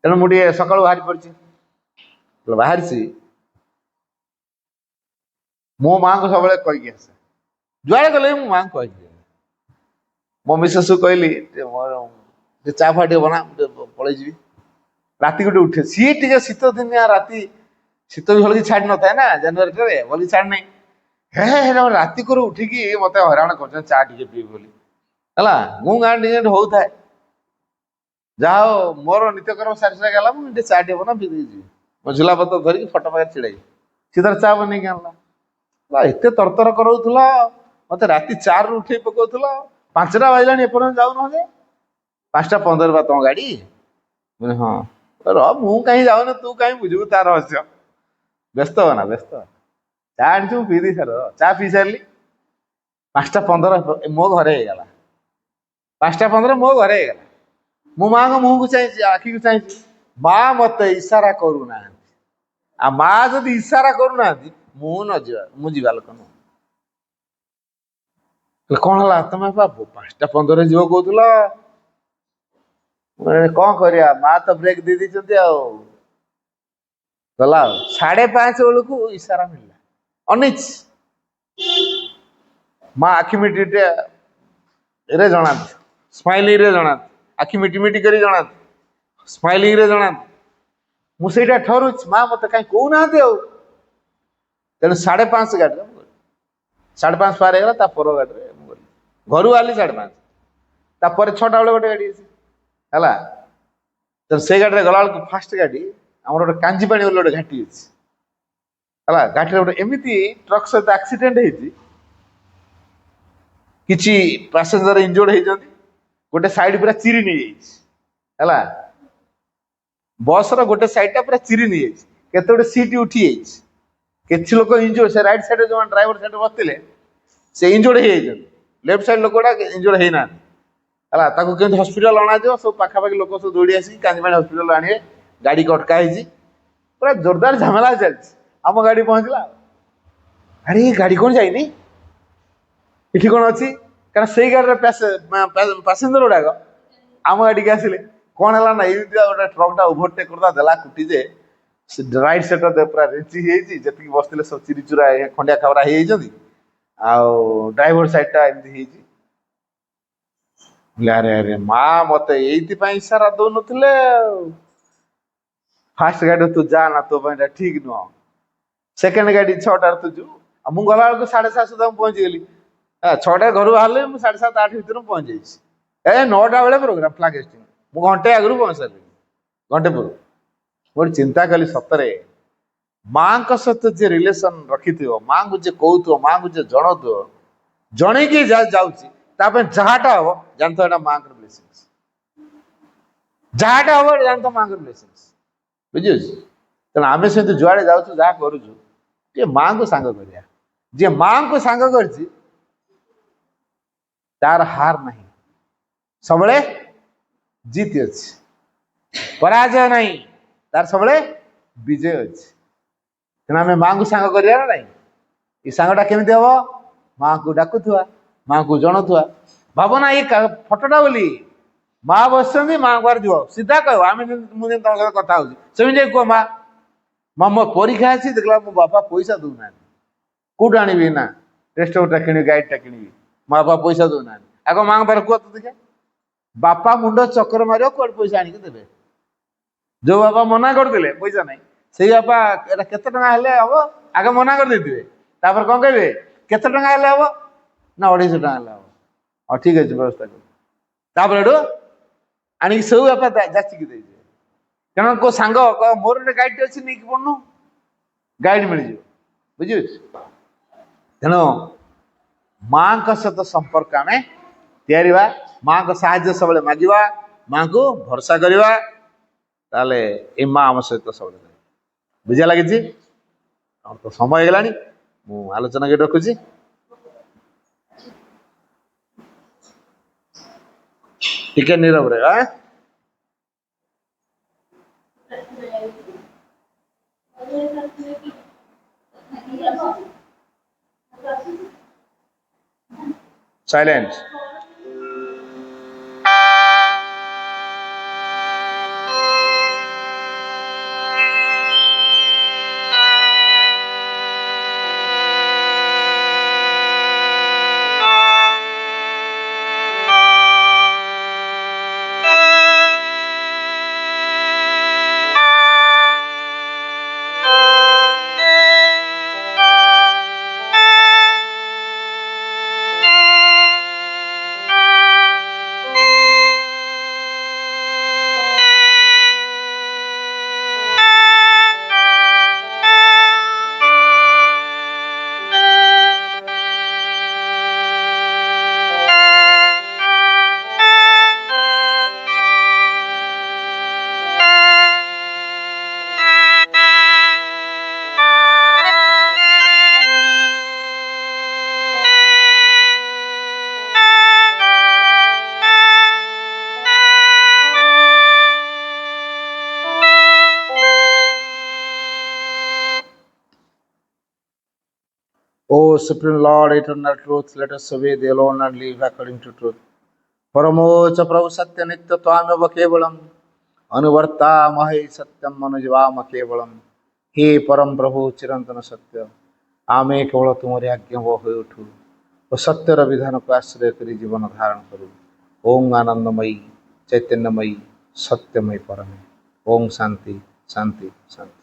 B: तेणु मुझे सका बाहरी पड़ी बाहरी मो माँ को सब कहीकि आसे जुआड़े गले मो माँ को कही मो मिसेस को कहली चा फा बना पलि जी राति गोटे उठे सी टे शीत दिनिया राति शीत भी भल छाड़ न था ना जानुरी भल छाड़ नहीं हे राति को उठिकी मत हैरान कर चा टे पी बोली मु गाँ टे होता है जहा मोर नित्यकर्म सारी सारी गला मुझे चा टे बना पी जी मो झुला पत्र धरिकी फटो पाखे छिड़ाई सी तार चा बनई एत तरतर कराऊला मत राति 4 रु उठे पकाउला 5टा बाजिला एपर्यंत जाऊ न 5:15 बा तुम गाड़ी हाँ रु कहीं जाऊन तू कहीं बुझू तार रहस्य व्यस्त हो ना व्यस्त चा आनी पी दी सार चा पी सारे 5:15 मो घरे होगा 5:15 मो घरे होगा मो माँ को मुँह को चाहिए आखि को चाहिए माँ मत इशारा करूना आ माँ जब इशारा करूना मु न जा लोक नुह कौन है तुम 5:15 जीव कहला कौन करिया माँ तो ब्रेक दे दी गला 5:30 बेलू को इशारा मिलला अनिच माँ आखि मिटी रे जना स्माइलिंग रे जना आखि मिटी मिटी कर जना स्माइलिंग रे जना मुझे ठहरुच माँ मत कहीं कहूना तेणु 5:30 गाड़ी 5:30 पार होगा पर गाड़ी घर आली 5:30 तापर 6टा बेले गोटे गाड़ी है तो से गाड़ी गला बेलू फास्ट गाड़ी ଆମର ଗୋଟେ କାଞ୍ଜିପାଣି ବୋଲି ଗୋଟେ ଘାଟି ଅଛି ହେଲା। ଘାଟିରେ ଗୋଟେ ଏମିତି ଟ୍ରକ୍ ସହିତ ଆକ୍ସିଡେଣ୍ଟ ହେଇଛି, କିଛି ପାସେଞ୍ଜର ଇଞ୍ଜୋର୍ଡ ହେଇଛନ୍ତି, ଗୋଟେ ସାଇଡ ପୁରା ଚିରି ନେଇଯାଇଛି ହେଲା। ବସର ଗୋଟେ ସାଇଡ ଟା ପୁରା ଚିରି ନେଇଯାଇଛି, କେତେ ଗୋଟେ ସିଟ୍ ଉଠି ଯାଇଛି, କିଛି ଲୋକ ଇଞ୍ଜୋର୍ଡ, ସେ ରାଇଟ ସାଇଡରେ ଯୋଉ ଡ୍ରାଇଭର ସାଇଡରେ ବସିଥିଲେ ସେ ଇଞ୍ଜୋର୍ଡ ହେଇଯାଇଛନ୍ତି, ଲେଫ୍ଟ ସାଇଡ ଲୋକ ଗୁଡା ଇଞ୍ଜୋର୍ଡ ହେଇନାହାନ୍ତି ହେଲା। ତାକୁ କେମିତି ହସ୍ପିଟାଲ ଅଣାଯିବ, ସବୁ ପାଖାପାଖି ଲୋକ ସବୁ ଦୌଡ଼ି ଆସିକି କାଞ୍ଜିପାଣି ହସ୍ପିଟାଲ ଆଣିବେ, ଗାଡି ଅଟକା ହେଇଛି, ପୁରା ଜୋରଦାର ଝାମେଲା ଚାଲିଛି। ଆମ ଗାଡି ପହଞ୍ଚିଲା, ଆରେ ଏ ଗାଡି କଣ ଯାଇନି, ଏଠି କଣ ଅଛି, କାରଣ ସେଇ ଗାଡିର ପାସେଞ୍ଜର ଗୁଡାକ ଆମ ଗାଡିକି ଆସିଲେ। କଣ ହେଲା ନା, ଏମିତିଆ ଗୋଟେ ଟ୍ରକ୍ ଟା ଓଭରଟେକ୍ କରିଦେଲା, ଦେଲା କୁଟି ଯେ ସେ ରାଇଟ ସାଇଡ ପୁରା ରେଞ୍ଚି ହେଇଯାଇଛି, ଯେତିକି ବସିଥିଲେ ସବୁ ଚିରିଚୁରା ଖଣ୍ଡିଆ ଖାବରା ହେଇଯାଇଛନ୍ତି, ଆଉ ଡ୍ରାଇଭର ସାଇଡ ଟା ଏମିତି ହେଇଛି। ଆରେ ଆରେ ମା ମତେ ଏଇଥିପାଇଁ ଇସାରା ଦଉନଥିଲେ ଆଉ, ଫାଷ୍ଟ ଗାଡି ତୁ ଯା ନା, ତୋ ପାଇଁ ଏଟା ଠିକ ନୁହଁ, ସେକେଣ୍ଡ ଗାଡି 6ଟାରେ ତୁ ଯିବୁ। ଆଉ ମୁଁ ଗଲାବେଳକୁ 7:30 ସୁଦ୍ଧା ମୁଁ ପହଞ୍ଚିଗଲି, 6ଟା ଘରୁ ବାହାରିଲେ ମୁଁ 7:30 8 ଭିତରେ ମୁଁ ପହଞ୍ଚି ଯାଇଛି। 9ଟା ବେଳେ ପ୍ରୋଗ୍ରାମ ଫ୍ଲାଗ ହୋଇଷ୍ଟିଂ, ମୁଁ ଘଣ୍ଟେ ଆଗରୁ ପହଞ୍ଚି ସାରିଲିଣି, ଘଣ୍ଟେ ପୂର୍ବରୁ। ଗୋଟେ ଚିନ୍ତା କଲି ସତରେ, ମାଙ୍କ ସହିତ ଯିଏ ରିଲେସନ ରଖିଥିବ, ମାଙ୍କୁ ଯିଏ କହୁଥିବ, ମାଙ୍କୁ ଯିଏ ଜଣଉଥିବ, ଜଣେଇକି ଯାଉଛି, ତା ପାଇଁ ଯାହାଟା ହବ ଜାଣିଥିବ ଏଟା ମାଙ୍କର ବ୍ଲେସିଂସ, ଯାହାଟା ହବ ଜାଣିଥିବ ମାଙ୍କର ବ୍ଲେସିଂସ, ବୁଝିପାରୁଛି। ତେଣୁ ଆମେ ସେମିତି ଯୁଆଡେ ଯାଉଛୁ, ଯାହା କରୁଛୁ, ଟିକେ ମାଙ୍କୁ ସାଙ୍ଗ କରିବା। ଯିଏ ମାଙ୍କୁ ସାଙ୍ଗ କରିଛି ତାର ହାର ନାହିଁ, ସବୁବେଳେ ଜିତ ଅଛି, ପରାଜୟ ନାହିଁ, ତାର ସବୁବେଳେ ବିଜୟ ଅଛି। ତେଣୁ ଆମେ ମାଙ୍କୁ ସାଙ୍ଗ କରିବା ନା ନାଇଁ। ଏ ସାଙ୍ଗଟା କେମିତି ହବ, ମାଙ୍କୁ ଡାକୁଥିବା, ମାଙ୍କୁ ଜଣଉଥିବା। ଭାବନା ଏଇ ଫଟୋଟା ବୋଲି ମା ବସିଛନ୍ତି, ମା କୁଆଡେ ଯିବ, ସିଧା କହିବ, ଆମେ ମୁଁ ଯେମିତି ତମ ସହିତ କଥା ହଉଛି ସେମିତି ଯାଇ କୁହ, ମା ମୋ ପରୀକ୍ଷା ଅଛି, ଦେଖିଲା ମୋ ବାପା ପଇସା ଦଉନାହାନ୍ତି, କୋଉଠୁ ଆଣିବି ନା ଟେଷ୍ଟ ଟା କିଣିବି, ଗାଇଡଟା କିଣିବି, ମୋ ବାପା ପଇସା ଦଉନାହାନ୍ତି। ଆଗ ମାଙ୍କ ପାଖରେ କୁହ ତ ଦେଖିଆ, ବାପା ମୁଣ୍ଡ ଚକ୍କର ମାରିବ, କୁଆଡେ ପଇସା ଆଣିକି ଦେବେ। ଯୋଉ ବାପା ମନା କରିଦେଲେ ପଇସା ନାହିଁ, ସେଇ ବାପା ଏଟା କେତେ ଟଙ୍କା ହେଲେ ହବ ଆଗ ମନା କରିଦେଇଥିବେ, ତାପରେ କଣ କହିବେ, କେତେ ଟଙ୍କା ହେଲେ ହବ ନା 250 ଟଙ୍କା ହେଲେ ହବ, ହଉ ଠିକ ଅଛି ବ୍ୟବସ୍ଥା କର, ତାପରେ ଏଠୁ ଆଣିକି ସବୁ ବାପା ଯାଚିକି ଦେଇଯିବେ। କାରଣ କୋଉ ସାଙ୍ଗ ମୋର ଗୋଟେ ଗାଇଡ ଅଛି, ନେଇକି ପଡୁନୁ, ଗାଇଡ ମିଳିଯିବ, ବୁଝିପାରୁଛି। ତେଣୁ ମାଙ୍କ ସହିତ ସମ୍ପର୍କ ଆମେ ତିଆରିବା, ମାଙ୍କ ସାହାଯ୍ୟ ସବୁବେଳେ ମାଗିବା, ମାଙ୍କୁ ଭରସା କରିବା, ତାହେଲେ ଏ ମା ଆମ ସହିତ ସବୁବେଳେ। ବୁଝା ଲାଗିଛି। ଆମର ତ ସମୟ ହେଇଗଲାଣି, ମୁଁ ଆଲୋଚନା କରି ରଖୁଛି। ଟିକେ ନୀରବ ରହିବା। Silent. O Supreme Lord, eternal truth, let us obey thee alone and live according to truth. परमोच प्रभु सत्य नित्य त्वामेव केवलम अनुवर्ता महे सत्यम मनुजवाम केवलम। हे परम प्रभु चिरंतन सत्य, आमे केवल तुमरी आज्ञा हो उठू और सत्यर विधान को आश्रय करी जीवन धारण करू। ओम आनंदमयी चैतन्यमयी सत्यमयी परमे। ओम शांति शांति शांति।